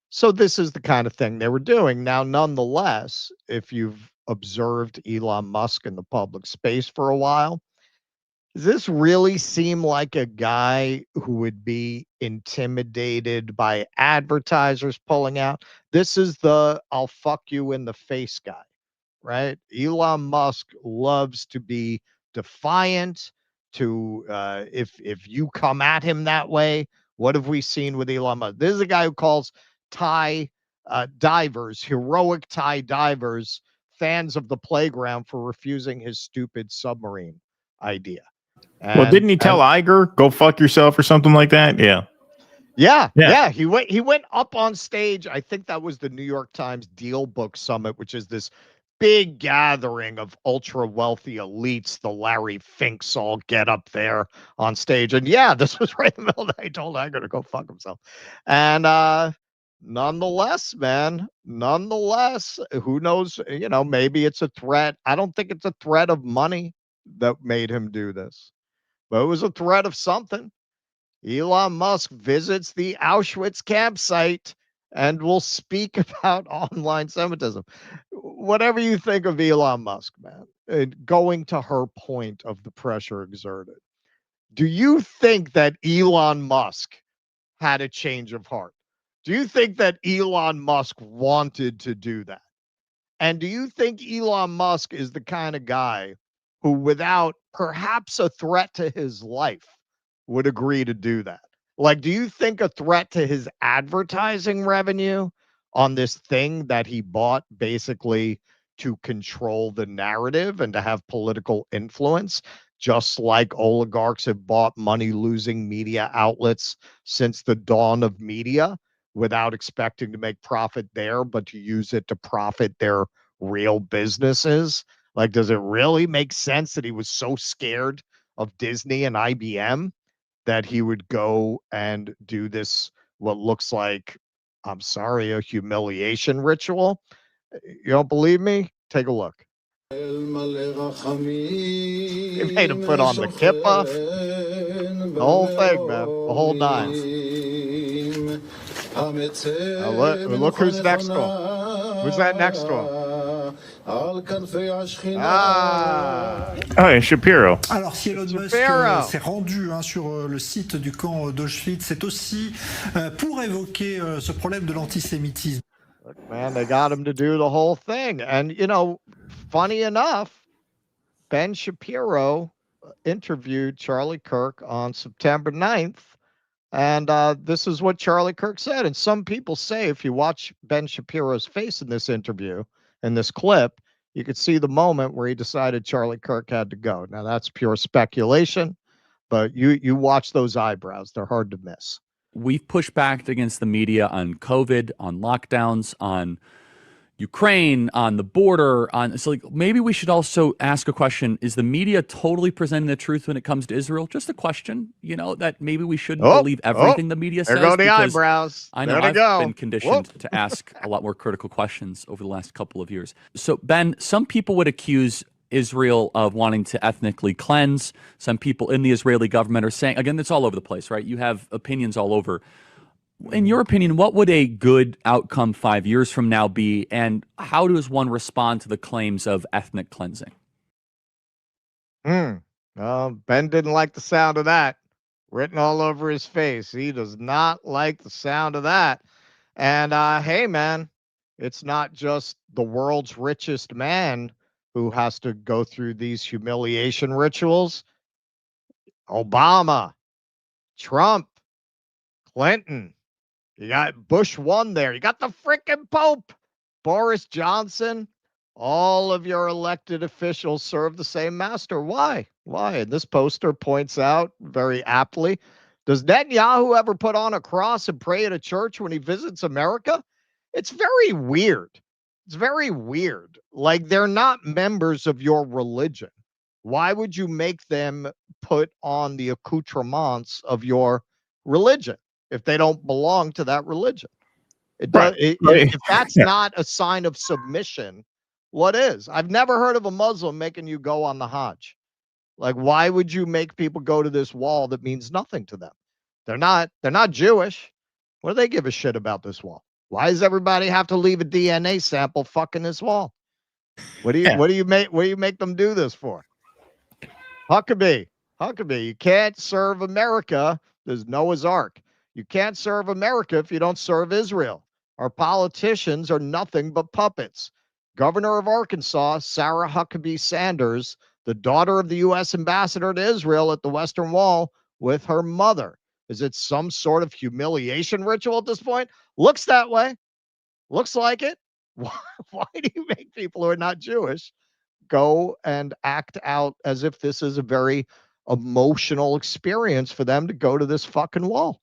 So this is the kind of thing they were doing. Now, nonetheless, if you've observed Elon Musk in the public space for a while, does this really seem like a guy who would be intimidated by advertisers pulling out? This is the I'll fuck you in the face guy, right? Elon Musk loves to be defiant. If you come at him that way, what have we seen with Elon Musk? This is a guy who calls Thai divers, heroic Thai divers, fans of the playground for refusing his stupid submarine idea. Well, didn't he tell Iger, go fuck yourself or something like that? Yeah. He went up on stage. I think that was the New York Times Deal Book Summit, which is this big gathering of ultra wealthy elites. The Larry Finks all get up there on stage. And yeah, this was right in the middle of the night. He told Iger to go fuck himself. And nonetheless, who knows? Maybe it's a threat. I don't think it's a threat of money that made him do this. But it was a threat of something. Elon Musk visits the Auschwitz campsite and will speak about online Semitism. Whatever you think of Elon Musk, man, going to her point of the pressure exerted, do you think that Elon Musk had a change of heart? Do you think that Elon Musk wanted to do that? And do you think Elon Musk is the kind of guy who, without perhaps a threat to his life, would agree to do that? Like, do you think a threat to his advertising revenue on this thing that he bought basically to control the narrative and to have political influence, just like oligarchs have bought money-losing media outlets since the dawn of media without expecting to make profit there, but to use it to profit their real businesses? Like, does it really make sense that he was so scared of Disney and IBM that he would go and do this, what looks like, I'm sorry, a humiliation ritual? You don't believe me? Take a look. They made him put on the kippah. The whole thing, man. The whole nine. Look who's next to him. Who's that next to him? Shapiro. Alors, si Elon Musk s'est rendu sur le site du camp d'Auschwitz, c'est aussi pour évoquer ce problème de l'antisémitisme. Look, man, they got him to do the whole thing. And, funny enough, Ben Shapiro interviewed Charlie Kirk on September 9th. And this is what Charlie Kirk said. And some people say, if you watch Ben Shapiro's face in this interview, in this clip, you could see the moment where he decided Charlie Kirk had to go. Now, that's pure speculation, but you watch those eyebrows. They're hard to miss. We've pushed back against the media on COVID, on lockdowns, on Ukraine, on the border. So maybe we should also ask a question. Is the media totally presenting the truth when it comes to Israel? Just a question, that maybe we shouldn't believe everything the media says. There go the eyebrows. I know I've been conditioned to ask a lot more critical questions over the last couple of years. So, Ben, some people would accuse Israel of wanting to ethnically cleanse. Some people in the Israeli government are saying, again, it's all over the place, right? You have opinions all over. In your opinion, what would a good outcome 5 years from now be, and how does one respond to the claims of ethnic cleansing? Ben didn't like the sound of that. Written all over his face. He does not like the sound of that. And hey, man, it's not just the world's richest man who has to go through these humiliation rituals? Obama, Trump, Clinton. You got Bush 1 there. You got the frickin' Pope, Boris Johnson. All of your elected officials serve the same master. Why? Why? And this poster points out very aptly, does Netanyahu ever put on a cross and pray at a church when he visits America? It's very weird. It's very weird. Like, they're not members of your religion. Why would you make them put on the accoutrements of your religion if they don't belong to that religion? It does. If that's not a sign of submission, what is? I've never heard of a Muslim making you go on the Hajj. Like, why would you make people go to this wall that means nothing to them? They're not Jewish. What do they give a shit about this wall? Why does everybody have to leave a DNA sample fucking this wall? What do you make them do this for? Huckabee, you can't serve America. There's Noah's Ark. You can't serve America if you don't serve Israel. Our politicians are nothing but puppets. Governor of Arkansas, Sarah Huckabee Sanders, the daughter of the U.S. ambassador to Israel at the Western Wall with her mother. Is it some sort of humiliation ritual at this point? Looks that way. Looks like it. Why do you make people who are not Jewish go and act out as if this is a very emotional experience for them to go to this fucking wall?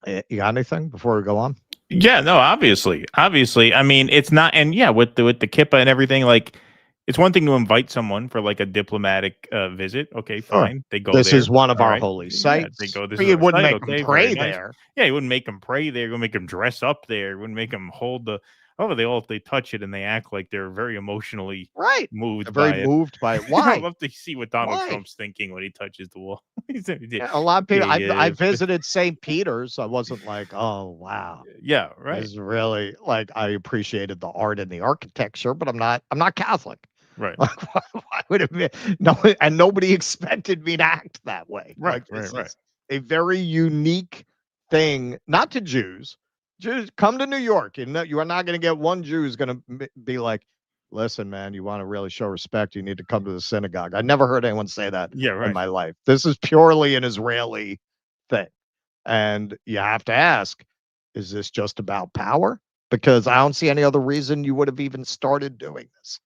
You got anything before we go on? Yeah, no, obviously. I mean, it's not, and yeah, with the kippah and everything, like, it's one thing to invite someone for like a diplomatic visit. Okay, fine. They go this there. is one of All our right. holy Yeah, sites. they go. This But is you our wouldn't site. make Okay, them pray very nice. there. Yeah, you wouldn't make them pray there. You wouldn't make them dress up there. You wouldn't make them hold the. Oh, they touch it and they act like they're very emotionally moved. They're very moved by it. Why? I'd love to see what Donald Why? Trump's thinking when he touches the wall. Yeah, a lot of people. I Yeah. visited St. Peter's. I wasn't like, oh wow, Yeah, right. It's really like I appreciated the art and the architecture, but I'm not Catholic. Right. Like, why would it be? No, and nobody expected me to act that way. Right, Like, this right. is a very unique thing, not to Jews. Jews come to New York, and you are not going to get one Jew who's going to be like, listen, man, you want to really show respect, you need to come to the synagogue. I never heard anyone say that in my life. This is purely an Israeli thing. And you have to ask, is this just about power? Because I don't see any other reason you would have even started doing this.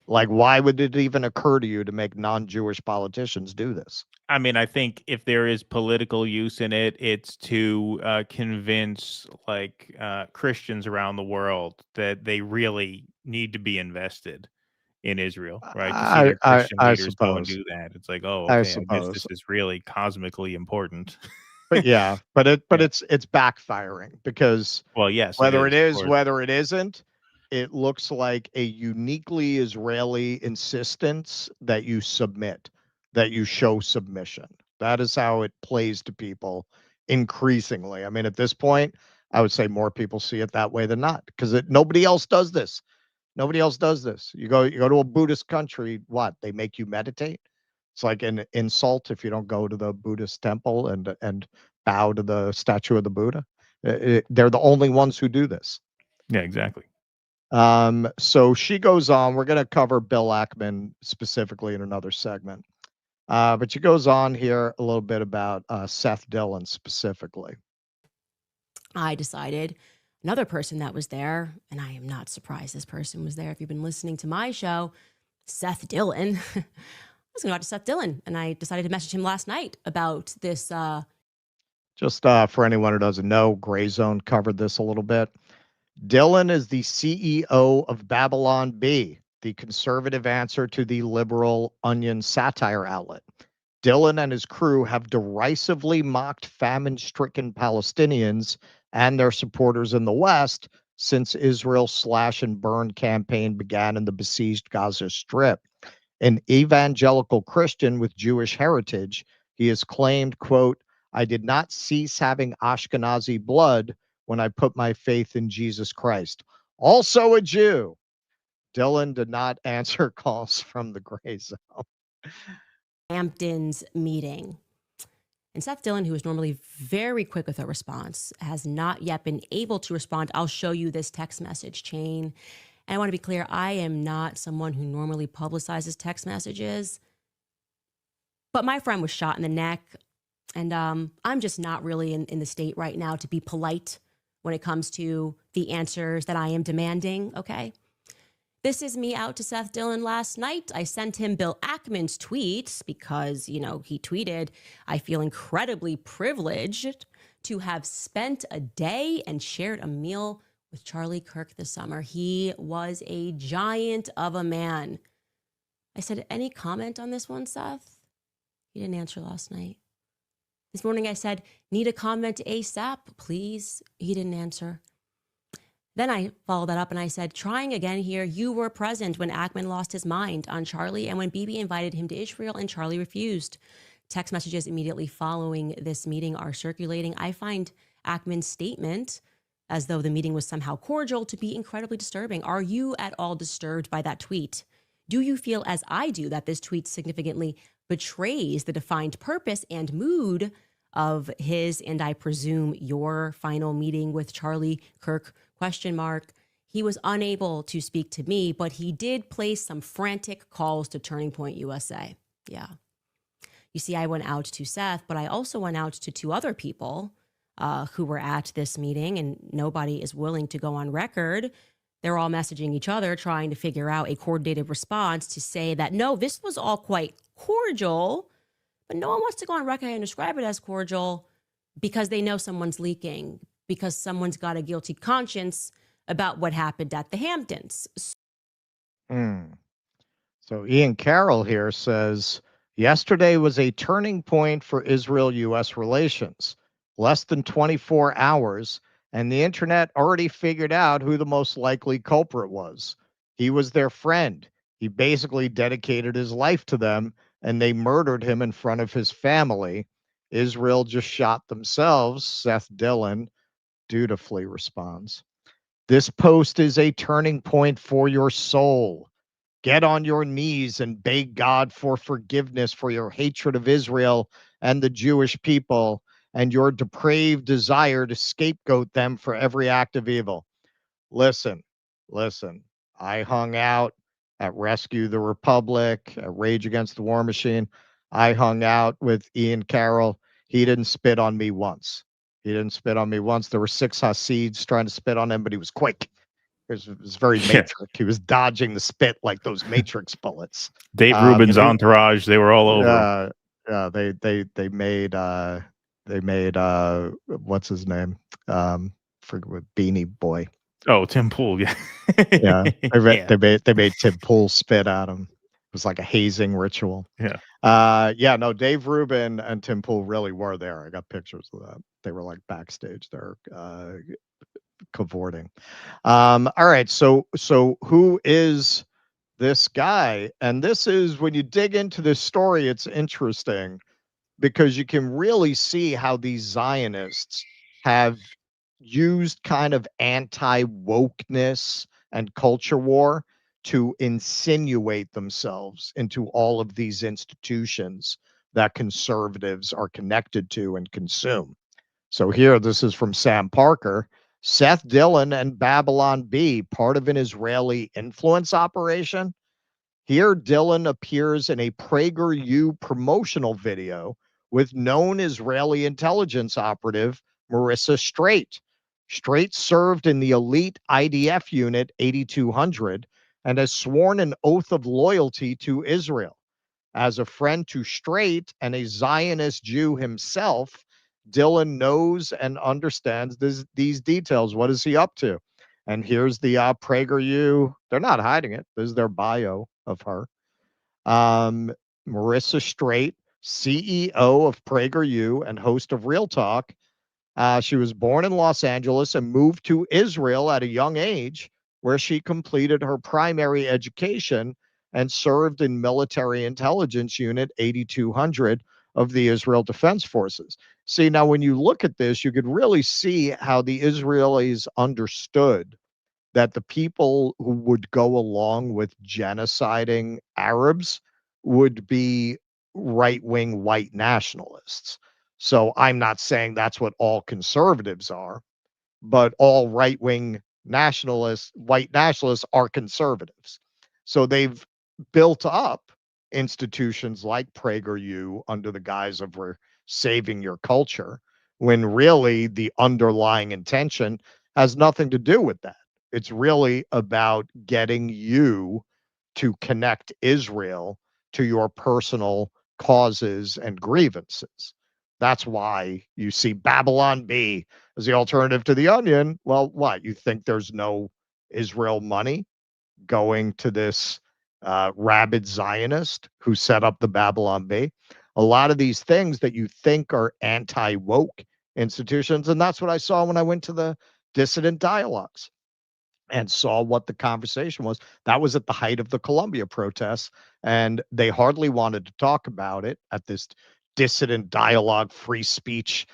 Like, why would it even occur to you to make non-Jewish politicians do this? I mean, I think if there is political use in it, it's to convince like Christians around the world that they really need to be invested in Israel, right? To see their Christian leaders go and do that. It's like, oh, okay, I guess this is really cosmically important. But yeah, but it's backfiring because whether it is, whether it isn't, it looks like a uniquely Israeli insistence that you submit, that you show submission. That is how it plays to people increasingly. I mean, at this point, I would say more people see it that way than not, because nobody else does this. Nobody else does this. You go to a Buddhist country, what? They make you meditate. It's like an insult if you don't go to the Buddhist temple and bow to the statue of the Buddha. They're the only ones who do this. Yeah, exactly. So she goes on. We're going to cover Bill Ackman specifically in another segment. But she goes on here a little bit about Seth Dillon specifically. I decided another person that was there, and I am not surprised this person was there. If you've been listening to my show, Seth Dillon, I was going to talk to Seth Dillon, and I decided to message him last night about this. Just for anyone who doesn't know, Grayzone covered this a little bit. Dillon is the CEO of Babylon Bee, the conservative answer to the liberal Onion satire outlet. Dillon and his crew have derisively mocked famine-stricken Palestinians and their supporters in the West since Israel's slash and burn campaign began in the besieged Gaza Strip. An evangelical Christian with Jewish heritage, he has claimed, quote, "I did not cease having Ashkenazi blood when I put my faith in Jesus Christ." Also a Jew. Dillon did not answer calls from the Grayzone. Hamptons meeting. And Seth Dillon, who is normally very quick with a response, has not yet been able to respond. I'll show you this text message chain. And I want to be clear, I am not someone who normally publicizes text messages, but my friend was shot in the neck, and I'm just not really in the state right now to be polite when it comes to the answers that I am demanding, okay? This is me out to Seth Dillon last night. I sent him Bill Ackman's tweets because, he tweeted, "I feel incredibly privileged to have spent a day and shared a meal with Charlie Kirk this summer. He was a giant of a man." I said, "Any comment on this one, Seth?" He didn't answer last night. This morning I said, "Need a comment ASAP, please." He didn't answer. Then I followed that up and I said, "Trying again here, you were present when Ackman lost his mind on Charlie and when Bibi invited him to Israel and Charlie refused." Text messages immediately following this meeting are circulating. I find Ackman's statement, as though the meeting was somehow cordial, to be incredibly disturbing. Are you at all disturbed by that tweet? Do you feel, as I do, that this tweet significantly betrays the defined purpose and mood of his, and I presume your, final meeting with Charlie Kirk? ? He was unable to speak to me, but he did place some frantic calls to Turning Point USA. Yeah. You see, I went out to Seth, but I also went out to two other people who were at this meeting, and nobody is willing to go on record. They're all messaging each other, trying to figure out a coordinated response to say that, no, this was all quite cordial, but no one wants to go on record and describe it as cordial because they know someone's leaking, because someone's got a guilty conscience about what happened at the Hamptons. So Ian Carroll here says, yesterday was a turning point for Israel-U.S. relations. Less than 24 hours, and the internet already figured out who the most likely culprit was. He was their friend. He basically dedicated his life to them, and they murdered him in front of his family. Israel just shot themselves, Seth Dillon dutifully responds. This post is a turning point for your soul. Get on your knees and beg God for forgiveness for your hatred of Israel and the Jewish people and your depraved desire to scapegoat them for every act of evil. Listen. I hung out at Rescue the Republic, at Rage Against the War Machine. I hung out with Ian Carroll. He didn't spit on me once. There were 6 Hasids trying to spit on him, but he was quick. It was very Matrix. He was dodging the spit like those Matrix bullets. Dave Rubin's entourage, they were all over. They made what's his name? Forget what, Beanie Boy. Oh, Tim Pool, yeah. They made Tim Pool spit at him. It was like a hazing ritual. Yeah. Dave Rubin and Tim Pool really were there. I got pictures of that. They were like backstage there, cavorting. All right, so who is this guy? And this is, when you dig into this story, it's interesting because you can really see how these Zionists have used kind of anti-wokeness and culture war to insinuate themselves into all of these institutions that conservatives are connected to and consume. So here, this is from Sam Parker. Seth Dillon and Babylon Bee, part of an Israeli influence operation. Here, Dillon appears in a PragerU promotional video with known Israeli intelligence operative Marissa Straight. Straight served in the elite IDF unit 8200 and has sworn an oath of loyalty to Israel. As a friend to Straight and a Zionist Jew himself, Dillon knows and understands these details. What is he up to? And here's the PragerU. They're not hiding it. This is their bio of her. Marissa Straight, CEO of PragerU and host of Real Talk. She was born in Los Angeles and moved to Israel at a young age, where she completed her primary education and served in Military Intelligence Unit 8200 of the Israel Defense Forces. See, now when you look at this, you could really see how the Israelis understood that the people who would go along with genociding Arabs would be right-wing white nationalists. So I'm not saying that's what all conservatives are, but all right-wing white nationalists are conservatives. So they've built up institutions like PragerU under the guise of we're saving your culture, when really the underlying intention has nothing to do with that. It's really about getting you to connect Israel to your personal causes and grievances. That's why you see Babylon Bee as the alternative to the Onion. Well, what? You think there's no Israel money going to this rabid Zionist who set up the Babylon Bee? A lot of these things that you think are anti-woke institutions, and that's what I saw when I went to the dissident dialogues and saw what the conversation was. That was at the height of the Columbia protests, and they hardly wanted to talk about it at this dissident dialogue free speech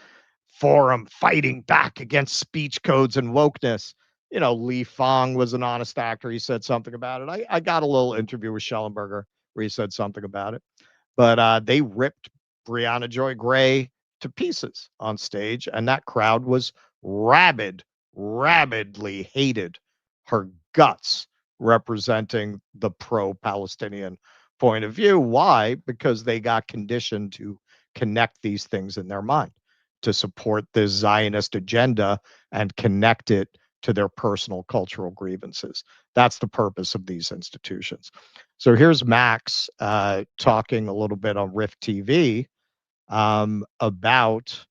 forum fighting back against speech codes and wokeness. You know, Lee Fong was an honest actor. He said something about it. I got a little interview with Schellenberger where he said something about it. But they ripped Breonna Joy Gray to pieces on stage, and that crowd was rabidly hated her guts representing the pro-Palestinian point of view. Why? Because they got conditioned to connect these things in their mind, to support this Zionist agenda and connect it to their personal cultural grievances. That's the purpose of these institutions. So here's Max talking a little bit on Rift TV about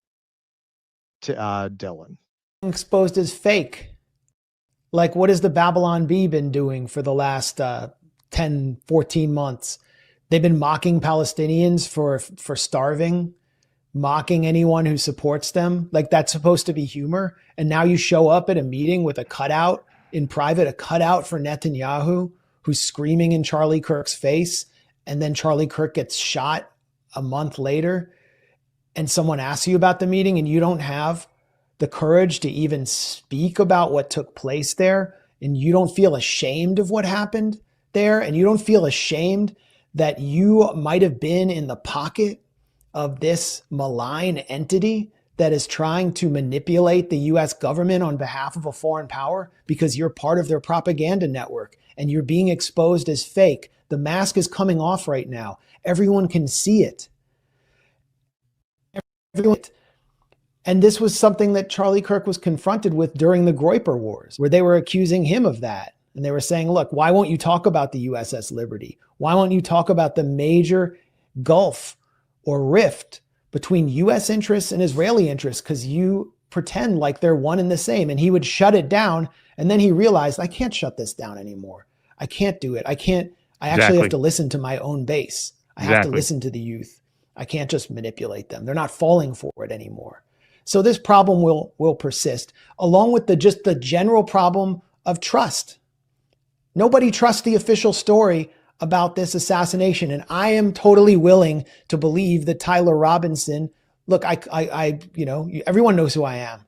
Dylan. Exposed as fake. Like, what has the Babylon Bee been doing for the last 10, 14 months? They've been mocking Palestinians for starving, mocking anyone who supports them. Like, that's supposed to be humor. And now you show up at a meeting with a cutout in private, a cutout for Netanyahu, who's screaming in Charlie Kirk's face. And then Charlie Kirk gets shot a month later. And someone asks you about the meeting and you don't have the courage to even speak about what took place there. And you don't feel ashamed of what happened there. And you don't feel ashamed that you might have been in the pocket of this malign entity that is trying to manipulate the US government on behalf of a foreign power because you're part of their propaganda network and you're being exposed as fake. The mask is coming off right now. Everyone can see it. And this was something that Charlie Kirk was confronted with during the Groyper Wars, where they were accusing him of that. And they were saying, look, why won't you talk about the USS Liberty? Why won't you talk about the major gulf or rift between US interests and Israeli interests? Because you pretend like they're one and the same. And he would shut it down. And then he realized, I can't shut this down anymore. I can't do it. I actually have to listen to my own base. I have to listen to the youth. I can't just manipulate them. They're not falling for it anymore. So this problem will persist, along with just the general problem of trust. Nobody trusts the official story about this assassination. And I am totally willing to believe that Tyler Robinson, look, everyone knows who I am.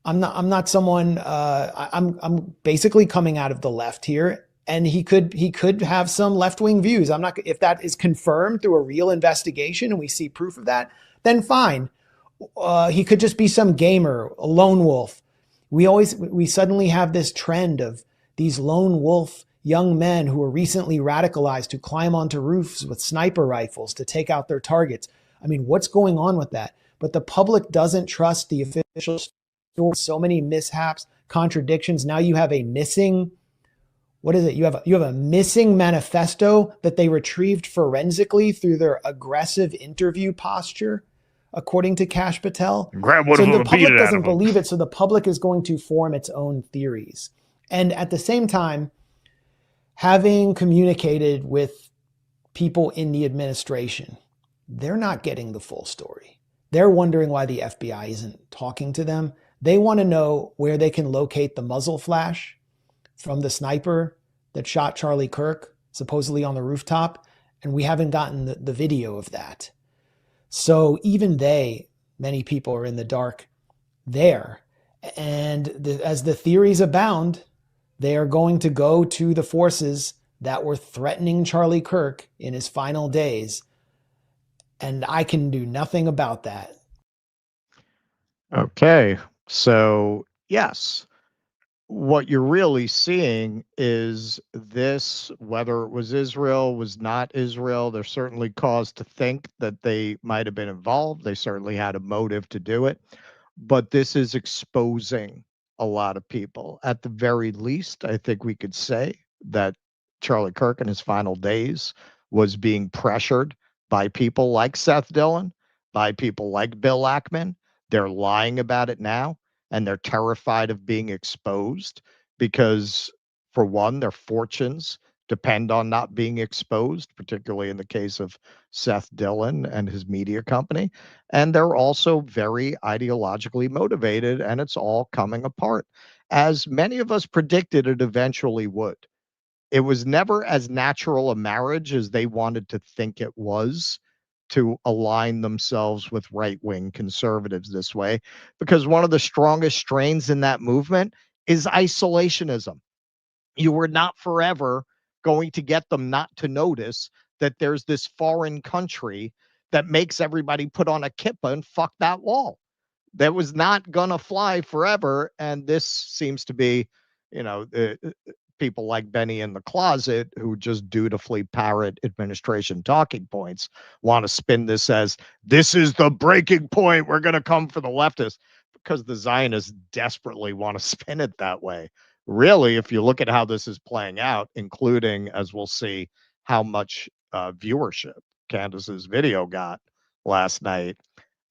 I'm not someone, I'm basically coming out of the left here. And he could have some left-wing views. If that is confirmed through a real investigation and we see proof of that, then fine. He could just be some gamer, a lone wolf. We suddenly have this trend of these lone wolf young men who were recently radicalized to climb onto roofs with sniper rifles to take out their targets. I mean, what's going on with that? But the public doesn't trust the official story. So many mishaps, contradictions. Now you have a missing, what is it? You have a missing manifesto that they retrieved forensically through their aggressive interview posture, according to Kash Patel. So the public doesn't believe it, so the public is going to form its own theories. And at the same time, having communicated with people in the administration, they're not getting the full story. They're wondering why the FBI isn't talking to them. They want to know where they can locate the muzzle flash from the sniper that shot Charlie Kirk, supposedly on the rooftop. And we haven't gotten the video of that. So even many people are in the dark there. And as the theories abound, they are going to go to the forces that were threatening Charlie Kirk in his final days. And I can do nothing about that. Okay. So, yes, what you're really seeing is this, whether it was Israel, was not Israel, there's certainly cause to think that they might have been involved. They certainly had a motive to do it. But this is exposing a lot of people. At the very least, I think we could say that Charlie Kirk in his final days was being pressured by people like Seth Dillon, by people like Bill Ackman. They're lying about it now, and they're terrified of being exposed because, for one, their fortunes depend on not being exposed, particularly in the case of Seth Dillon and his media company. And they're also very ideologically motivated, and it's all coming apart, as many of us predicted it eventually would. It was never as natural a marriage as they wanted to think it was, to align themselves with right-wing conservatives this way, because one of the strongest strains in that movement is isolationism. You were not forever going to get them not to notice that there's this foreign country that makes everybody put on a kippah and fuck that wall. That was not gonna fly forever, and this seems to be, people like Benny in the closet who just dutifully parrot administration talking points want to spin this as this is the breaking point. We're going to come for the leftists, because the Zionists desperately want to spin it that way. Really, if you look at how this is playing out, including, as we'll see, how much viewership Candace's video got last night,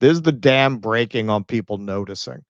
this is the dam breaking on people noticing.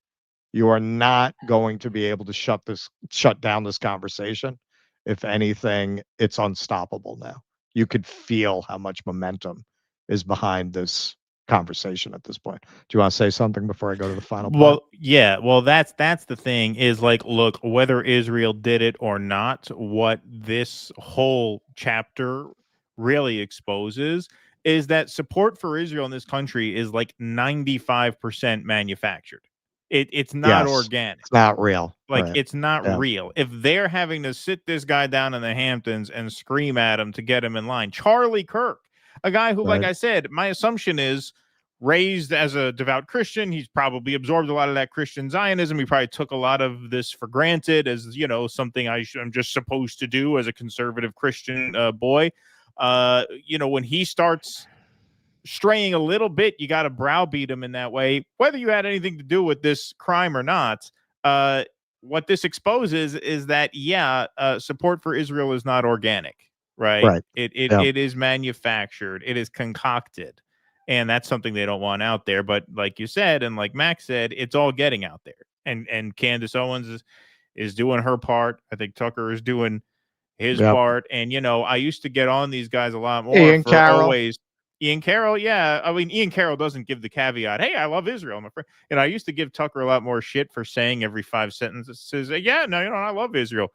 You are not going to be able to shut down this conversation. If anything, it's unstoppable now. You could feel how much momentum is behind this conversation at this point. Do you want to say something before I go to the final part? Well, yeah. Well, that's the thing is, like, look, whether Israel did it or not, what this whole chapter really exposes is that support for Israel in this country is like 95% manufactured. It's not organic. It's not real. Like, Right. it's not Yeah. real. If they're having to sit this guy down in the Hamptons and scream at him to get him in line, Charlie Kirk, a guy who, like Right. I said, my assumption is raised as a devout Christian. He's probably absorbed a lot of that Christian Zionism. He probably took a lot of this for granted as, something I'm just supposed to do as a conservative Christian boy. When he starts straying a little bit, you got to browbeat him in that way, whether you had anything to do with this crime or not. What this exposes is that, support for Israel is not organic, right? Right. It is manufactured. It is concocted. And that's something they don't want out there. But like you said, and like Max said, it's all getting out there. And Candace Owens is doing her part. I think Tucker is doing his part. And, I used to get on these guys a lot more. Ian Carroll. Ian Carroll, yeah. I mean, Ian Carroll doesn't give the caveat, hey, I love Israel, my friend. And I used to give Tucker a lot more shit for saying every 5 sentences, I love Israel.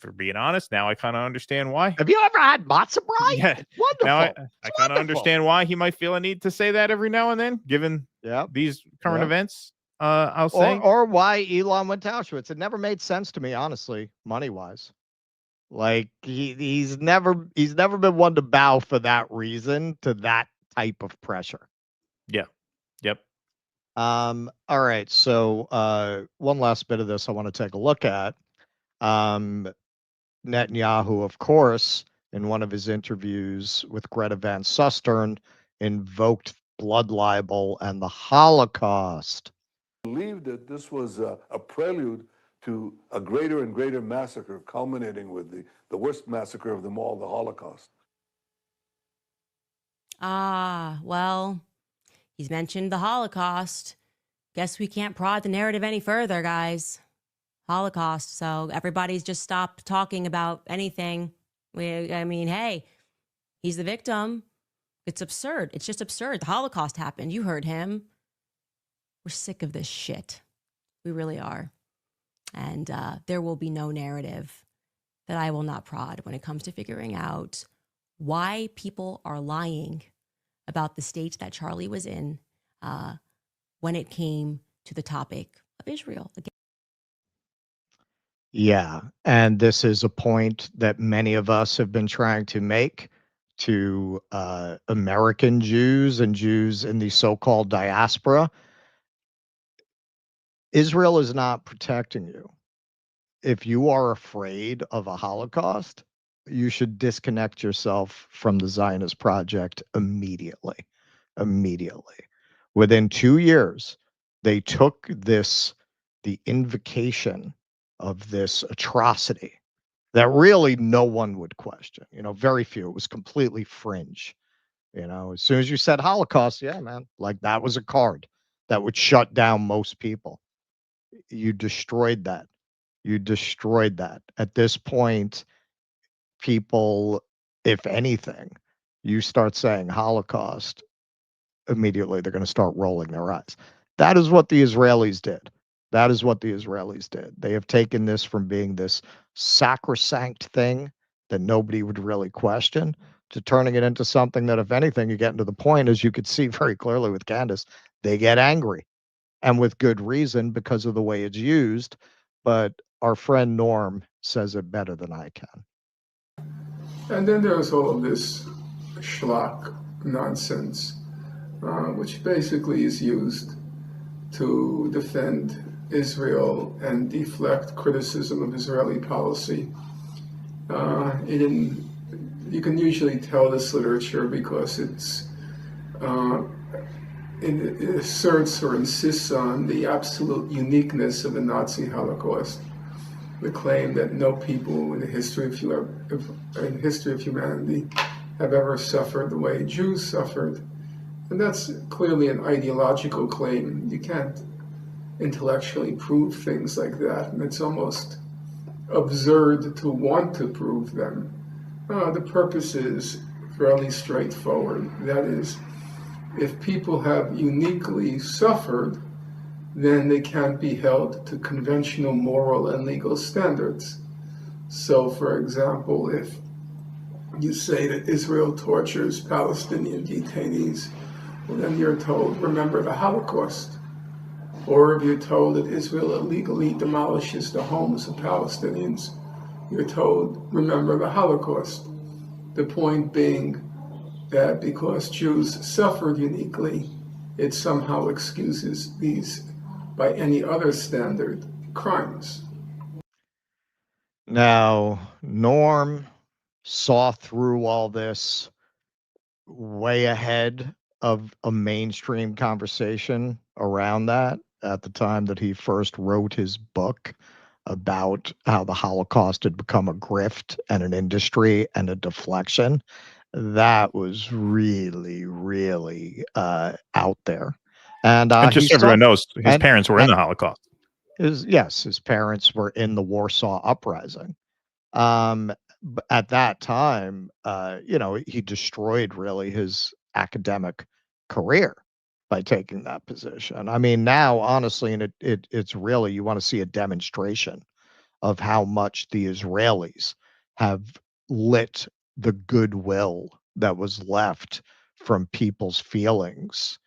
For being honest, now I kind of understand why. Have you ever had matzo brie? Yeah. It's wonderful. Now I kind of understand why he might feel a need to say that every now and then, given these current events. I'll say. Or why Elon went to Auschwitz. It never made sense to me, honestly, money-wise. Like, he's never been one to bow for that reason to that type of pressure. Yeah. Yep. All right. So one last bit of this I want to take a look at. Netanyahu, of course, in one of his interviews with Greta Van Susteren, invoked blood libel and the Holocaust. I believe that this was a prelude to a greater and greater massacre, culminating with the worst massacre of them all, the Holocaust. Well, he's mentioned the Holocaust. Guess we can't prod the narrative any further, guys. Holocaust. So everybody's just stopped talking about anything. Hey, he's the victim. It's absurd. It's just absurd. The Holocaust happened. You heard him. We're sick of this shit. We really are. And there will be no narrative that I will not prod when it comes to figuring out why people are lying about the state that Charlie was in when it came to the topic of Israel. Again. Yeah, and this is a point that many of us have been trying to make to American Jews and Jews in the so-called diaspora. Israel is not protecting you. if you are afraid of a Holocaust, you should disconnect yourself from the Zionist project immediately. Immediately. Within 2 years, they took the invocation of this atrocity that really no one would question. Very few. It was completely fringe. As soon as you said Holocaust, yeah, man, like that was a card that would shut down most people. You destroyed that. You destroyed that. At this point, people, if anything, you start saying Holocaust, immediately they're going to start rolling their eyes. That is what the Israelis did. That is what the Israelis did. They have taken this from being this sacrosanct thing that nobody would really question to turning it into something that, if anything, you get into the point, as you could see very clearly with Candace, they get angry, and with good reason because of the way it's used. But our friend Norm says it better than I can. And then there's all of this schlock nonsense, which basically is used to defend Israel and deflect criticism of Israeli policy. You can usually tell this literature because it asserts or insists on the absolute uniqueness of the Nazi Holocaust, the claim that no people in the history of humanity have ever suffered the way Jews suffered. And that's clearly an ideological claim. You can't intellectually prove things like that, and it's almost absurd to want to prove them. The purpose is fairly straightforward. That is, if people have uniquely suffered, then they can't be held to conventional moral and legal standards. So, for example, if you say that Israel tortures Palestinian detainees, well, then you're told, remember the Holocaust. Or if you're told that Israel illegally demolishes the homes of Palestinians, you're told, remember the Holocaust. The point being that because Jews suffered uniquely, it somehow excuses these, by any other standard, crimes. Now, Norm saw through all this way ahead of a mainstream conversation around that at the time that he first wrote his book about how the Holocaust had become a grift and an industry and a deflection. That was really, really out there. And just so everyone knows, his parents were in the Holocaust. His parents were in the Warsaw Uprising. At that time, he destroyed really his academic career by taking that position. I mean, now, honestly, and it's really, you want to see a demonstration of how much the Israelis have lit the goodwill that was left from people's feelings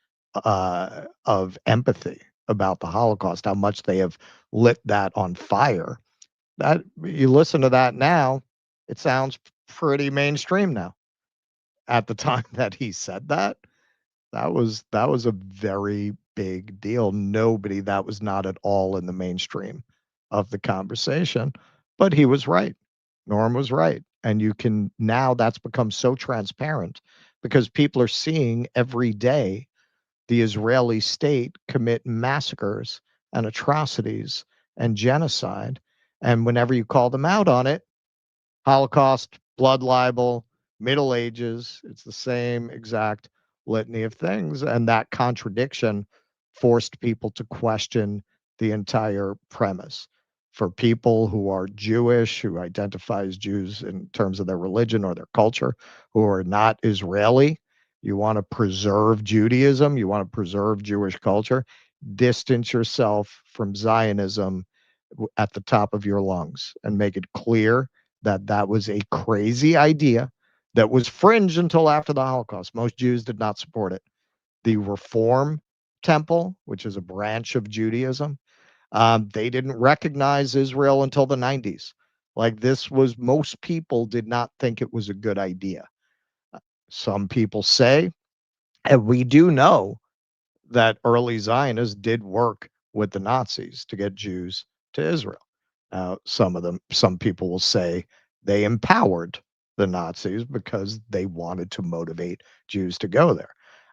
of empathy about the Holocaust, how much they have lit that on fire. That you listen to that now, it sounds pretty mainstream now. At the time that he said that was a very big deal. That was not at all in the mainstream of the conversation, but he was right. Norm was right. And now that's become so transparent because people are seeing every day the Israeli state commit massacres and atrocities and genocide. And whenever you call them out on it, Holocaust, blood libel, Middle Ages, it's the same exact litany of things. And that contradiction forced people to question the entire premise. For people who are Jewish, who identify as Jews in terms of their religion or their culture, who are not Israeli, you want to preserve Judaism, you want to preserve Jewish culture, distance yourself from Zionism at the top of your lungs and make it clear that that was a crazy idea that was fringe until after the Holocaust. Most Jews did not support it. The Reform Temple, which is a branch of Judaism, they didn't recognize Israel until the 90s. Most people did not think it was a good idea. Some people say, and we do know that early Zionists did work with the Nazis to get Jews to Israel. Some people will say they empowered the Nazis because they wanted to motivate Jews to go there.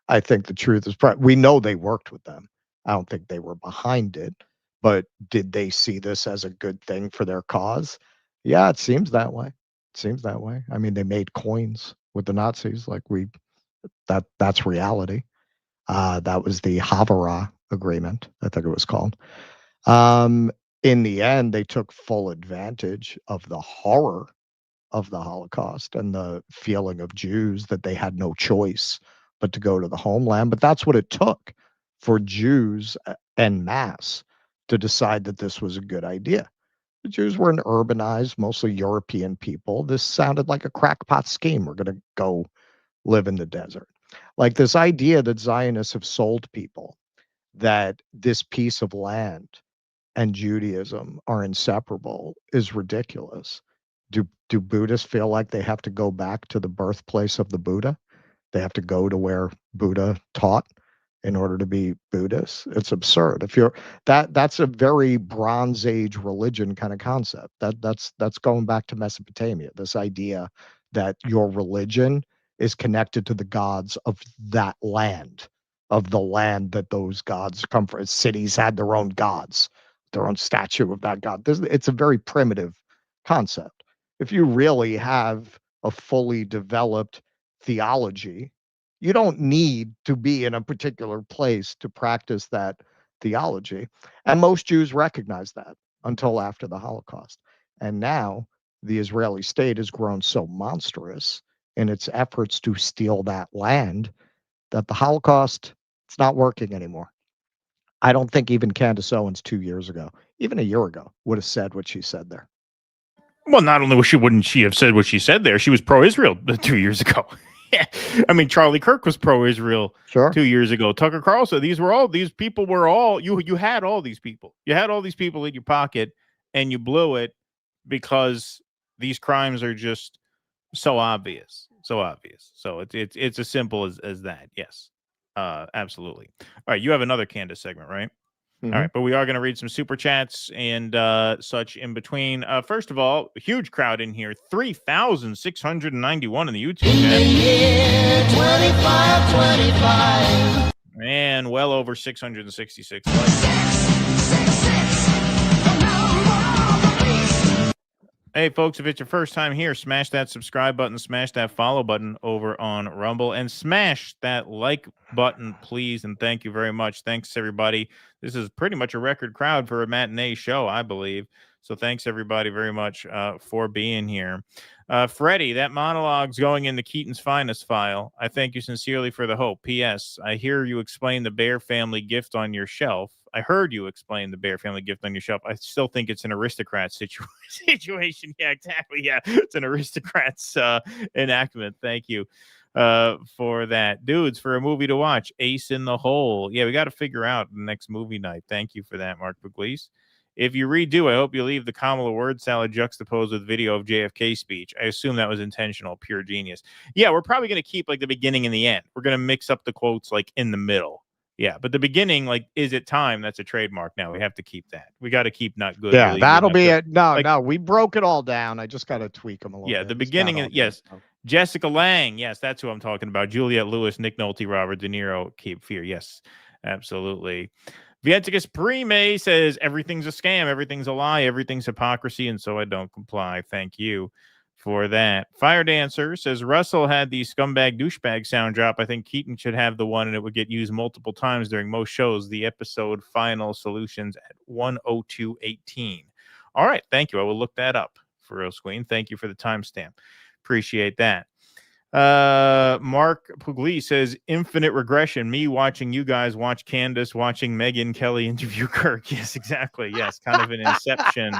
I think the truth is we know they worked with them. I don't think they were behind it, but did they see this as a good thing for their cause? Yeah, it seems that way. It seems that way. I mean, they made coins with the Nazis, that's reality. That was the Havara Agreement, I think it was called. In the end, they took full advantage of the horror of the Holocaust and the feeling of Jews that they had no choice but to go to the homeland. But that's what it took for Jews en masse to decide that this was a good idea. The Jews were an urbanized, mostly European people. This sounded like a crackpot scheme. We're going to go live in the desert. Like this idea that Zionists have sold people that this piece of land and Judaism are inseparable is ridiculous. Do Buddhists feel like they have to go back to the birthplace of the Buddha? They have to go to where Buddha taught in order to be Buddhist? It's absurd. If you're that's a very Bronze Age religion kind of concept. That's going back to Mesopotamia. This idea that your religion is connected to the gods of that land, of the land that those gods come from. Cities had their own gods, their own statue of that god. It's a very primitive concept. If you really have a fully developed theology, you don't need to be in a particular place to practice that theology. And most Jews recognize that until after the Holocaust. And now the Israeli state has grown so monstrous in its efforts to steal that land that the Holocaust, it's not working anymore. I don't think even Candace Owens 2 years ago, even a year ago, would have said what she said there. Well, not only wouldn't she have said what she said there, she was pro-Israel 2 years ago. I mean, Charlie Kirk was pro-Israel 2 years ago. Tucker Carlson, these people were all, you had all these people. You had all these people in your pocket, and you blew it because these crimes are just so obvious. So obvious. So it's as simple as that. Yes. Absolutely. All right, you have another Candace segment, right? Mm-hmm. All right, but we are going to read some super chats and such in between. First of all, a huge crowd in here, 3,691 in the YouTube chat. 25. And well over 666 likes. Hey, folks, if it's your first time here, smash that subscribe button, smash that follow button over on Rumble, and smash that like button, please, and thank you very much. Thanks, everybody. This is pretty much a record crowd for a matinee show, I believe. So thanks, everybody, very much for being here. Freddie, that monologue's going in the Keaton's Finest file. I thank you sincerely for the hope. P.S. I hear you explain the Bear family gift on your shelf. I heard you explain the Bear family gift on your shelf. I still think it's an aristocrat situation. Yeah, exactly. Yeah, it's an aristocrat's enactment. Thank you for that. Dudes, for a movie to watch, Ace in the Hole. Yeah, we got to figure out the next movie night. Thank you for that, Mark Pugliese. If you redo, I hope you leave the Kamala word salad juxtaposed with video of JFK speech. I assume that was intentional, pure genius. Yeah, we're probably going to keep like the beginning and the end. We're going to mix up the quotes like in the middle. Yeah, but the beginning, like, is it time? That's a trademark now. We have to keep that. We got to keep not good. Yeah, really that'll good, be good. it. No, we broke it all down. I just got to tweak them a little bit. Yeah, the beginning, yes. Jessica Lange, yes, that's who I'm talking about. Juliette Lewis, Nick Nolte, Robert De Niro, Cape Fear. Yes, absolutely. Vienticus Prime says, everything's a scam, everything's a lie, everything's hypocrisy, and so I don't comply. Thank you for that. Fire Dancer says, Russell had the scumbag douchebag sound drop. I think Keaton should have the one, and it would get used multiple times during most shows. The episode final solutions at 1:02:18. All right, thank you. I will look that up for Rose Queen. Thank you for the timestamp. Appreciate that. Mark Pugliese says, infinite regression. Me watching you guys watch Candace, watching Megyn Kelly interview Kirk. Yes, exactly. Yes, kind of an inception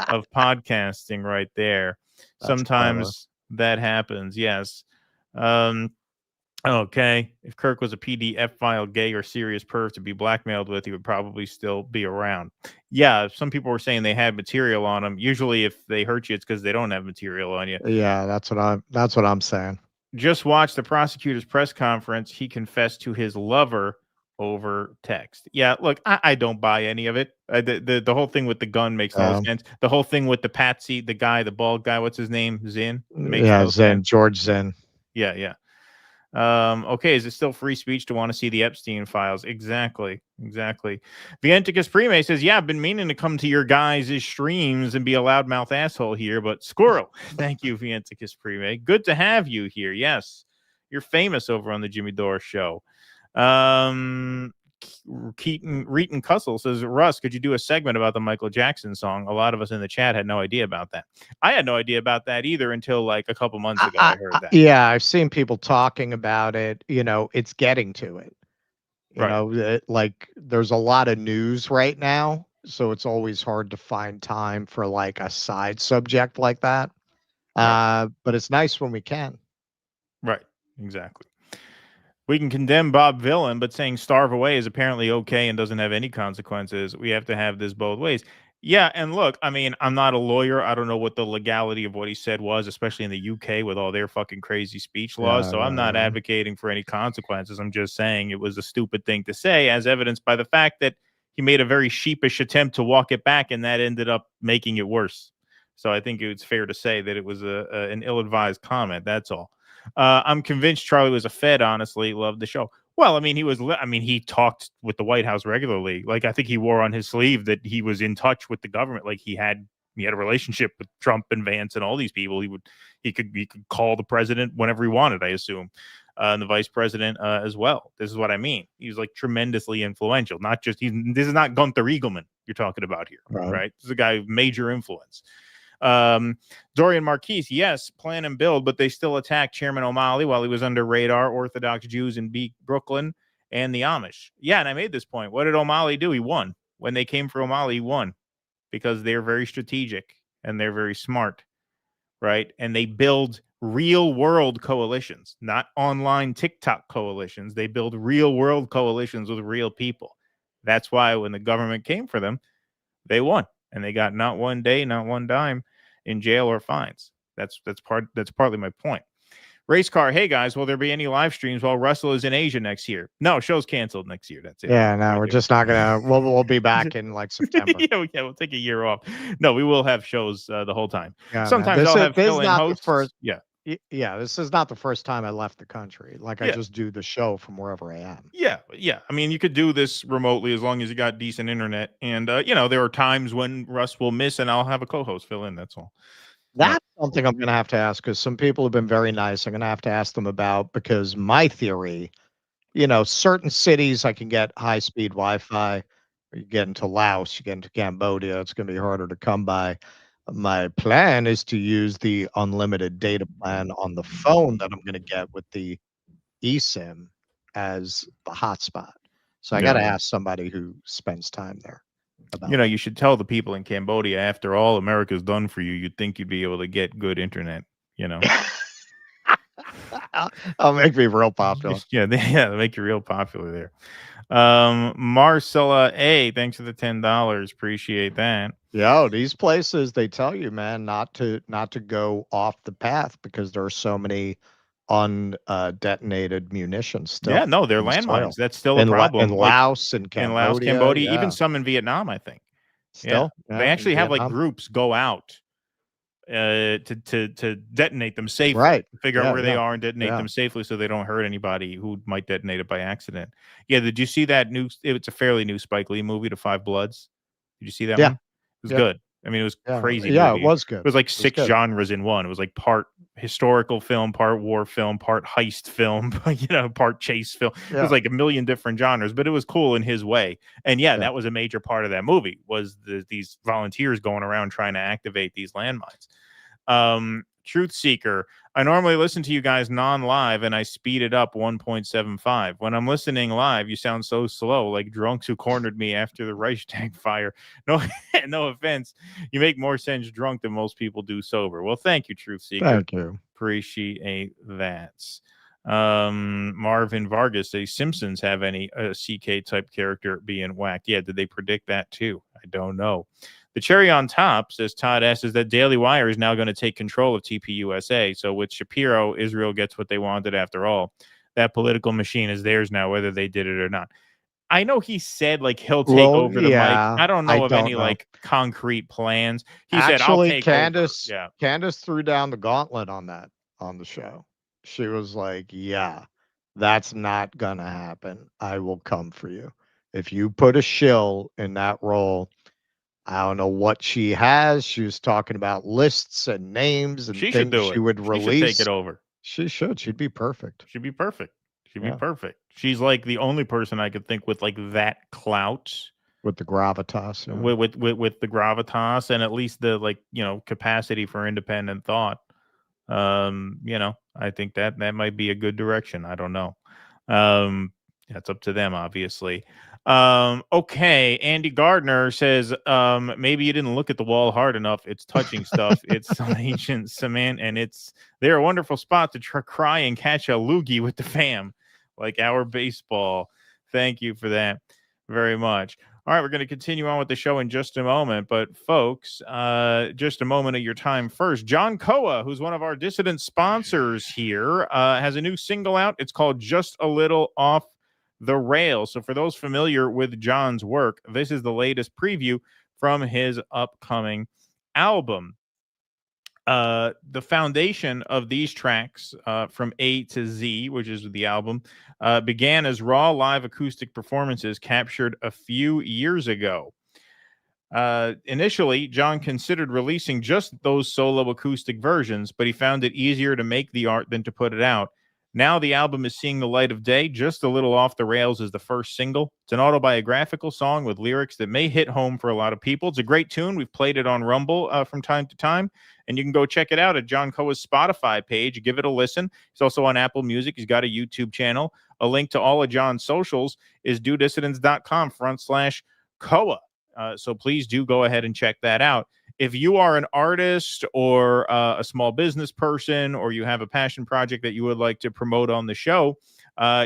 of podcasting right there. That's sometimes clever. That happens. Yes. Okay. If Kirk was a PDF file, gay or serious perv to be blackmailed with, he would probably still be around. Yeah. Some people were saying they had material on him. Usually if they hurt you, it's because they don't have material on you. Yeah, that's what I'm saying. Just watch the prosecutor's press conference. He confessed to his lover over text. Yeah, look, I don't buy any of it. The whole thing with the gun makes no sense. The whole thing with the patsy, the guy, the bald guy, what's his name? Zinn? Makes no sense. George Zinn. Yeah. Okay, is it still free speech to want to see the Epstein files? Exactly. Vienticus Prime says, yeah, I've been meaning to come to your guys' streams and be a loudmouth asshole here, but squirrel. Thank you, Vienticus Prime. Good to have you here. Yes, you're famous over on the Jimmy Dore show. Reeton Cussell says, Russ, could you do a segment about the Michael Jackson song? A lot of us in the chat had no idea about that. I had no idea about that either until like a couple months ago. I heard that. Yeah, I've seen people talking about it. It's getting to it. Like there's a lot of news right now, so it's always hard to find time for like a side subject like that. But it's nice when we can. Right, exactly. We can condemn Bob Villain, but saying starve away is apparently okay and doesn't have any consequences. We have to have this both ways. Yeah, and look, I mean, I'm not a lawyer. I don't know what the legality of what he said was, especially in the UK with all their fucking crazy speech laws. So I'm not advocating for any consequences. I'm just saying it was a stupid thing to say, as evidenced by the fact that he made a very sheepish attempt to walk it back, and that ended up making it worse. So I think it's fair to say that it was an ill-advised comment. That's all. I'm convinced Charlie was a Fed, honestly. Loved the show. Well, I mean, he talked with the White House regularly. Like, I think he wore on his sleeve that he was in touch with the government. Like, he had a relationship with Trump and Vance and all these people. He could call the president whenever he wanted, I assume, and the vice president as well. This is what I mean. He was like tremendously influential. This is not Gunther Eagleman you're talking about here, right? This is a guy of major influence. Dorian Marquise, yes, plan and build, but they still attacked Chairman O'Malley while he was under radar, Orthodox Jews in Brooklyn and the Amish. Yeah, and I made this point. What did O'Malley do? He won. When they came for O'Malley, he won because they're very strategic and they're very smart, right? And they build real world coalitions, not online TikTok coalitions. They build real world coalitions with real people. That's why when the government came for them, they won. And they got not one day, not one dime in jail or fines. That's partly my point. Race car, hey guys, will there be any live streams while Russell is in Asia next year? No, show's canceled next year. That's it. Yeah, no, we're just not gonna. We'll be back in like September. yeah, we'll take a year off. No, we will have shows the whole time. Yeah, sometimes I'll have fill-in hosts. Yeah, this is not the first time I left the country. Like I just do the show from wherever I am. Yeah. I mean, you could do this remotely as long as you got decent internet. And there are times when Russ will miss, and I'll have a co-host fill in. That's all. That's something I'm going to have to ask because some people have been very nice. I'm going to have to ask them about because my theory, certain cities I can get high-speed Wi-Fi. You get into Laos, you get into Cambodia, it's going to be harder to come by. My plan is to use the unlimited data plan on the phone that I'm going to get with the eSIM as the hotspot. So I got to ask somebody who spends time there. You should tell the people in Cambodia, after all America's done for you, you'd think you'd be able to get good internet, I'll make me real popular. They make you real popular there. Marcella A, thanks for the $10. Appreciate that. Yo, these places, they tell you, man, not to go off the path because there are so many undetonated munitions still. Yeah, no, they're landmines. That's still a problem. In Laos and Cambodia. Even some in Vietnam, I think. Still, they actually have like groups go out to detonate them safely, right? Figure out where they are and detonate them safely so they don't hurt anybody who might detonate it by accident. Yeah, did you see that new? It's a fairly new Spike Lee movie, The Five Bloods. Did you see that one? It was good. I mean, it was crazy. Yeah, movie. It was good. It was like six genres in one. It was like part historical film, part war film, part heist film, part chase film. It was like a million different genres, but it was cool in his way. And that was a major part of that movie was these volunteers going around trying to activate these landmines. Truth Seeker, I normally listen to you guys non-live and I speed it up 1.75. When I'm listening live, you sound so slow, like drunks who cornered me after the Reichstag fire. No offense. You make more sense drunk than most people do sober. Well, thank you, Truth Seeker. Thank you. Appreciate that. Marvin Vargas says Simpsons have any CK type character being whacked. Yeah, did they predict that too? I don't know. The cherry on top, says Todd S., is that Daily Wire is now going to take control of TPUSA. So with Shapiro, Israel gets what they wanted after all. That political machine is theirs now, whether they did it or not. I know he said like he'll take over the mic. I don't know of any know. like concrete plans. He said I'll take Candace, over. Yeah. Candace threw down the gauntlet on the show. She was like, "Yeah, that's not gonna happen. I will come for you. If you put a shill in that role." I don't know what she has. She was talking about lists and names and She should things do it. she would She release. should take it over. She should. She'd be perfect. She'd be perfect. She'd Yeah. be perfect. She's like the only person I could think with like that clout. With the gravitas. Yeah. With the gravitas and at least the like, you know, capacity for independent thought. You know, I think that might be a good direction. I don't know. That's up to them, obviously. Okay, Andy Gardner says maybe you didn't look at the wall hard enough. It's touching stuff. It's some ancient cement, and they're a wonderful spot to cry and catch a loogie with the fam, like our baseball. Thank you for that very much. All right, we're going to continue on with the show in just a moment, but folks, just a moment of your time first. John Koa, who's one of our dissident sponsors here, has a new single out. It's called Just a Little Off the Rails. So for those familiar with John's work, this is the latest preview from his upcoming album. The foundation of these tracks from A to Z, which is the album, began as raw live acoustic performances captured a few years ago. Initially, John considered releasing just those solo acoustic versions, but he found it easier to make the art than to put it out. Now the album is seeing the light of day. Just a Little Off the Rails is the first single. It's an autobiographical song with lyrics that may hit home for a lot of people. It's a great tune. We've played it on Rumble from time to time, and you can go check it out at John Koa's Spotify page. Give it a listen. He's also on Apple Music. He's got a YouTube channel. A link to all of John's socials is dudissidents.com/Koa. So please do go ahead and check that out. If you are an artist or a small business person, or you have a passion project that you would like to promote on the show,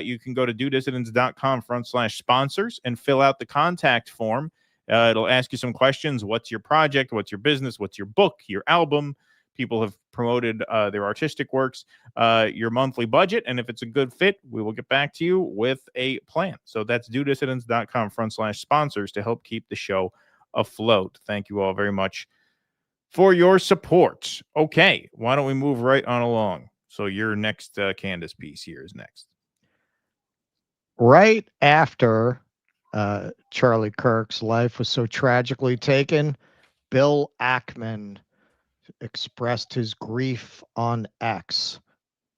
you can go to dudissidents.com/sponsors and fill out the contact form. It'll ask you some questions. What's your project? What's your business? What's your book? Your album? People have promoted their artistic works, your monthly budget. And if it's a good fit, we will get back to you with a plan. So that's dudissidents.com/sponsors to help keep the show afloat. Thank you all very much for your support. Okay, why don't we move right on along? So your next Candace piece here is next. Right after Charlie Kirk's life was so tragically taken, Bill Ackman expressed his grief on X.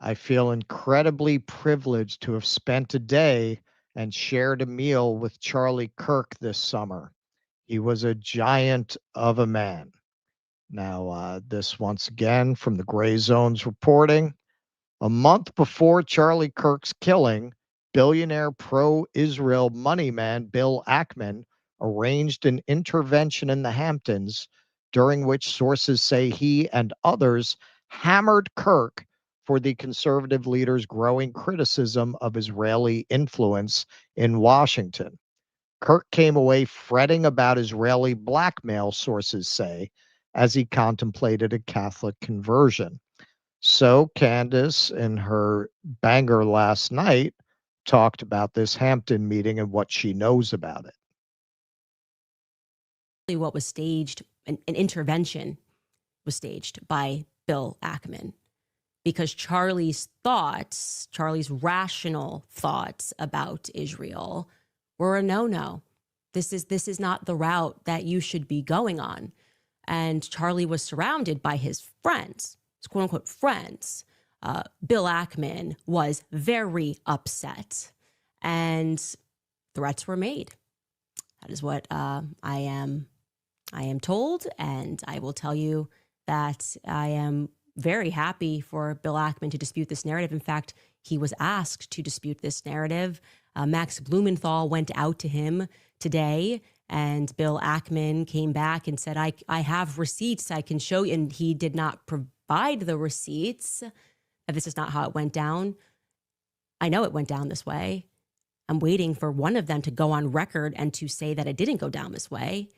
I feel incredibly privileged to have spent a day and shared a meal with Charlie Kirk this summer. He was a giant of a man. Now, this once again from the Grayzone's reporting. A month before Charlie Kirk's killing, billionaire pro-Israel money man Bill Ackman arranged an intervention in the Hamptons, during which sources say he and others hammered Kirk for the conservative leader's growing criticism of Israeli influence in Washington. Kirk came away fretting about Israeli blackmail, sources say, as he contemplated a Catholic conversion. So Candace, in her banger last night, talked about this Hampton meeting and what she knows about it. What was staged, an intervention was staged by Bill Ackman, because Charlie's rational thoughts about Israel were a no-no. This is not the route that you should be going on. And Charlie was surrounded by his friends, his quote-unquote friends. Bill Ackman was very upset, and threats were made. That is what I am told, and I will tell you that I am very happy for Bill Ackman to dispute this narrative. In fact, he was asked to dispute this narrative. Max Blumenthal went out to him today, and Bill Ackman came back and said, I have receipts I can show you. And he did not provide the receipts. This is not how it went down. I know it went down this way. I'm waiting for one of them to go on record and to say that it didn't go down this way.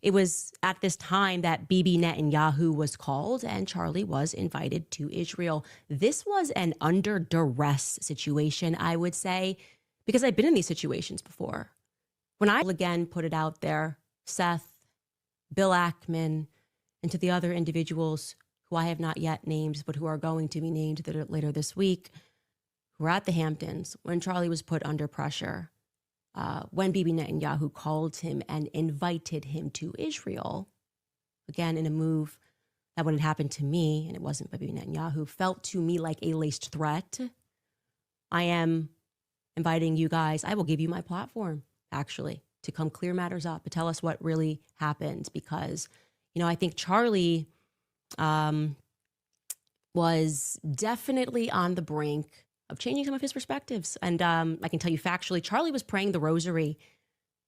It was at this time that Bibi Netanyahu was called and Charlie was invited to Israel. This was an under duress situation, I would say, because I've been in these situations before. when I again put it out there, Seth, Bill Ackman, and to the other individuals who I have not yet named, but who are going to be named later this week, who were at the Hamptons when Charlie was put under pressure, when Bibi Netanyahu called him and invited him to Israel, again, in a move that when it happened to me, and it wasn't Bibi Netanyahu, felt to me like a laced threat. I am inviting you guys, I will give you my platform, actually, to come clear matters up, to tell us what really happened. Because, I think Charlie was definitely on the brink of changing some of his perspectives. And I can tell you factually, Charlie was praying the rosary.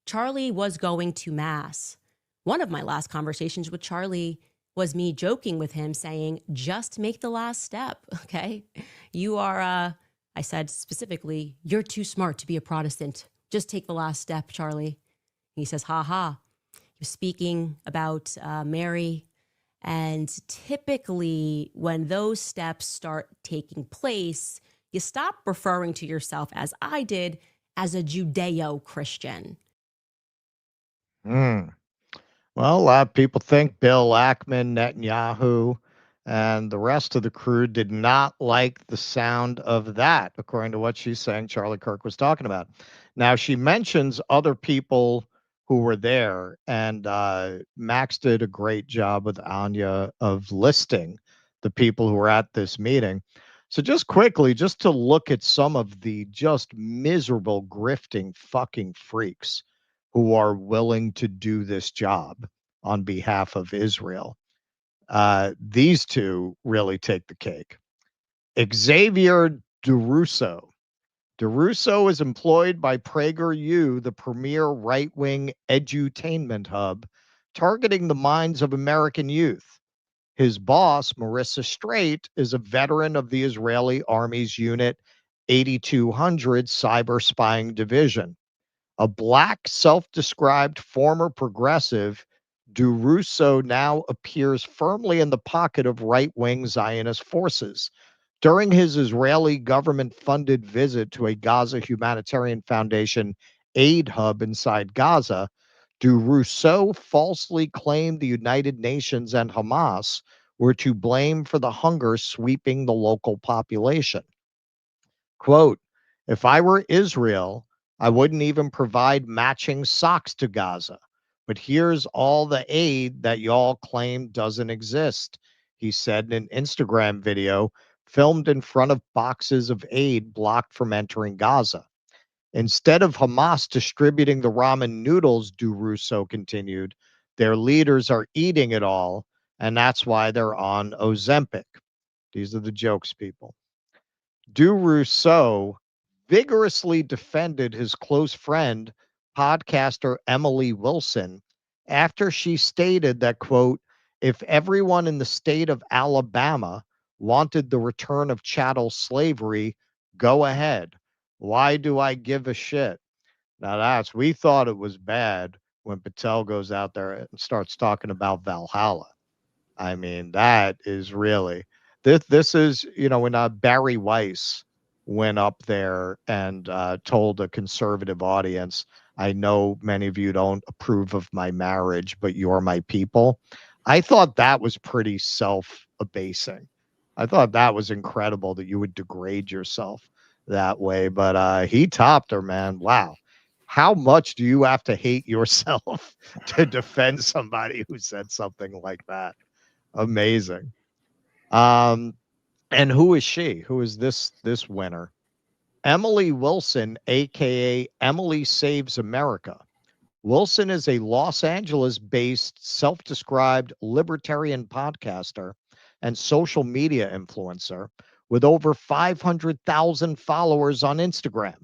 Charlie was going to mass. One of my last conversations with Charlie was me joking with him saying, just make the last step, okay? You are, I said specifically, you're too smart to be a Protestant. Just take the last step, Charlie. He says, ha ha. He was speaking about Mary. And typically when those steps start taking place, you stop referring to yourself, as I did, as a Judeo-Christian. Well, a lot of people think Bill Ackman, Netanyahu, and the rest of the crew did not like the sound of that, according to what she's saying Charlie Kirk was talking about. Now, she mentions other people who were there, and Max did a great job with Anya of listing the people who were at this meeting. So just quickly, just to look at some of the just miserable, grifting fucking freaks who are willing to do this job on behalf of Israel. These two really take the cake. Xavier DeRusso. DeRusso is employed by PragerU, the premier right-wing edutainment hub, targeting the minds of American youth. His boss, Marissa Straight, is a veteran of the Israeli Army's Unit 8200 Cyber Spying Division. A black, self-described former progressive, DeRusso now appears firmly in the pocket of right-wing Zionist forces. During his Israeli government-funded visit to a Gaza Humanitarian Foundation aid hub inside Gaza, DeRusso falsely claimed the United Nations and Hamas were to blame for the hunger sweeping the local population. Quote, if I were Israel, I wouldn't even provide matching socks to Gaza. But here's all the aid that y'all claim doesn't exist, he said in an Instagram video filmed in front of boxes of aid blocked from entering Gaza. Instead of Hamas distributing the ramen noodles, DeRusso continued, their leaders are eating it all, and that's why they're on Ozempic. These are the jokes, people. DeRusso vigorously defended his close friend, podcaster Emily Wilson, after she stated that, quote, if everyone in the state of Alabama wanted the return of chattel slavery, go ahead. Why do I give a shit? Now we thought it was bad when Patel goes out there and starts talking about Valhalla. I mean, that is really, this is, when Barry Weiss went up there and told a conservative audience, I know many of you don't approve of my marriage, but you're my people. I thought that was pretty self-abasing. I thought that was incredible that you would degrade yourself that way, but he topped her, man. Wow. How much do you have to hate yourself to defend somebody who said something like that? Amazing. And who is she? Who is this winner? Emily Wilson, aka Emily Saves America. Wilson is a Los Angeles-based, self-described libertarian podcaster and social media influencer with over 500,000 followers on Instagram.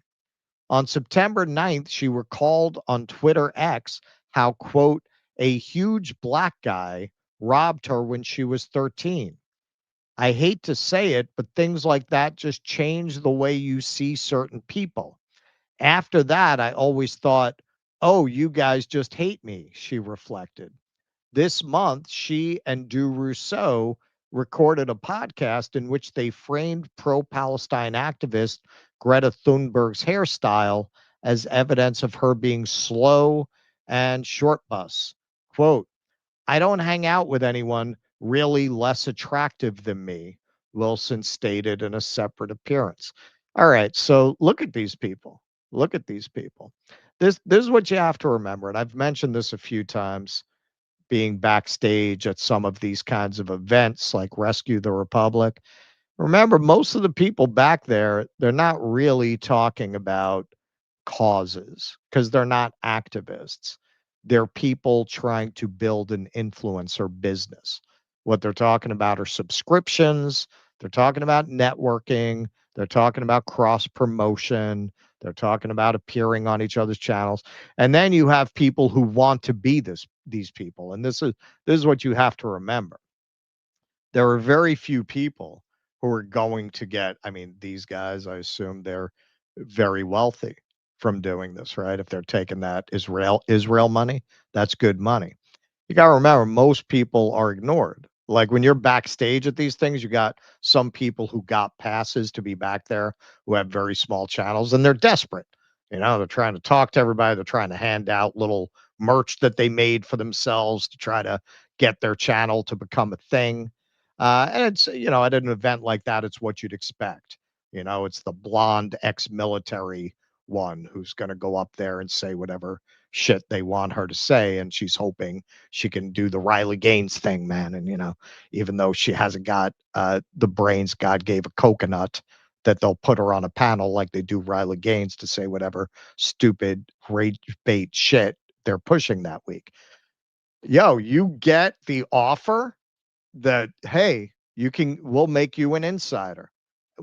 On September 9th, she recalled on Twitter X how, quote, a huge black guy robbed her when she was 13. I hate to say it, but things like that just change the way you see certain people. After that, I always thought, oh, you guys just hate me, she reflected. This month, she and DeRusso recorded a podcast in which they framed pro-Palestine activist Greta Thunberg's hairstyle as evidence of her being slow and short bus. Quote, I don't hang out with anyone really less attractive than me, Wilson stated in a separate appearance. All right, so look at these people. Look at these people. This is what you have to remember, and I've mentioned this a few times, being backstage at some of these kinds of events like Rescue the Republic. Remember, most of the people back there, they're not really talking about causes because they're not activists. They're people trying to build an influencer business. What they're talking about are subscriptions. They're talking about networking. They're talking about cross promotion. They're talking about appearing on each other's channels. And then you have people who want to be these people. And this is what you have to remember. There are very few people who are going to get, I mean, these guys, I assume they're very wealthy from doing this, right? If they're taking that Israel money, that's good money. You got to remember, most people are ignored. Like when you're backstage at these things, you got some people who got passes to be back there who have very small channels and they're desperate. You know, they're trying to talk to everybody. They're trying to hand out little merch that they made for themselves to try to get their channel to become a thing. And it's, you know, at an event like that, it's what you'd expect. You know, it's the blonde ex-military one who's going to go up there and say whatever shit they want her to say. And she's hoping she can do the Riley Gaines thing, man. And, you know, even though she hasn't got the brains God gave a coconut, that they'll put her on a panel like they do Riley Gaines to say whatever stupid rage bait shit they're pushing that week. Yo, you get the offer that, hey, we'll make you an insider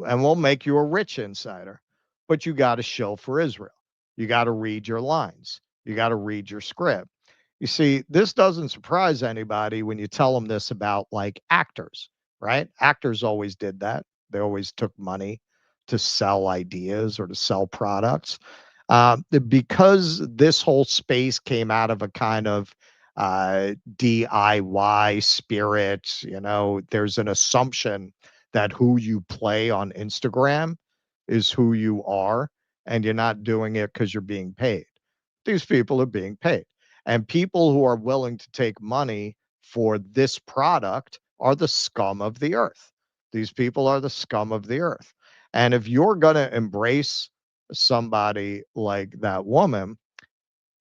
and we'll make you a rich insider, but you got to shill for Israel. You got to read your lines. You got to read your script. You see, this doesn't surprise anybody when you tell them this about like actors, right? Actors always did that. They always took money to sell ideas or to sell products. Because this whole space came out of a kind of DIY spirit, you know, there's an assumption that who you play on Instagram is who you are, and you're not doing it because you're being paid. These people are being paid. And people who are willing to take money for this product are the scum of the earth. These people are the scum of the earth. And if you're going to embrace somebody like that woman,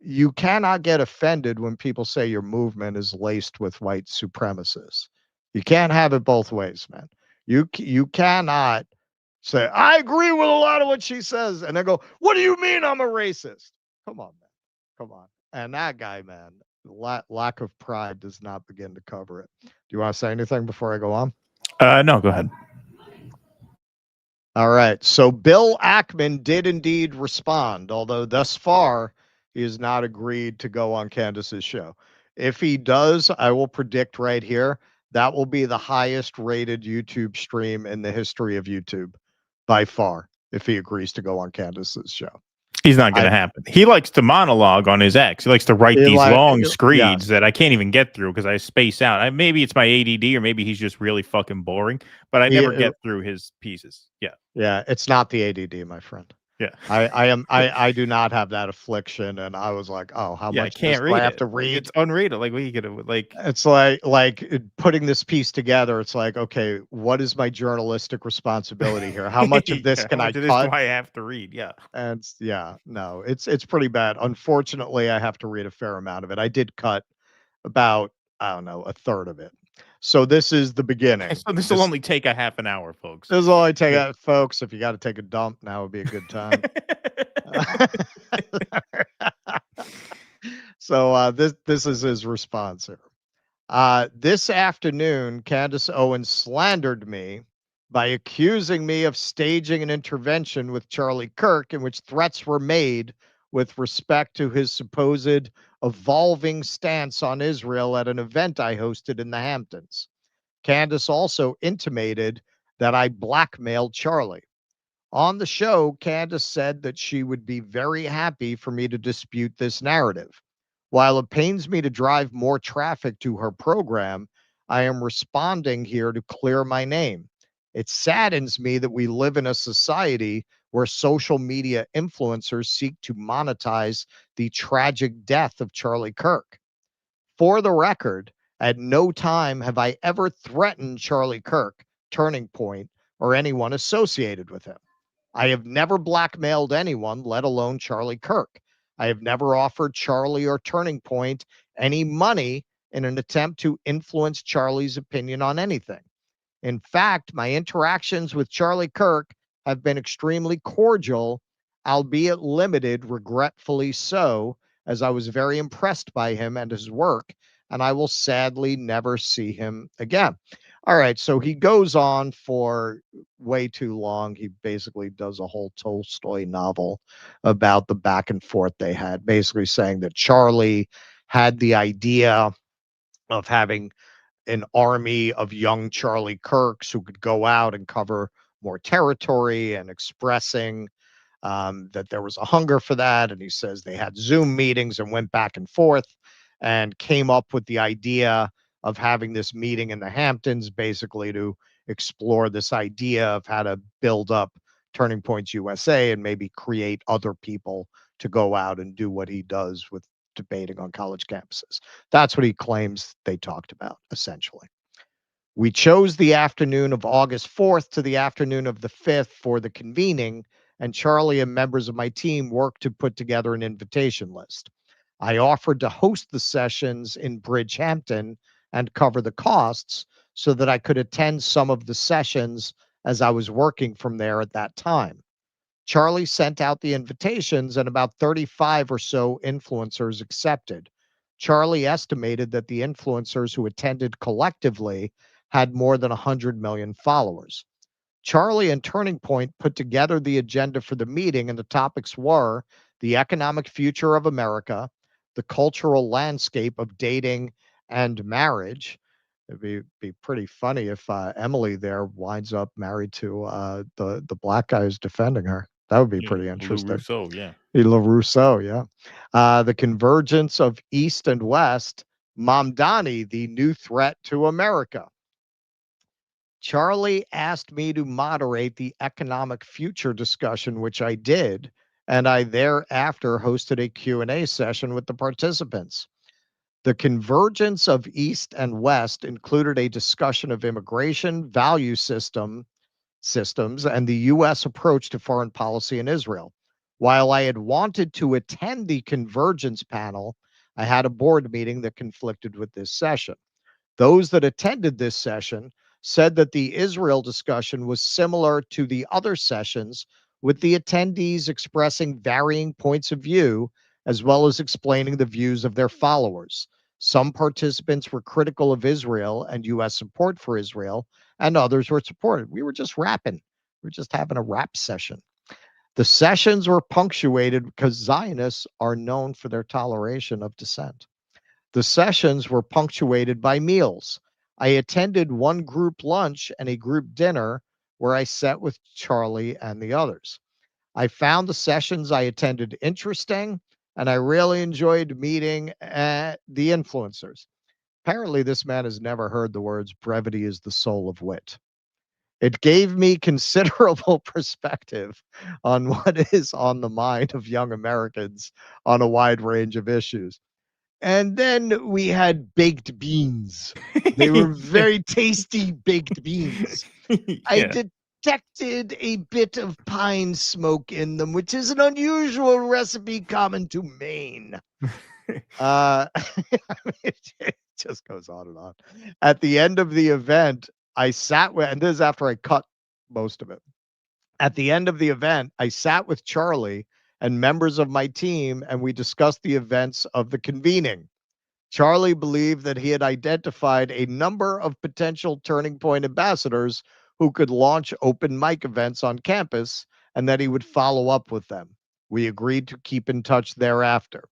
you cannot get offended when people say your movement is laced with white supremacists. You can't have it both ways, man. You cannot say, I agree with a lot of what she says, and then go, what do you mean I'm a racist? Come on, man. Come on. And that guy, man, lack of pride does not begin to cover it. Do you want to say anything before I go on? No, go ahead. All right. So Bill Ackman did indeed respond, although thus far he has not agreed to go on Candace's show. If he does, I will predict right here that will be the highest rated YouTube stream in the history of YouTube by far, if he agrees to go on Candace's show. He's not going to happen. He likes to monologue on his X. He likes to write these long screeds that I can't even get through because I space out. Maybe it's my ADD or maybe he's just really fucking boring, but I never get through his pieces. Yeah. Yeah. It's not the ADD, my friend. Yeah. I do not have that affliction. And I was like, oh, how much do I have to read? It's unreadable. Like we could like it's like putting this piece together. It's like, okay, what is my journalistic responsibility here? How much of this can I cut? Do I have to read? Yeah. And yeah, no, it's pretty bad. Unfortunately, I have to read a fair amount of it. I did cut about, I don't know, a third of it. So this is the beginning. So this will only take a half an hour, folks. This will only take folks. If you got to take a dump, now would be a good time. So this is his response here. This afternoon, Candace Owens slandered me by accusing me of staging an intervention with Charlie Kirk in which threats were made with respect to his supposed evolving stance on Israel at an event I hosted in the Hamptons. Candace also intimated that I blackmailed Charlie. On the show, Candace said that she would be very happy for me to dispute this narrative. While it pains me to drive more traffic to her program, I am responding here to clear my name. It saddens me that we live in a society where social media influencers seek to monetize the tragic death of Charlie Kirk. For the record, at no time have I ever threatened Charlie Kirk, Turning Point, or anyone associated with him. I have never blackmailed anyone, let alone Charlie Kirk. I have never offered Charlie or Turning Point any money in an attempt to influence Charlie's opinion on anything. In fact, my interactions with Charlie Kirk have been extremely cordial, albeit limited, regretfully so, as I was very impressed by him and his work, and I will sadly never see him again. All right, so he goes on for way too long. He basically does a whole Tolstoy novel about the back and forth they had, basically saying that Charlie had the idea of having an army of young Charlie Kirks who could go out and cover more territory, and expressing that there was a hunger for that. And he says they had Zoom meetings and went back and forth and came up with the idea of having this meeting in the Hamptons, basically to explore this idea of how to build up Turning Points USA and maybe create other people to go out and do what he does with debating on college campuses. That's what he claims they talked about, essentially. We chose the afternoon of August 4th to the afternoon of the 5th for the convening, and Charlie and members of my team worked to put together an invitation list. I offered to host the sessions in Bridgehampton and cover the costs so that I could attend some of the sessions as I was working from there at that time. Charlie sent out the invitations, and about 35 or so influencers accepted. Charlie estimated that the influencers who attended collectively had more than 100 million followers. Charlie and Turning Point put together the agenda for the meeting, and the topics were the economic future of America, the cultural landscape of dating and marriage. It'd be pretty funny if Emily there winds up married to the black guy who's defending her. That would be pretty interesting. Lou Rousseau, yeah. Lou Rousseau, yeah. The convergence of East and West, Mamdani, the new threat to America. Charlie asked me to moderate the economic future discussion, which I did, and I thereafter hosted a Q&A session with the participants. The convergence of East and West included a discussion of immigration, value systems, and the U.S. approach to foreign policy in Israel. While I had wanted to attend the convergence panel, I had a board meeting that conflicted with this session. Those that attended this session said that the Israel discussion was similar to the other sessions, with the attendees expressing varying points of view, as well as explaining the views of their followers. Some participants were critical of Israel and U.S. support for Israel, and others were supported. We were just rapping. We were just having a rap session. The sessions were punctuated because Zionists are known for their toleration of dissent. The sessions were punctuated by meals. I attended one group lunch and a group dinner where I sat with Charlie and the others. I found the sessions I attended interesting, and I really enjoyed meeting the influencers. Apparently, this man has never heard the words "brevity is the soul of wit." It gave me considerable perspective on what is on the mind of young Americans on a wide range of issues. And then we had baked beans. They were very tasty baked beans. I detected a bit of pine smoke in them, which is an unusual recipe common to Maine. It just goes on and on. At the end of the event, I sat with, and this is after I cut most of it. At the end of the event, I sat with Charlie and members of my team, and we discussed the events of the convening. Charlie believed that he had identified a number of potential Turning Point ambassadors who could launch open mic events on campus, and that he would follow up with them. We agreed to keep in touch thereafter.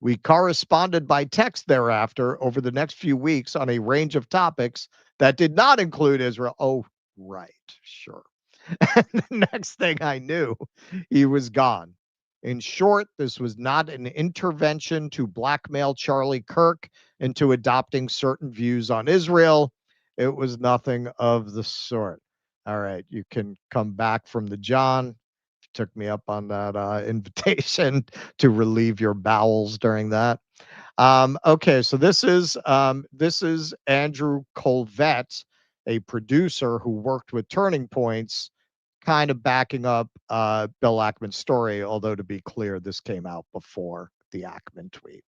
We corresponded by text thereafter over the next few weeks on a range of topics that did not include Israel. Oh, right, sure. And the next thing I knew, he was gone. In short, this was not an intervention to blackmail Charlie Kirk into adopting certain views on Israel. It was nothing of the sort. All right, you can come back from the John. Took me up on that invitation to relieve your bowels during that. Okay, so this is Andrew Colvette, a producer who worked with Turning Points, kind of backing up Bill Ackman's story, although to be clear, this came out before the Ackman tweet.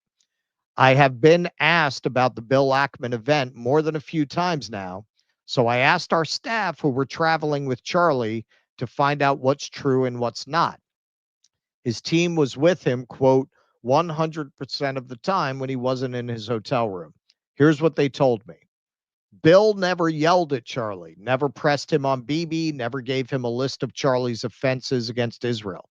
I have been asked about the Bill Ackman event more than a few times now, so I asked our staff who were traveling with Charlie to find out what's true and what's not. His team was with him, quote, 100% of the time when he wasn't in his hotel room. Here's what they told me. Bill never yelled at Charlie, never pressed him on Bibi, never gave him a list of Charlie's offenses against Israel.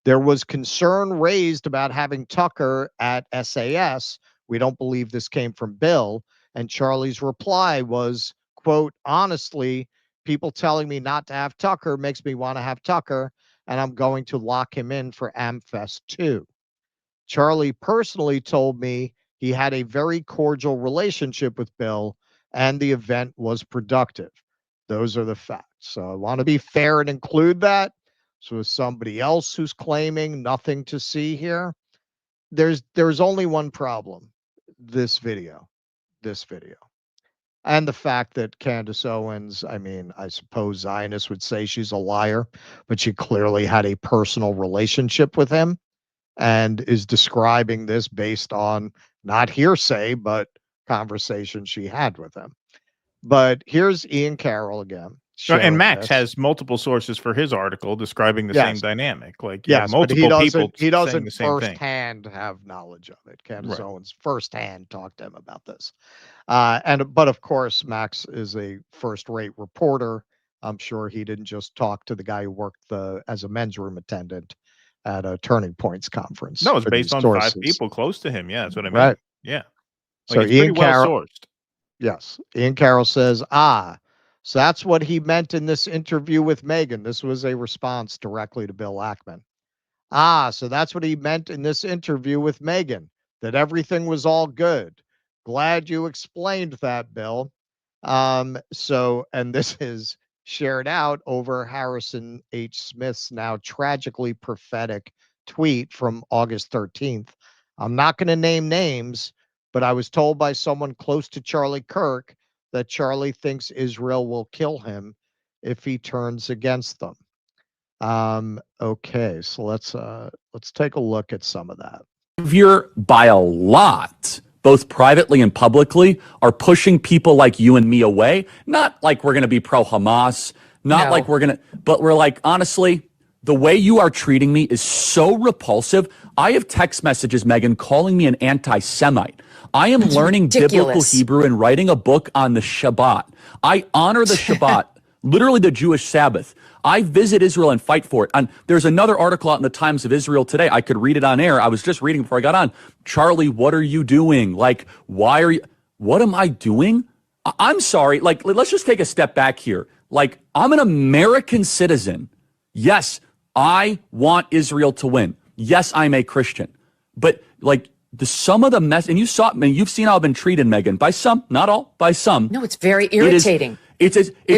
There was concern raised about having Tucker at SAS. We don't believe this came from Bill. And Charlie's reply was, quote, honestly, people telling me not to have Tucker makes me want to have Tucker, and I'm going to lock him in for AmFest 2. Charlie personally told me he had a very cordial relationship with Bill, and the event was productive. Those are the facts. So I want to be fair and include that. So is somebody else who's claiming nothing to see here? There's only one problem. This video. And the fact that Candace Owens, I mean, I suppose Zionists would say she's a liar, but she clearly had a personal relationship with him and is describing this based on not hearsay, but conversation she had with him. But here's Ian Carroll again. And Max has multiple sources for his article describing the same dynamic. Like, yes, multiple people he doesn't saying the same thing. firsthand have knowledge of it. Candace Owens firsthand talked to him about this. But of course, Max is a first-rate reporter. I'm sure he didn't just talk to the guy who worked as a men's room attendant at a Turning Points conference. No, it's based on 5 people close to him. Yeah, that's what I mean. Right. Yeah. So it's Ian pretty well Carroll, sourced. yes, Ian Carroll says, so that's what he meant in this interview with Megyn. This was a response directly to Bill Ackman. So that's what he meant in this interview with Megyn, that everything was all good. Glad you explained that, Bill. And this is shared out over Harrison H. Smith's now tragically prophetic tweet from August 13th. I'm not going to name names, but I was told by someone close to Charlie Kirk that Charlie thinks Israel will kill him if he turns against them. Okay, so let's take a look at some of that. Behavior by a lot, both privately and publicly, are pushing people like you and me away. Not like we're going to be pro-Hamas, not like we're going to, but we're like, honestly, the way you are treating me is so repulsive. I have text messages, Megyn, calling me an anti-Semite. I am learning biblical Hebrew and writing a book on the Shabbat. I honor the Shabbat, literally the Jewish Sabbath. I visit Israel and fight for it. And there's another article out in the Times of Israel today. I could read it on air. I was just reading before I got on. Charlie, what are you doing? Like, what am I doing? I'm sorry. Like, let's just take a step back here. Like, I'm an American citizen. Yes, I want Israel to win. Yes, I'm a Christian. But like, some of the mess, and you've seen how I've been treated, Megyn, by some, not all, by some. No, it's very irritating. It's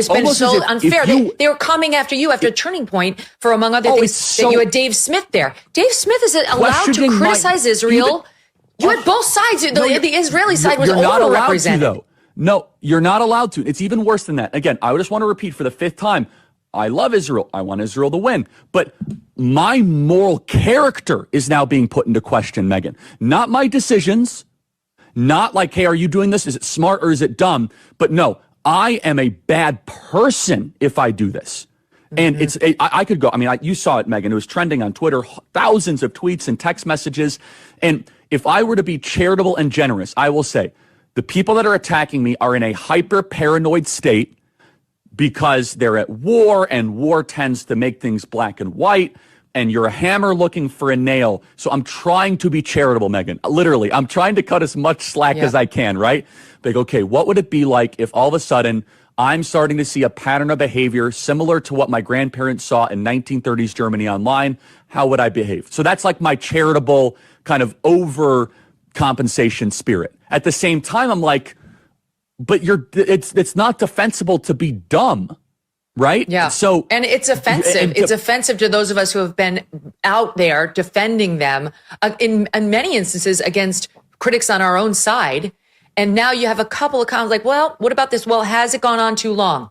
been so unfair. They were coming after you after Turning Point for, among other things, that you had Dave Smith there. Dave Smith is allowed to criticize Israel. You had both sides. The Israeli side was overrepresented. No, you're not allowed to. It's even worse than that. Again, I just want to repeat for the 5th time. I love Israel. I want Israel to win. But my moral character is now being put into question, Megyn. Not my decisions. Not like, hey, are you doing this? Is it smart or is it dumb? But no, I am a bad person if I do this. And I could go, I mean, you saw it, Megyn. It was trending on Twitter, thousands of tweets and text messages. And if I were to be charitable and generous, I will say the people that are attacking me are in a hyper-paranoid state because they're at war, and war tends to make things black and white, and you're a hammer looking for a nail. So I'm trying to be charitable, Megyn. Literally, I'm trying to cut as much slack as I can, right? Like, okay, what would it be like if all of a sudden I'm starting to see a pattern of behavior similar to what my grandparents saw in 1930s Germany online? How would I behave? So that's like my charitable kind of overcompensation spirit. At the same time, I'm like, but it's not defensible to be dumb. right? Yeah. So, and it's offensive. It's offensive to those of us who have been out there defending them in many instances against critics on our own side. And now you have a couple of comments like, well, what about this? Well, has it gone on too long?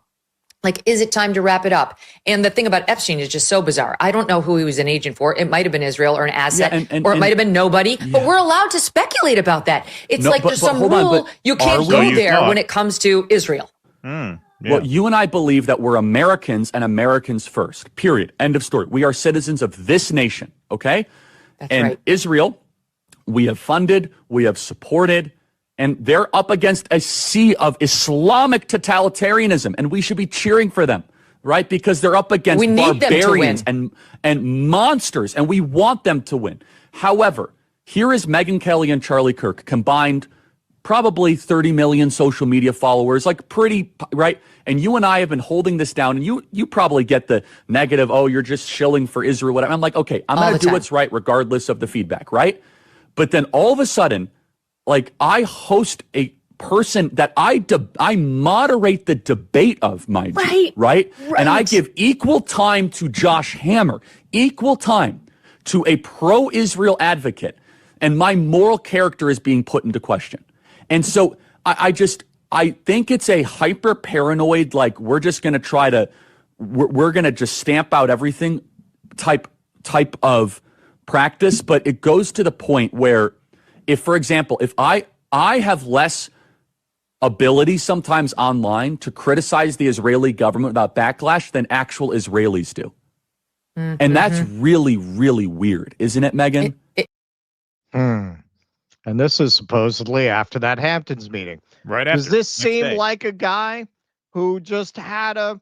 Like, is it time to wrap it up? And the thing about Epstein is just so bizarre. I don't know who he was an agent for. It might have been Israel or an asset, or it might have been nobody. Yeah. But we're allowed to speculate about that. It's there's some rule you can't go there when it comes to Israel. Yeah. Well, you and I believe that we're Americans and Americans first, period. End of story. We are citizens of this nation, okay? That's and right. Israel, we have funded, we have supported, and they're up against a sea of Islamic totalitarianism, and we should be cheering for them, right? Because they're up against barbarians and monsters, and we want them to win. However, here is Megyn Kelly and Charlie Kirk combined, probably 30 million social media followers, like pretty, right? And you and I have been holding this down, and you probably get the negative, oh, you're just shilling for Israel, whatever. I'm like, okay, I'm going to do what's right regardless of the feedback, right? But then all of a sudden, like, I host a person that I moderate the debate of, mind you, right? And I give equal time to Josh Hammer, equal time to a pro-Israel advocate, and my moral character is being put into question. And so I think it's a hyper paranoid, like, we're just going to try to, we're going to just stamp out everything type of practice. But it goes to the point where, if, for example, if I have less ability sometimes online to criticize the Israeli government without backlash than actual Israelis do. Mm-hmm. And that's really, really weird, isn't it, Megyn? And this is supposedly after that Hamptons meeting. Right after. Does this seem like a guy who just had a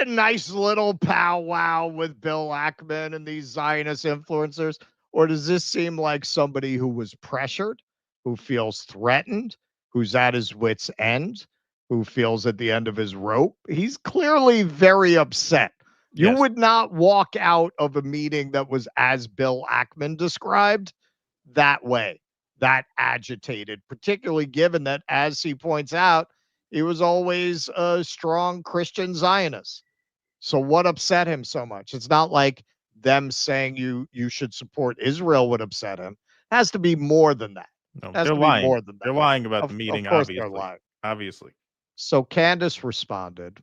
nice little powwow with Bill Ackman and these Zionist influencers? Or does this seem like somebody who was pressured, who feels threatened, who's at his wit's end, who feels at the end of his rope? He's clearly very upset. You would not walk out of a meeting that was, as Bill Ackman described, that way, that agitated, particularly given that, as he points out, he was always a strong Christian Zionist. So what upset him so much? It's not like them saying you should support Israel would upset him. It has to be more than that. No, they're lying. More than that. They're lying about the meeting, of course obviously. They're lying. Obviously. So Candace responded,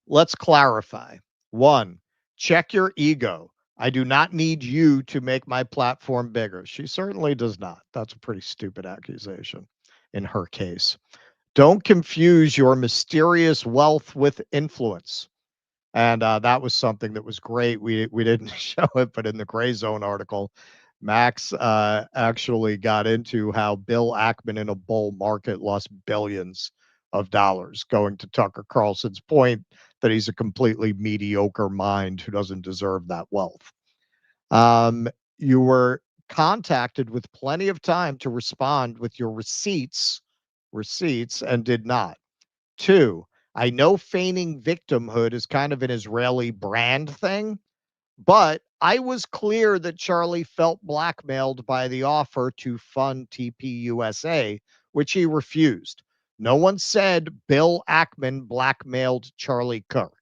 let's clarify. 1, check your ego. I do not need you to make my platform bigger. She certainly does not. That's a pretty stupid accusation in her case. Don't confuse your mysterious wealth with influence. And that was something that was great. We didn't show it, but in the Grayzone article, Max actually got into how Bill Ackman in a bull market lost billions of dollars, going to Tucker Carlson's point that he's a completely mediocre mind who doesn't deserve that wealth. You were contacted with plenty of time to respond with your receipts, and did not. 2, I know feigning victimhood is kind of an Israeli brand thing, but I was clear that Charlie felt blackmailed by the offer to fund TPUSA, which he refused. No one said Bill Ackman blackmailed Charlie Kirk.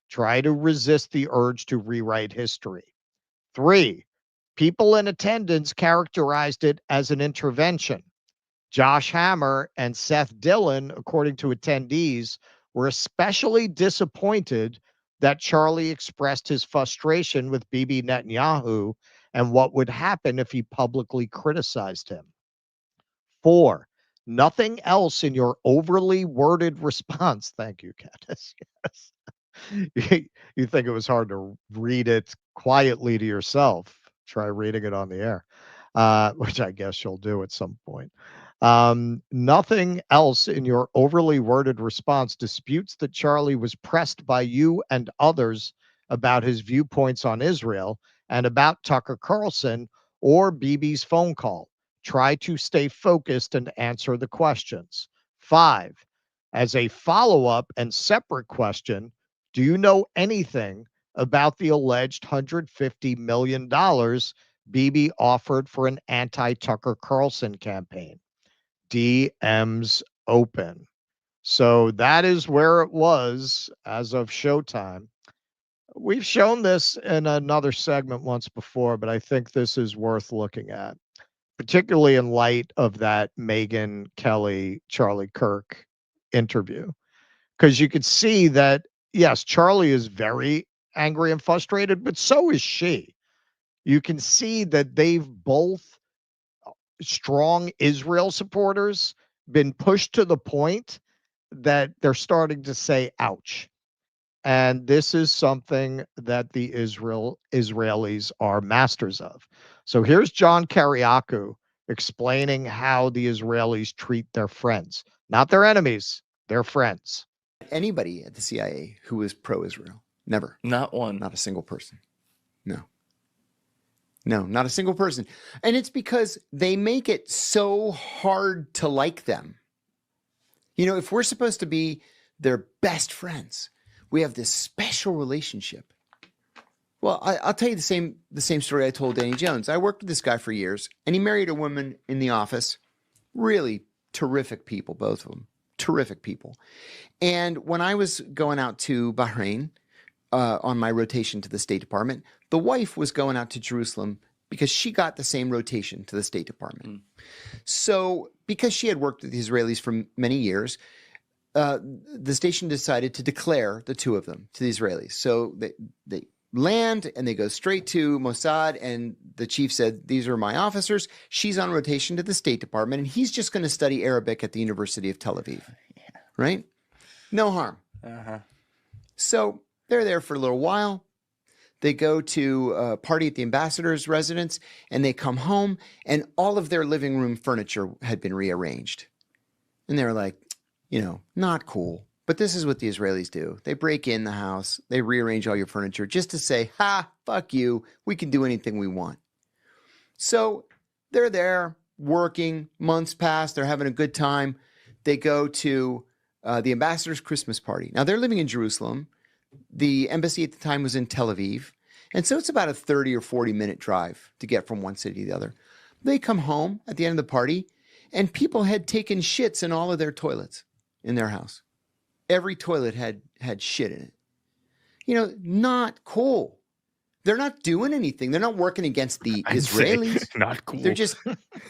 Try to resist the urge to rewrite history. 3, people in attendance characterized it as an intervention. Josh Hammer and Seth Dillon, according to attendees, were especially disappointed that Charlie expressed his frustration with Bibi Netanyahu and what would happen if he publicly criticized him. 4, nothing else in your overly worded response. Thank you, Candace. Yes. You think it was hard to read it quietly to yourself. Try reading it on the air, which I guess you'll do at some point. Nothing else in your overly worded response disputes that Charlie was pressed by you and others about his viewpoints on Israel and about Tucker Carlson or Bibi's phone call. Try to stay focused and answer the questions. 5, as a follow-up and separate question, do you know anything about the alleged $150 million Bibi offered for an anti-Tucker Carlson campaign? DMs open. So that is where it was as of showtime. We've shown this in another segment once before, but I think this is worth looking at, particularly in light of that Megyn Kelly, Charlie Kirk interview. Because you could see that, yes, Charlie is very angry and frustrated, but so is she. You can see that they've both, strong Israel supporters, been pushed to the point that they're starting to say, ouch. And this is something that the Israelis are masters of. So here's John Kiriakou explaining how the Israelis treat their friends, not their enemies, their friends. Anybody at the CIA who was pro-Israel. Never. Not one. Not a single person. No. No, not a single person. And it's because they make it so hard to like them. You know, if we're supposed to be their best friends, we have this special relationship. Well, I'll tell you the same story I told Danny Jones. I worked with this guy for years, and he married a woman in the office. Really terrific people, both of them. Terrific people. And when I was going out to Bahrain on my rotation to the State Department, the wife was going out to Jerusalem because she got the same rotation to the State Department. So because she had worked with the Israelis for many years, the station decided to declare the two of them to the Israelis. So they land and they go straight to Mossad, and the chief said, these are my officers. She's on rotation to the State Department, and he's just going to study Arabic at the University of Tel Aviv. Right? No harm. So they're there for a little while. They go to a party at the ambassador's residence, and they come home, and all of their living room furniture had been rearranged. And they were like, you know, not cool. But this is what the Israelis do. They break in the house. They rearrange all your furniture just to say, ha, fuck you. We can do anything we want. So they're there working. Months pass. They're having a good time. They go to the ambassador's Christmas party. Now, they're living in Jerusalem. The embassy at the time was in Tel Aviv. And so it's about a 30 or 40-minute drive to get from one city to the other. They come home at the end of the party, and people had taken shits in all of their toilets in their house. Every toilet had shit in it. You know, not cool. They're not doing anything. They're not working against the Israelis. Not cool. They're just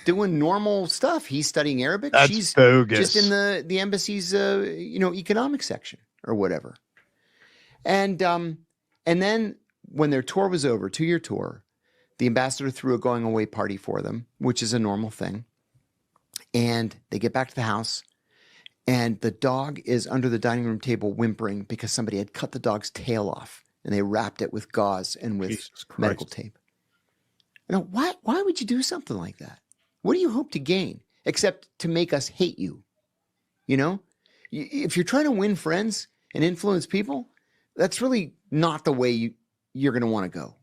doing normal stuff. He's studying Arabic. That's She's bogus. just in the embassy's economic section or whatever. And then when their tour was over, 2-year tour, the ambassador threw a going away party for them, which is a normal thing. And they get back to the house, and the dog is under the dining room table whimpering because somebody had cut the dog's tail off, and they wrapped it with gauze and with medical tape. Now, why would you do something like that? What do you hope to gain except to make us hate you? You know, if you're trying to win friends and influence people, that's really not the way you're going to want to go.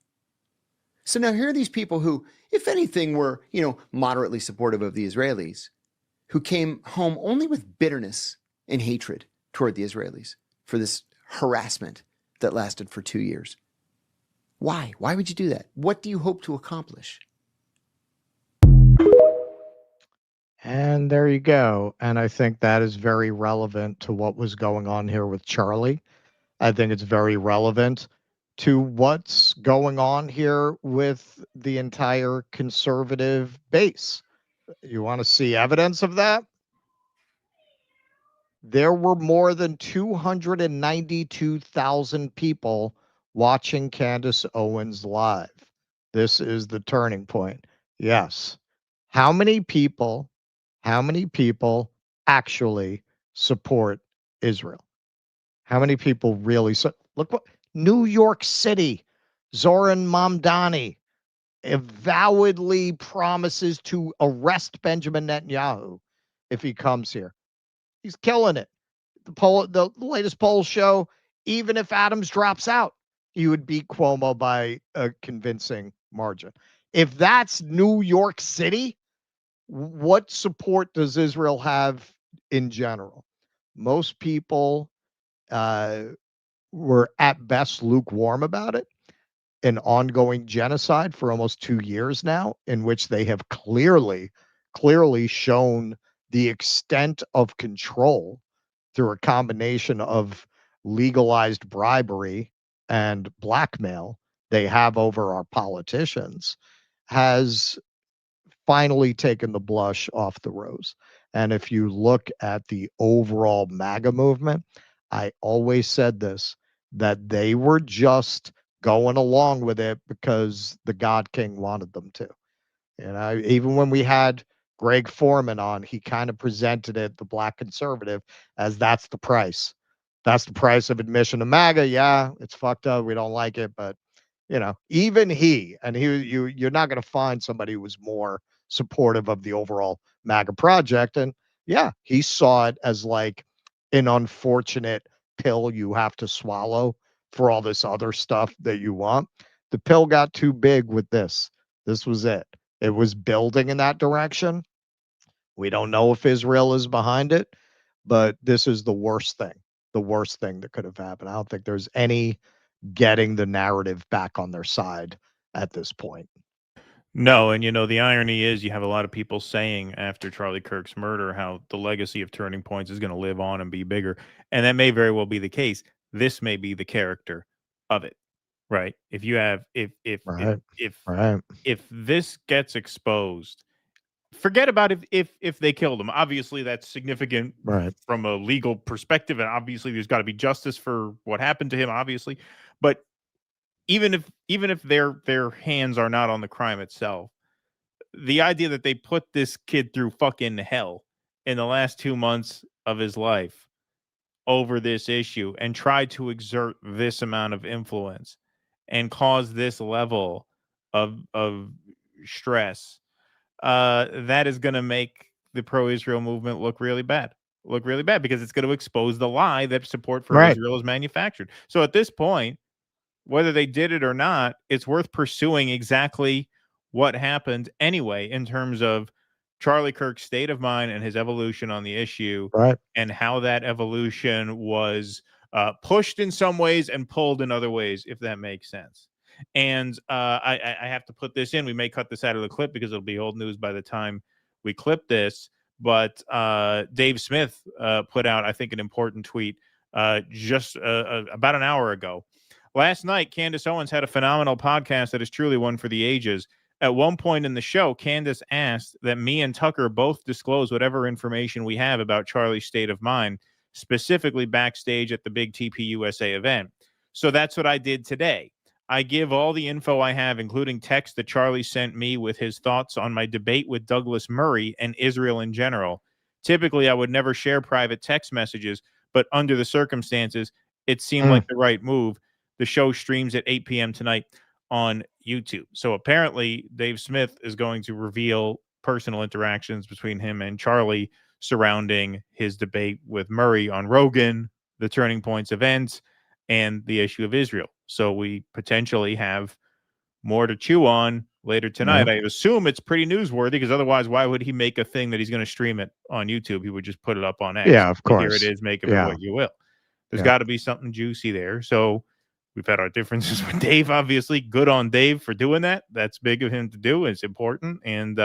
So now here are these people who, if anything, were, you know, moderately supportive of the Israelis, who came home only with bitterness and hatred toward the Israelis for this harassment that lasted for 2 years. Why? Why would you do that? What do you hope to accomplish? And there you go. And I think that is very relevant to what was going on here with Charlie. I think it's very relevant to what's going on here with the entire conservative base. You want to see evidence of that? There were more than 292,000 people watching Candace Owens live. This is the turning point. Yes. How many people actually support Israel? How many people really? Look what New York City, Zoran Mamdani avowedly promises to arrest Benjamin Netanyahu if he comes here. He's killing it. The latest polls show even if Adams drops out, he would beat Cuomo by a convincing margin. If that's New York City, what support does Israel have in general? Most people were at best lukewarm about it. An ongoing genocide for almost 2 years now, in which they have clearly shown the extent of control through a combination of legalized bribery and blackmail they have over our politicians has finally taken the blush off the rose. And if you look at the overall MAGA movement, I always said this, that they were just going along with it because the God King wanted them to. And even when we had Greg Foreman on, he kind of presented it, the black conservative, as that's the price. That's the price of admission to MAGA. Yeah, it's fucked up. We don't like it, but even you're not going to find somebody who was more supportive of the overall MAGA project. And yeah, he saw it as like an unfortunate pill you have to swallow for all this other stuff that you want. The pill got too big with this. This was it. It was building in that direction. We don't know if Israel is behind it, but this is the worst thing that could have happened. I don't think there's any getting the narrative back on their side at this point. No, and the irony is you have a lot of people saying after Charlie Kirk's murder how the legacy of Turning Points is going to live on and be bigger, and that may very well be the case. This may be the character of it, right? If you have if this gets exposed, forget about if they killed him. Obviously, that's significant from a legal perspective, and obviously there's got to be justice for what happened to him, obviously. But even if their hands are not on the crime itself, the idea that they put this kid through fucking hell in the last 2 months of his life over this issue and tried to exert this amount of influence and cause this level of stress, that is going to make the pro-Israel movement look really bad because it's going to expose the lie that support for Israel is manufactured. So at this point, whether they did it or not, it's worth pursuing exactly what happened anyway in terms of Charlie Kirk's state of mind and his evolution on the issue, and how that evolution was pushed in some ways and pulled in other ways, if that makes sense. And I have to put this in. We may cut this out of the clip because it'll be old news by the time we clip this. But Dave Smith put out, I think, an important tweet just about an hour ago. Last night, Candace Owens had a phenomenal podcast that is truly one for the ages. At one point in the show, Candace asked that me and Tucker both disclose whatever information we have about Charlie's state of mind, specifically backstage at the big TPUSA event. So that's what I did today. I give all the info I have, including text that Charlie sent me with his thoughts on my debate with Douglas Murray and Israel in general. Typically, I would never share private text messages, but under the circumstances, it seemed like the right move. The show streams at 8 p.m. tonight on YouTube. So apparently Dave Smith is going to reveal personal interactions between him and Charlie surrounding his debate with Murray on Rogan, the Turning Points events, and the issue of Israel. So we potentially have more to chew on later tonight. I assume it's pretty newsworthy because otherwise, why would he make a thing that he's going to stream it on YouTube? He would just put it up on X. Yeah, of course. Here it is. Make of it what you will. There's got to be something juicy there. So we've had our differences with Dave, obviously. Good on Dave for doing that. That's big of him to do. It's important. And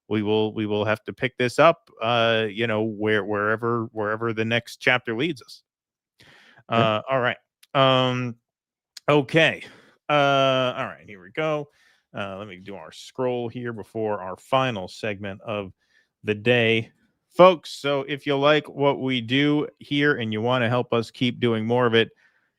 we will have to pick this up, wherever the next chapter leads us. All right. Okay. All right, here we go. Let me do our scroll here before our final segment of the day. Folks, so if you like what we do here and you want to help us keep doing more of it,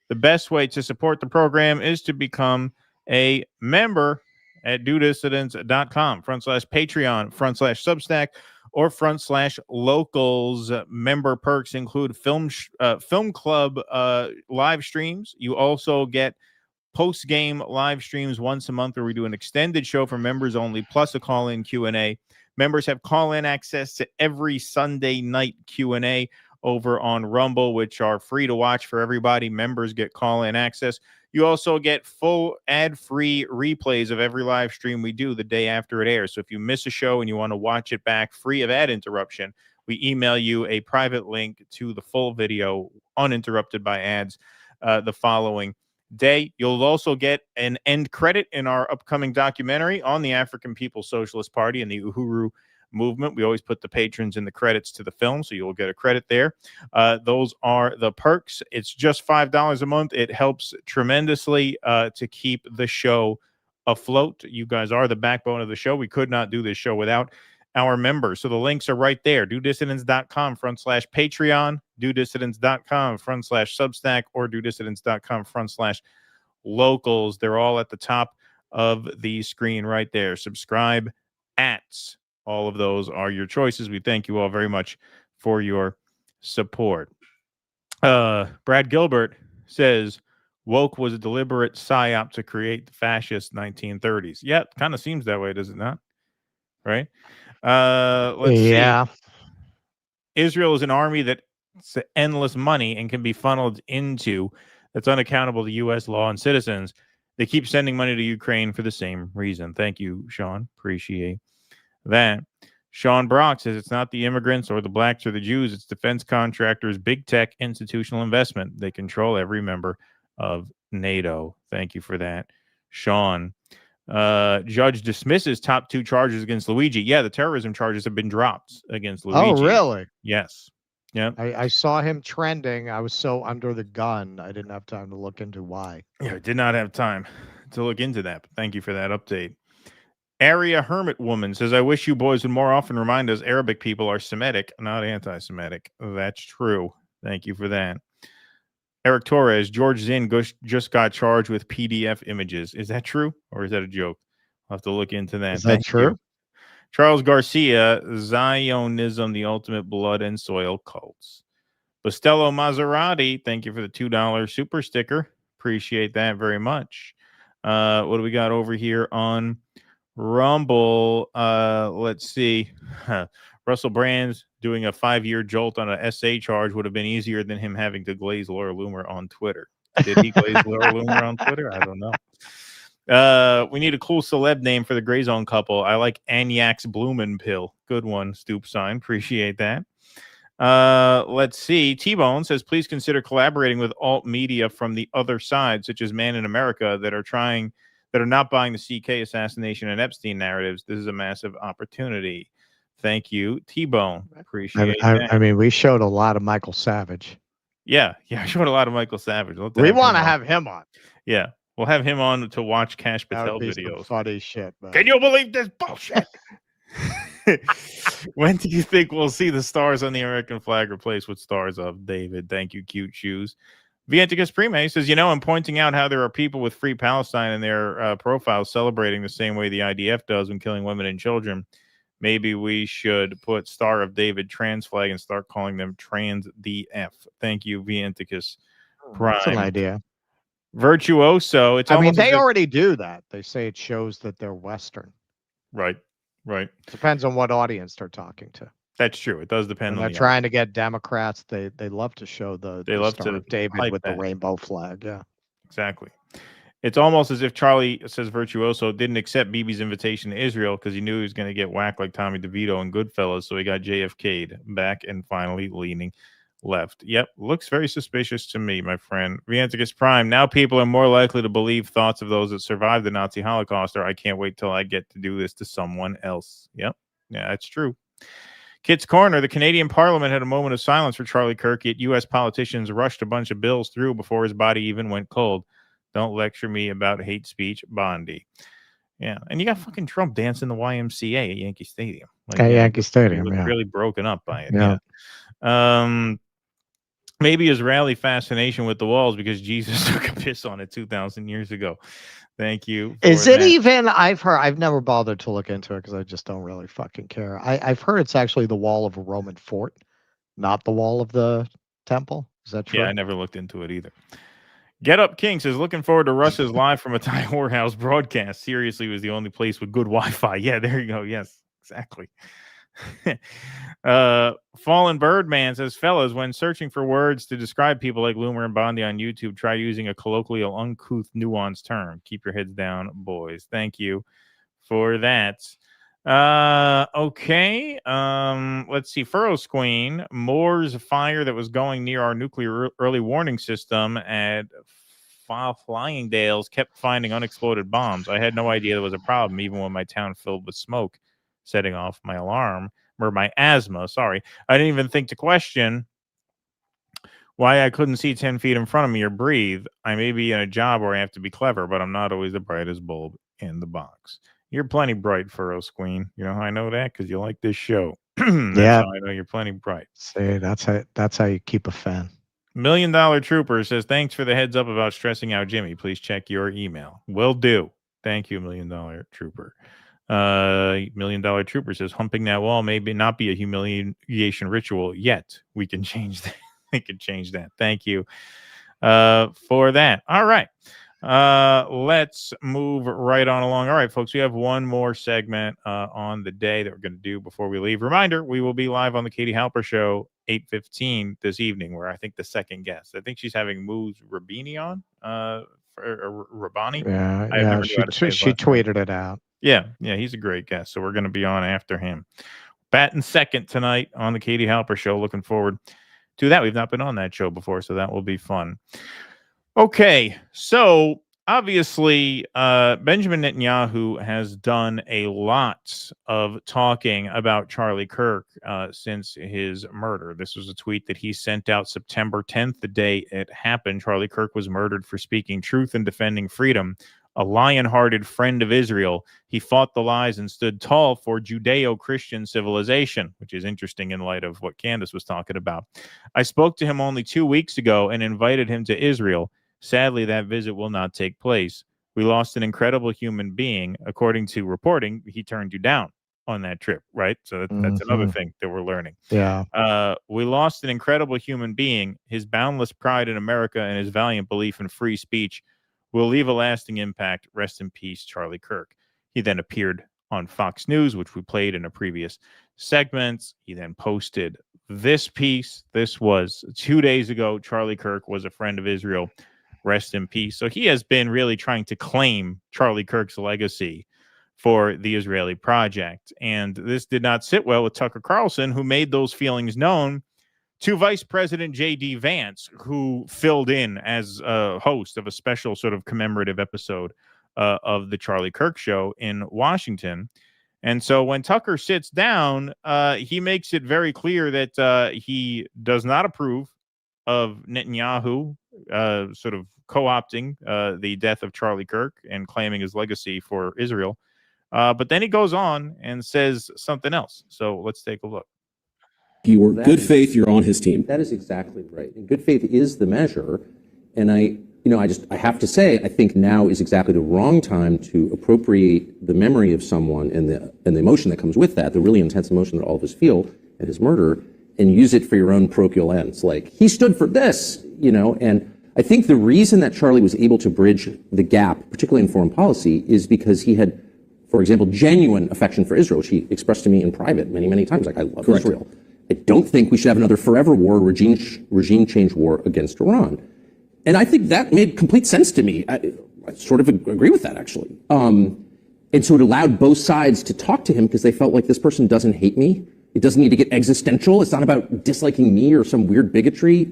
the best way to support the program is to become a member at dudissidents.com/Patreon/Substack or /locals. Member perks include film club live streams. You also get post-game live streams once a month where we do an extended show for members only, plus a call-in Q&A. Members have call-in access to every Sunday night Q&A over on Rumble, which are free to watch for everybody. Members get call-in access. You also get full ad-free replays of every live stream we do the day after it airs. So if you miss a show and you want to watch it back free of ad interruption, we email you a private link to the full video uninterrupted by ads the following day. You'll also get an end credit in our upcoming documentary on the African People's Socialist Party and the Uhuru movement. We always put the patrons in the credits to the film, so you'll get a credit there. Those are the perks. It's just $5 a month. It helps tremendously to keep the show afloat. You guys are the backbone of the show. We could not do this show without our members. So the links are right there. DoDissidents.com/Patreon, DoDissidents.com/Substack, or DoDissidents.com/Locals. They're all at the top of the screen right there. Subscribe at all of those are your choices. We thank you all very much for your support. Brad Gilbert says woke was a deliberate psyop to create the fascist 1930s. Yeah, it kind of seems that way, does it not? Right? Let's see. Israel is an army that's endless money and can be funneled into that's unaccountable to U.S. law and citizens. They keep sending money to Ukraine for the same reason. Thank you, Sean. Appreciate that. Sean Brock says it's not the immigrants or the blacks or the Jews. It's defense contractors, big tech, institutional investment. They control every member of NATO. Thank you for that, Sean. Judge dismisses top 2 charges against Luigi. Yeah, the terrorism charges have been dropped against Luigi. Oh, really? Yes. Yeah. I saw him trending. I was so under the gun. I didn't have time to look into why. Yeah, I did not have time to look into that, but thank you for that update. Area Hermit Woman says, I wish you boys would more often remind us Arabic people are Semitic, not anti-Semitic. That's true. Thank you for that. Eric Torres, George Zinn just got charged with PDF images. Is that true, or is that a joke? I'll have to look into that. Is that true? Charles Garcia, Zionism, the ultimate blood and soil cults. Bastello Maserati, thank you for the $2 super sticker. Appreciate that very much. What do we got over here on Rumble? Let's see. Russell Brand's doing a 5-year jolt on a SA charge would have been easier than him having to glaze Laura Loomer on Twitter. Did he glaze Laura Loomer on Twitter? I don't know. We need a cool celeb name for the Grayzone couple. I like Anyak's Bloomin' Pill. Good one, Stoop Sign. Appreciate that. Let's see. T-Bone says, please consider collaborating with alt media from the other side, such as Man in America, that are not buying the CK assassination and Epstein narratives. This is a massive opportunity. Thank you, T-Bone. Appreciate that. I mean, we showed a lot of Michael Savage. Yeah, I showed a lot of Michael Savage. We want to have him on. Yeah, we'll have him on to watch Cash Patel videos. Funny shit, man. Can you believe this bullshit? When do you think we'll see the stars on the American flag replaced with stars of David? Thank you, Cute Shoes. Vienticus Prime says, I'm pointing out how there are people with Free Palestine in their profiles celebrating the same way the IDF does when killing women and children. Maybe we should put Star of David trans flag and start calling them trans DF. Thank you, Vienticus Prime. That's an idea. Virtuoso. They already do that. They say it shows that they're Western. Right. Depends on what audience they're talking to. That's true. It does depend when on they're trying to get Democrats. They love to show the Star of David with the rainbow flag. Yeah, exactly. It's almost as if Charlie, says Virtuoso, didn't accept Bibi's invitation to Israel because he knew he was going to get whacked like Tommy DeVito and Goodfellas, so he got JFK'd back and finally leaning left. Yep, looks very suspicious to me, my friend. Vienticus Prime. Now people are more likely to believe thoughts of those that survived the Nazi Holocaust, or I can't wait till I get to do this to someone else. Yep, yeah, that's true. Kit's Corner, the Canadian Parliament had a moment of silence for Charlie Kirk, yet U.S. politicians rushed a bunch of bills through before his body even went cold. Don't lecture me about hate speech, Bondi. Yeah, and you got fucking Trump dancing the YMCA at Yankee Stadium. Yankee Stadium, he was really broken up by it. Yeah. Maybe Israeli fascination with the walls because Jesus took a piss on it 2,000 years ago. Thank you. Is it even? I've never bothered to look into it because I just don't really fucking care. I've heard it's actually the wall of a Roman fort, not the wall of the temple. Is that true? Yeah, I never looked into it either. Get Up King says, looking forward to Russia's live from a Thai whorehouse broadcast. Seriously, was the only place with good Wi-Fi. Yeah, there you go. Yes, exactly. Fallen Birdman says, fellas, when searching for words to describe people like Loomer and Bondi on YouTube, try using a colloquial, uncouth, nuanced term. Keep your heads down, boys. Thank you for that. Okay. Let's see. Furrows Queen, Moore's fire that was going near our nuclear early warning system at Flying Dales kept finding unexploded bombs. I had no idea there was a problem, even when my town filled with smoke. setting off my alarm or my asthma. Sorry. I didn't even think to question why I couldn't see 10 feet in front of me or breathe. I may be in a job where I have to be clever, but I'm not always the brightest bulb in the box. You're plenty bright, Furrows Queen. You know how I know that? Because you like this show. That's Yeah. how I know you're plenty bright. See, that's how you keep a fan. $1 Million Trooper says, thanks for the heads up about stressing out Jimmy. Please check your email. Will do. Thank you, $1 Million Trooper. $1 Million Trooper says, humping that wall may not be a humiliation ritual yet. We can change that. We can change that. Thank you for that. All right. Let's move right on along. All right, folks, we have one more segment on the day that we're going to do before we leave. Reminder, we will be live on the Katie Halper Show 8:15 this evening, where I think the second guest, I think she's having Moose Rabini on, Rabani. Yeah, she tweeted it out. Yeah, he's a great guest, so we're going to be on after him. Batting second tonight on the Katie Halper Show. Looking forward to that. We've not been on that show before, so that will be fun. Okay, so obviously, Benjamin Netanyahu has done a lot of talking about Charlie Kirk since his murder. This was a tweet that he sent out September 10th, the day it happened. Charlie Kirk was murdered for speaking truth and defending freedom. A lion-hearted friend of Israel, he fought the lies and stood tall for Judeo-Christian civilization, which is interesting in light of what Candace was talking about. I spoke to him only 2 weeks ago and invited him to Israel. Sadly, that visit will not take place. We lost an incredible human being. According to reporting, he turned you down on that trip, right? So that's another thing that we're learning. Yeah. We lost an incredible human being. His boundless pride in America and his valiant belief in free speech will leave a lasting impact. Rest in peace, Charlie Kirk. He then appeared on Fox News, which we played in a previous segment. He then posted this piece. This was 2 days ago. Charlie Kirk was a friend of Israel. Rest in peace. So he has been really trying to claim Charlie Kirk's legacy for the Israeli project. And this did not sit well with Tucker Carlson, who made those feelings known to Vice President JD Vance, who filled in as a host of a special sort of commemorative episode of the Charlie Kirk Show in Washington. And so when Tucker sits down, he makes it very clear that he does not approve of Netanyahu sort of co-opting the death of Charlie Kirk and claiming his legacy for Israel. But then he goes on and says something else. So let's take a look. You were good faith, you're on his team. That is exactly right. And good faith is the measure. And I have to say, I think now is exactly the wrong time to appropriate the memory of someone and the emotion that comes with that, the really intense emotion that all of us feel at his murder, and use it for your own parochial ends. Like, he stood for this, and I think the reason that Charlie was able to bridge the gap, particularly in foreign policy, is because he had, for example, genuine affection for Israel, which he expressed to me in private many, many times. Like, I love Israel. I don't think we should have another forever war, regime change war against Iran. And I think that made complete sense to me. I sort of agree with that, actually. And so it allowed both sides to talk to him because they felt like this person doesn't hate me. It doesn't need to get existential. It's not about disliking me or some weird bigotry.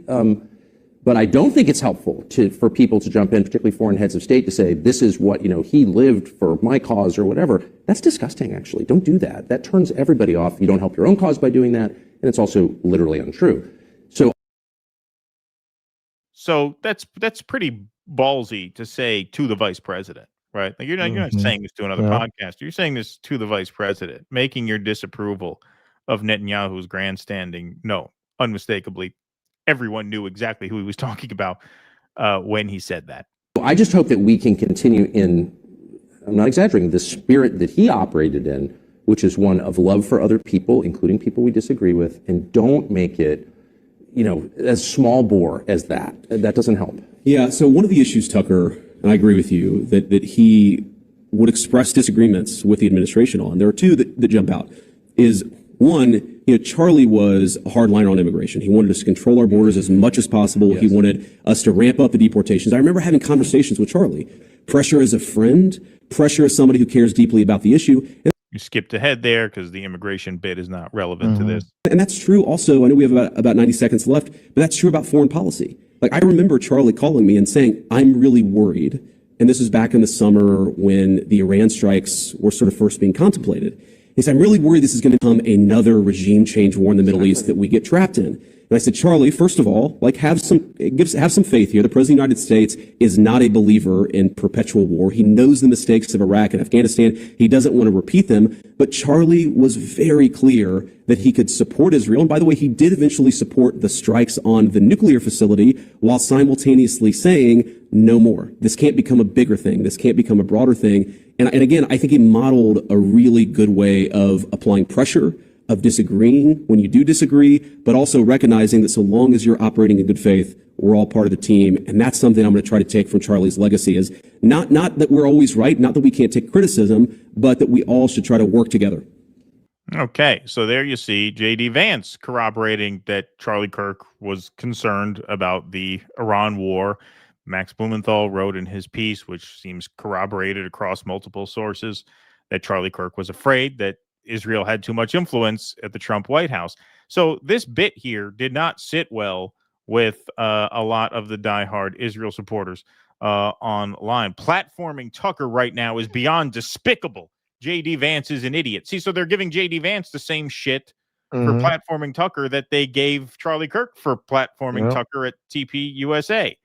But I don't think it's helpful for people to jump in, particularly foreign heads of state, to say, this is what, he lived for my cause or whatever. That's disgusting, actually. Don't do that. That turns everybody off. You don't help your own cause by doing that. And it's also literally untrue. So that's pretty ballsy to say to the vice president, right? Like you're not saying this to another podcast. You're saying this to the vice president, making your disapproval of Netanyahu's grandstanding known unmistakably. Everyone knew exactly who he was talking about when he said that. I just hope that we can continue in, I'm not exaggerating, the spirit that he operated in, which is one of love for other people, including people we disagree with, and don't make it, as small bore as that. That doesn't help. Yeah, so one of the issues, Tucker, and I agree with you, that he would express disagreements with the administration on. There are two that jump out. Is one, Charlie was a hardliner on immigration. He wanted us to control our borders as much as possible. Yes. He wanted us to ramp up the deportations. I remember having conversations with Charlie. Pressure as a friend, pressure as somebody who cares deeply about the issue. You skipped ahead there because the immigration bit is not relevant to this. And that's true also. I know we have about 90 seconds left, but that's true about foreign policy. Like, I remember Charlie calling me and saying, I'm really worried. And this was back in the summer when the Iran strikes were sort of first being contemplated. He said, I'm really worried this is going to become another regime change war in the Middle East that we get trapped in. And I said, Charlie, first of all, like have some faith here. The President of the United States is not a believer in perpetual war. He knows the mistakes of Iraq and Afghanistan. He doesn't want to repeat them. But Charlie was very clear that he could support Israel. And by the way, he did eventually support the strikes on the nuclear facility while simultaneously saying no more. This can't become a bigger thing. This can't become a broader thing. And again, I think he modeled a really good way of applying pressure, of disagreeing when you do disagree, but also recognizing that so long as you're operating in good faith, we're all part of the team. And that's something I'm going to try to take from Charlie's legacy is not that we're always right, not that we can't take criticism, but that we all should try to work together. Okay, so there you see JD Vance corroborating that Charlie Kirk was concerned about the Iran war. Max Blumenthal wrote in his piece, which seems corroborated across multiple sources, that Charlie Kirk was afraid that Israel had too much influence at the Trump White House. So this bit here did not sit well with a lot of the diehard Israel supporters online. Platforming Tucker right now is beyond despicable. JD Vance is an idiot. See, so they're giving JD Vance the same shit for platforming Tucker that they gave Charlie Kirk for platforming Tucker at TP USA.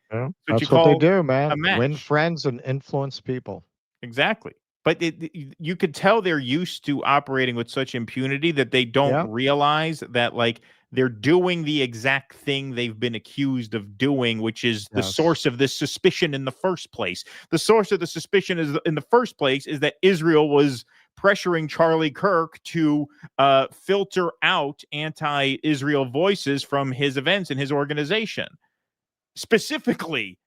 That's what they do, man. Win friends and influence people. Exactly. But you could tell they're used to operating with such impunity that they don't realize that, like, they're doing the exact thing they've been accused of doing, which is the source of this suspicion in the first place. The source of the suspicion in the first place is that Israel was pressuring Charlie Kirk to filter out anti-Israel voices from his events and his organization. Specifically,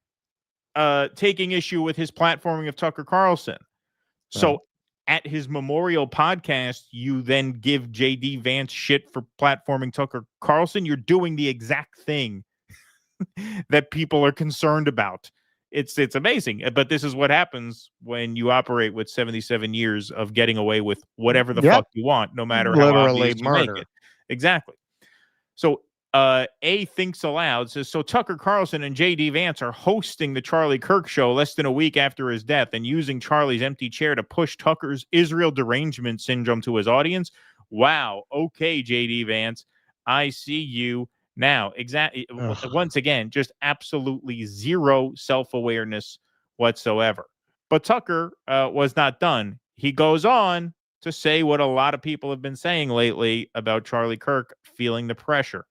taking issue with his platforming of Tucker Carlson. So at his memorial podcast, you then give JD Vance shit for platforming Tucker Carlson. You're doing the exact thing that people are concerned about. It's amazing. But this is what happens when you operate with 77 years of getting away with whatever the fuck you want, no matter how obvious you make it. Exactly. So A Thinks Aloud says, so Tucker Carlson and JD Vance are hosting the Charlie Kirk show less than a week after his death and using Charlie's empty chair to push Tucker's Israel derangement syndrome to his audience. Wow. Okay, JD Vance, I see you now. Exactly. Once again, just absolutely zero self-awareness whatsoever. But Tucker was not done. He goes on to say what a lot of people have been saying lately about Charlie Kirk feeling the pressure.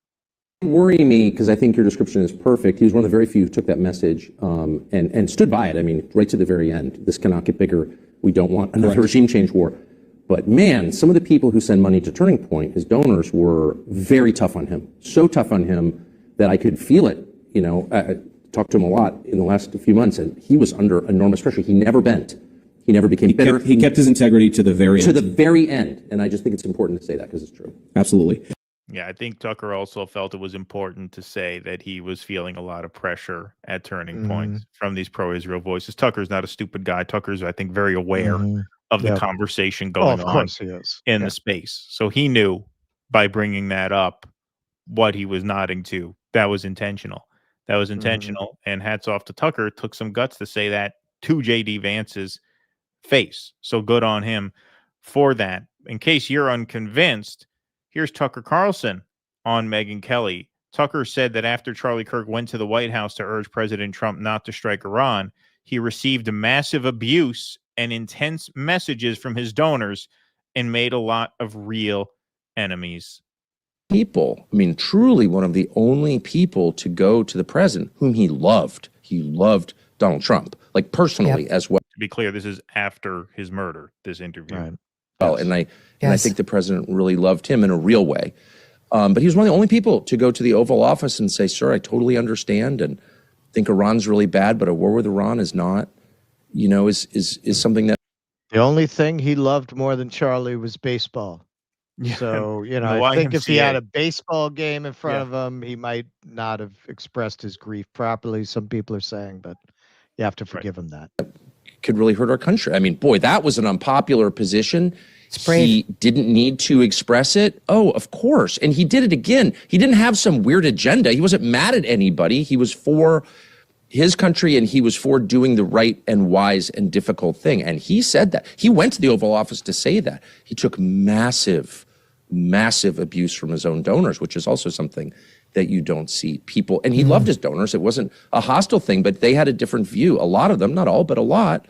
Worry me because I think your description is perfect. He was one of the very few who took that message and stood by it. I mean, right to the very end. This cannot get bigger. We don't want another regime change war. But man, some of the people who send money to Turning Point, his donors, were very tough on him. So tough on him that I could feel it. You know, I talked to him a lot in the last few months, and he was under enormous pressure. He never bent. He never became bitter. He kept his integrity to the very end. To the very end. And I just think it's important to say that because it's true. Absolutely. Yeah, I think Tucker also felt it was important to say that he was feeling a lot of pressure at Turning Points from these pro-Israel voices. Tucker's not a stupid guy. Tucker's, I think, very aware of the conversation going on in the space. So he knew by bringing that up what he was nodding to. That was intentional. That was intentional. And hats off to Tucker. It took some guts to say that to JD Vance's face. So good on him for that. In case you're unconvinced, here's Tucker Carlson on Megyn Kelly. Tucker said that after Charlie Kirk went to the White House to urge President Trump not to strike Iran, he received massive abuse and intense messages from his donors and made a lot of real enemies. People, I mean, truly one of the only people to go to the president whom he loved. He loved Donald Trump, like personally as well. To be clear, this is after his murder, this interview. Right. Well, and I think the president really loved him in a real way. But he was one of the only people to go to the Oval Office and say, sir, I totally understand and think Iran's really bad, but a war with Iran is not, you know, is something that. The only thing he loved more than Charlie was baseball. Yeah. So, you know, I think if he had a baseball game in front of him, he might not have expressed his grief properly, some people are saying, but you have to forgive him that. Could really hurt our country. I mean, boy, that was an unpopular position. He didn't need to express it. Oh, of course. And he did it again. He didn't have some weird agenda. He wasn't mad at anybody. He was for his country, and he was for doing the right and wise and difficult thing. And he said that. He went to the Oval Office to say that. He took massive abuse from his own donors, which is also something that you don't see people. And he loved his donors. It wasn't a hostile thing, but they had a different view. A lot of them, not all, but a lot.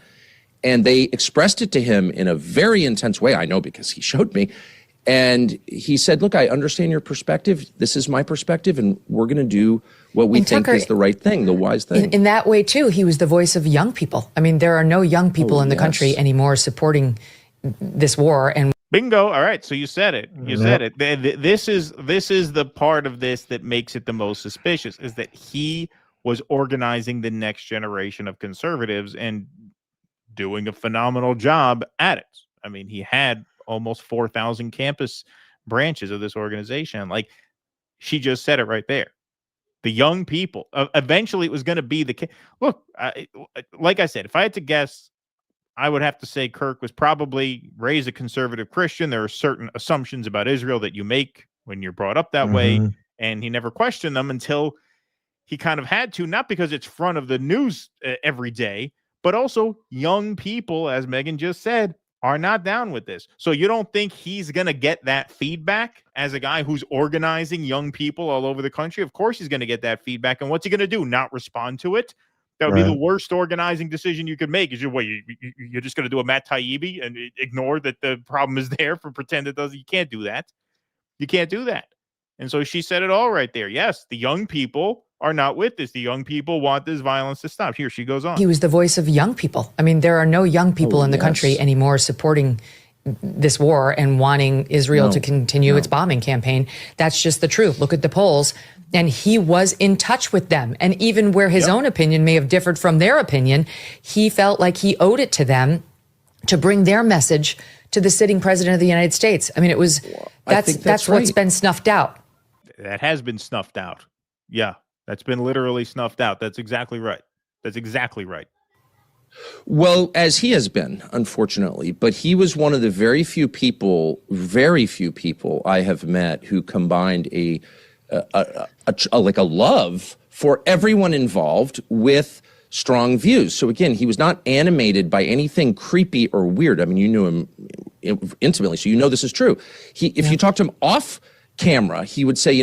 And they expressed it to him in a very intense way. I know because he showed me. And he said, look, I understand your perspective. This is my perspective, and we're going to do what we think is the right thing, the wise thing. In that way, too, he was the voice of young people. I mean, there are no young people in the country anymore supporting this war. And bingo. All right. So you said it. You said it. This is the part of this that makes it the most suspicious, is that he was organizing the next generation of conservatives and doing a phenomenal job at it. I mean, he had almost 4,000 campus branches of this organization. Like, she just said it right there. The young people. Eventually, it was going to be the case. Look, like I said, if I had to guess, I would have to say Kirk was probably raised a conservative Christian. There are certain assumptions about Israel that you make when you're brought up that way, and he never questioned them until he kind of had to, not because it's front of the news every day, but also young people, as Megan just said, are not down with this. So you don't think he's going to get that feedback as a guy who's organizing young people all over the country? Of course he's going to get that feedback. And what's he going to do? Not respond to it? That would be the worst organizing decision you could make. Is you're just going to do a Matt Taibbi and ignore that the problem is there for pretend it doesn't? You can't do that. You can't do that. And so she said it all right there. Yes, the young people are not with this. The young people want this violence to stop. Here she goes on. He was the voice of young people. I mean, there are no young people in the country anymore supporting this war and wanting Israel to continue its bombing campaign. That's just the truth. Look at the polls. And he was in touch with them. And even where his own opinion may have differed from their opinion, he felt like he owed it to them to bring their message to the sitting president of the United States. I mean, it was, that's what's been snuffed out. That has been snuffed out. Yeah. That's been literally snuffed out. That's exactly right. That's exactly right. Well, as he has been, unfortunately, but he was one of the very few people I have met who combined a love for everyone involved with strong views. So again, he was not animated by anything creepy or weird. I mean, you knew him intimately, so you know this is true. If you talk to him off camera, he would say,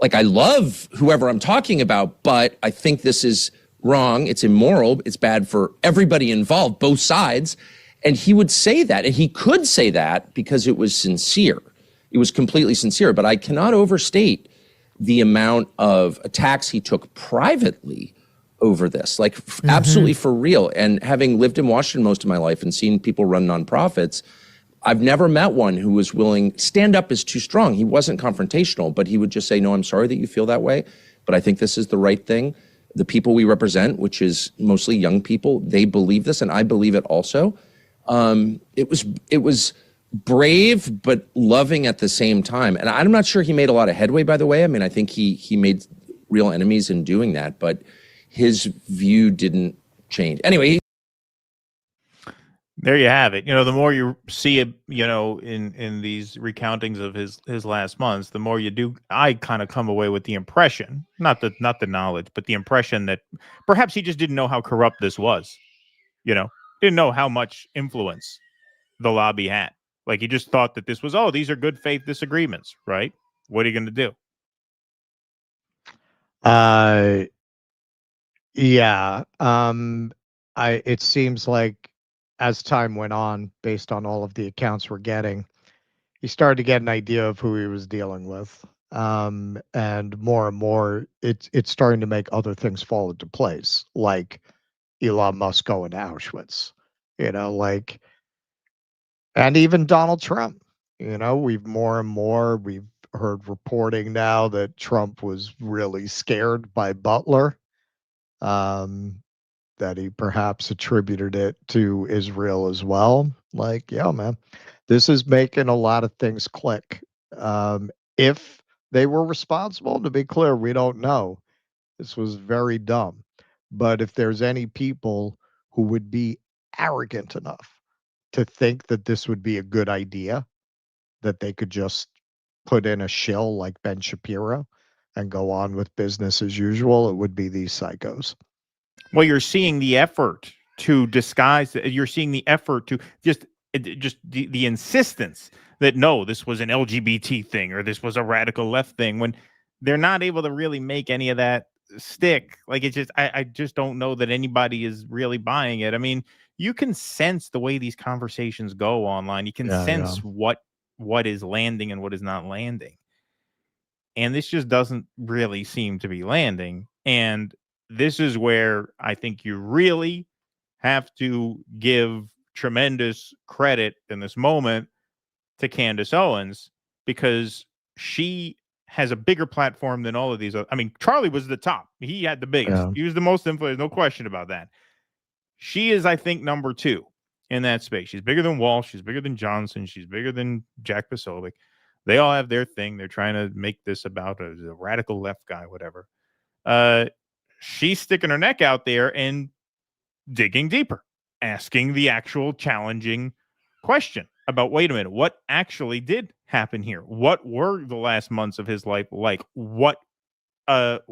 I love whoever I'm talking about, but I think this is wrong. It's immoral. It's bad for everybody involved, both sides. And he would say that, and he could say that because it was sincere. It was completely sincere. But I cannot overstate the amount of attacks he took privately over this, absolutely for real. And having lived in Washington most of my life and seen people run nonprofits, I've never met one who was willing. Stand up is too strong. He wasn't confrontational, but he would just say, no, I'm sorry that you feel that way, but I think this is the right thing. The people we represent, which is mostly young people, they believe this, and I believe it also. It was brave, but loving at the same time. And I'm not sure he made a lot of headway, by the way. I mean, I think he made real enemies in doing that, but his view didn't change. Anyway, there you have it. The more you see it, in these recountings of his last months, the more you do. I kind of come away with the impression, not the knowledge, but the impression that perhaps he just didn't know how corrupt this was. Didn't know how much influence the lobby had. Like, he just thought that this was, these are good faith disagreements, right? What are you going to do? Yeah. It seems like, as time went on, based on all of the accounts we're getting, he started to get an idea of who he was dealing with. And more, it's starting to make other things fall into place, like Elon Musk going to Auschwitz, and even Donald Trump. We've heard reporting now that Trump was really scared by Butler. That he perhaps attributed it to Israel as well. Man, this is making a lot of things click. If they were responsible, to be clear, we don't know. This was very dumb. But if there's any people who would be arrogant enough to think that this would be a good idea, that they could just put in a shill like Ben Shapiro, and go on with business as usual, it would be these psychos. Well, you're seeing the effort to disguise. You're seeing the effort to just the insistence that no, this was an LGBT thing or this was a radical left thing, when they're not able to really make any of that stick. Like, it's just, I just don't know that anybody is really buying it. I mean, you can sense the way these conversations go online. You can sense what is landing and what is not landing. And this just doesn't really seem to be landing. And this is where I think you really have to give tremendous credit in this moment to Candace Owens, because she has a bigger platform than all of these. I mean, Charlie was the top. He had the biggest. Yeah. He was the most influential. No question about that. She is, I think, number 2 in that space. She's bigger than Walsh. She's bigger than Johnson. She's bigger than Jack Posobiec. They all have their thing. They're trying to make this about a radical left guy, whatever. She's sticking her neck out there and digging deeper, asking the actual challenging question about, wait a minute, what actually did happen here? What were the last months of his life like? What was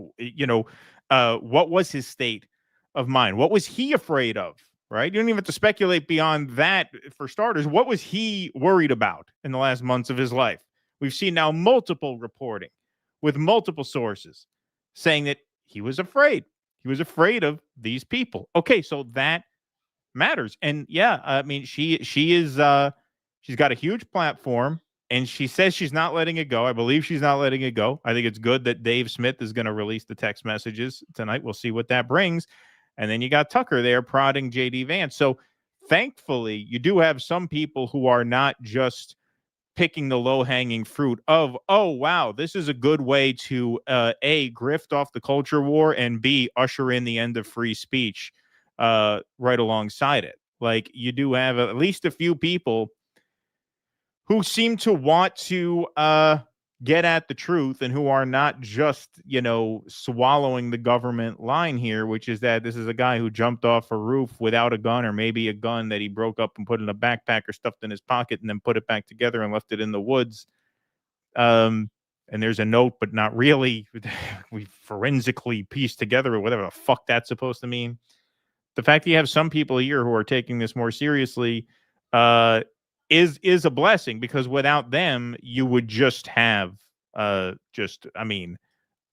his state of mind? What was he afraid of? Right? You don't even have to speculate beyond that. For starters, what was he worried about in the last months of his life? We've seen now multiple reporting with multiple sources saying that he was afraid. He was afraid of these people. Okay, so that matters. And yeah, I mean, she is she's got a huge platform, and she says she's not letting it go. I believe she's not letting it go. I think it's good that Dave Smith is going to release the text messages tonight. We'll see what that brings. And then you got Tucker there prodding JD Vance. So thankfully, you do have some people who are not just picking the low-hanging fruit of, oh, wow, this is a good way to, A, grift off the culture war, and B, usher in the end of free speech right alongside it. Like, you do have at least a few people who seem to want to get at the truth, and who are not just, swallowing the government line here, which is that this is a guy who jumped off a roof without a gun, or maybe a gun that he broke up and put in a backpack or stuffed in his pocket and then put it back together and left it in the woods. And there's a note, but not really. We forensically pieced together, or whatever the fuck that's supposed to mean. The fact that you have some people here who are taking this more seriously is a blessing, because without them, you would just have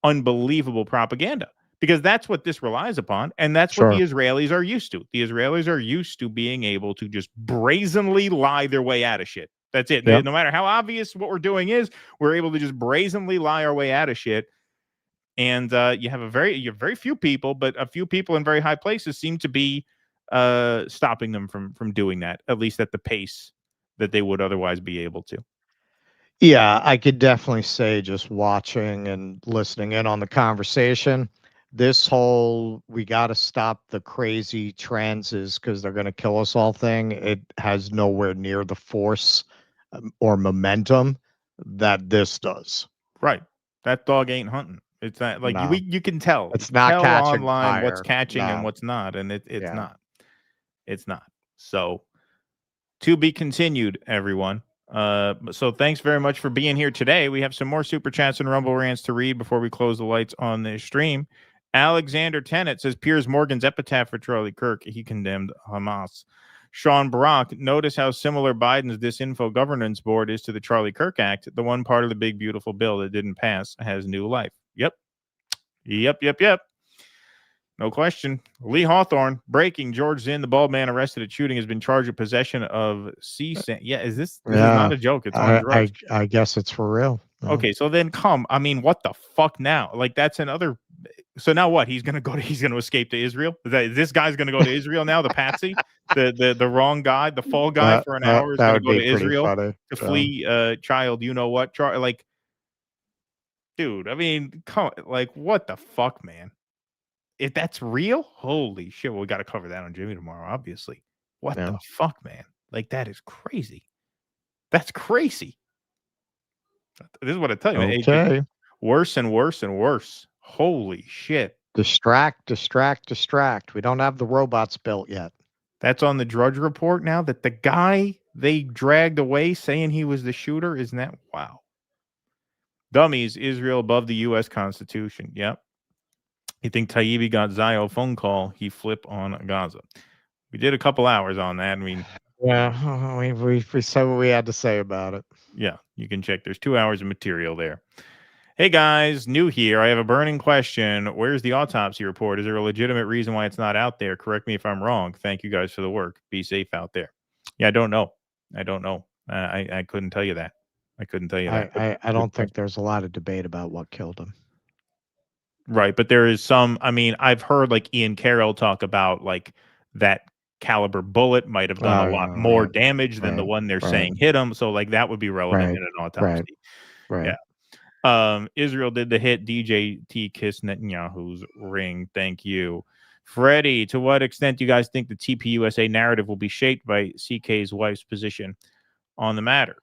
unbelievable propaganda, because that's what this relies upon, and that's what the Israelis are used to. The Israelis are used to being able to just brazenly lie their way out of shit. That's it. Yep. No matter how obvious what we're doing is, we're able to just brazenly lie our way out of shit. And you have very few people, but a few people in very high places seem to be stopping them from doing that, at least at the pace that they would otherwise be able to. Yeah, I could definitely say, just watching and listening in on the conversation, this whole we got to stop the crazy transes because they're going to kill us all thing, it has nowhere near the force or momentum that this does. Right. That dog ain't hunting. It's not like you can tell. It's not catching online fire. What's catching and what's not, and it's not. It's not. So to be continued, everyone. So thanks very much for being here today. We have some more super chats and Rumble rants to read before we close the lights on this stream. Alexander Tennant says Piers Morgan's epitaph for Charlie Kirk. He condemned Hamas. Sean Brock, notice how similar Biden's Disinfo Governance Board is to the Charlie Kirk Act. The one part of the big, beautiful bill that didn't pass has new life. Yep. No question. Lee Hawthorne, breaking. George Zinn, the bald man arrested at shooting, has been charged with possession of CSAN. Yeah, this is not a joke. It's on drugs. I guess it's for real. Okay, so then what the fuck now? Like, that's another. So now what? He's going to escape to Israel? This guy's going to go to Israel now, the patsy? the wrong guy, the fall guy for an hour is going to go to Israel to flee child, you know what? Like, dude, I mean, what the fuck, man? If that's real, holy shit, well, we got to cover that on Jimmy tomorrow, obviously. What the fuck, man? Like, that is crazy. That's crazy. This is what I tell you, man. Okay. Worse and worse and worse. Holy shit. Distract. We don't have the robots built yet. That's on the Drudge Report now, that the guy they dragged away saying he was the shooter, isn't that wow? Dummies, Israel above the U.S. Constitution. Yep. You think Taibbi got Zio phone call? He flip on Gaza. We did a couple hours on that. I mean, yeah, we said what we had to say about it. Yeah, you can check. There's 2 hours of material there. Hey guys, new here. I have a burning question. Where's the autopsy report? Is there a legitimate reason why it's not out there? Correct me if I'm wrong. Thank you guys for the work. Be safe out there. Yeah, I don't know. I couldn't tell you that. I couldn't tell you that. I don't think there's a lot of debate about what killed him. Right, but there is some. I mean, I've heard like Ian Carroll talk about like that caliber bullet might have done a lot more damage than the one they're saying hit him. So like that would be relevant in an autopsy. Right. Yeah. Israel did the hit. DJT kiss Netanyahu's ring. Thank you. Freddie, to what extent do you guys think the TPUSA narrative will be shaped by CK's wife's position on the matter?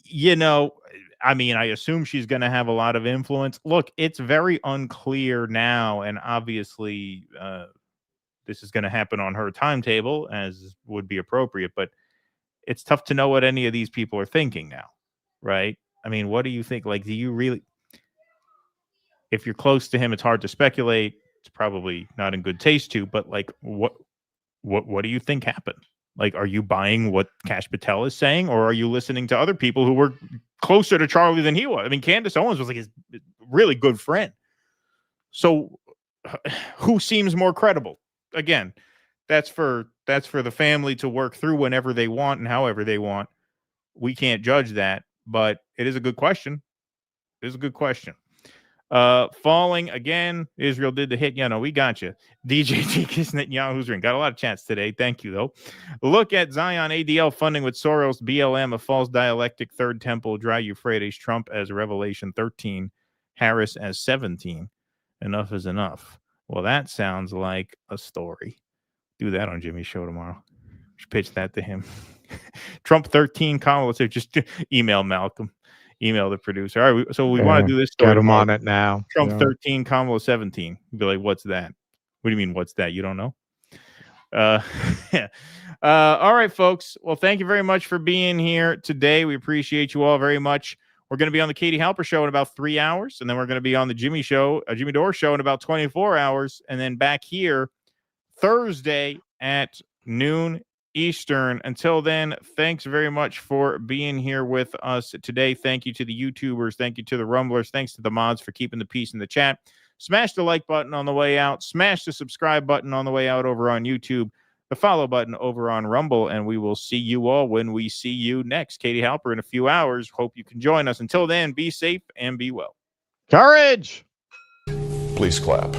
You know, I mean, I assume she's going to have a lot of influence. Look, it's very unclear now, and obviously this is going to happen on her timetable, as would be appropriate, but it's tough to know what any of these people are thinking now, right? I mean, what do you think? Like, do you really, if you're close to him, it's hard to speculate. It's probably not in good taste to, but like, what do you think happened? Like, are you buying what Kash Patel is saying, or are you listening to other people who were closer to Charlie than he was? I mean, Candace Owens was like his really good friend. So who seems more credible? Again, that's for the family to work through whenever they want and however they want. We can't judge that. But it is a good question. It is a good question. Falling again. Israel did the hit. Yeah, no, we got you. DJT kiss Netanyahu's ring. Got a lot of chats today. Thank you, though. Look at Zion ADL funding with Soros, BLM, a false dialectic, Third Temple, Dry Euphrates, Trump as Revelation 13, Harris as 17. Enough is enough. Well, that sounds like a story. Do that on Jimmy's show tomorrow. Just pitch that to him. Trump 13, Kamala. So just email Malcolm, email the producer. All right, so we want to do this story. Get him on it now. Trump 13, Kamala 17. You'd be like, what's that? What do you mean, what's that? You don't know? All right, folks. Well, thank you very much for being here today. We appreciate you all very much. We're going to be on the Katie Halper show in about 3 hours, and then we're going to be on the Jimmy Dore show in about 24 hours, and then back here Thursday at noon Eastern. Until then, thanks very much for being here with us today. Thank you to the YouTubers. Thank you to the Rumblers. Thanks to the mods for keeping the peace in the chat. Smash the like button on the way out. Smash the subscribe button on the way out over on YouTube. The follow button over on Rumble. And we will see you all when we see you next. Katie Halper in a few hours. Hope you can join us. Until then, be safe and be well. Courage! Please clap.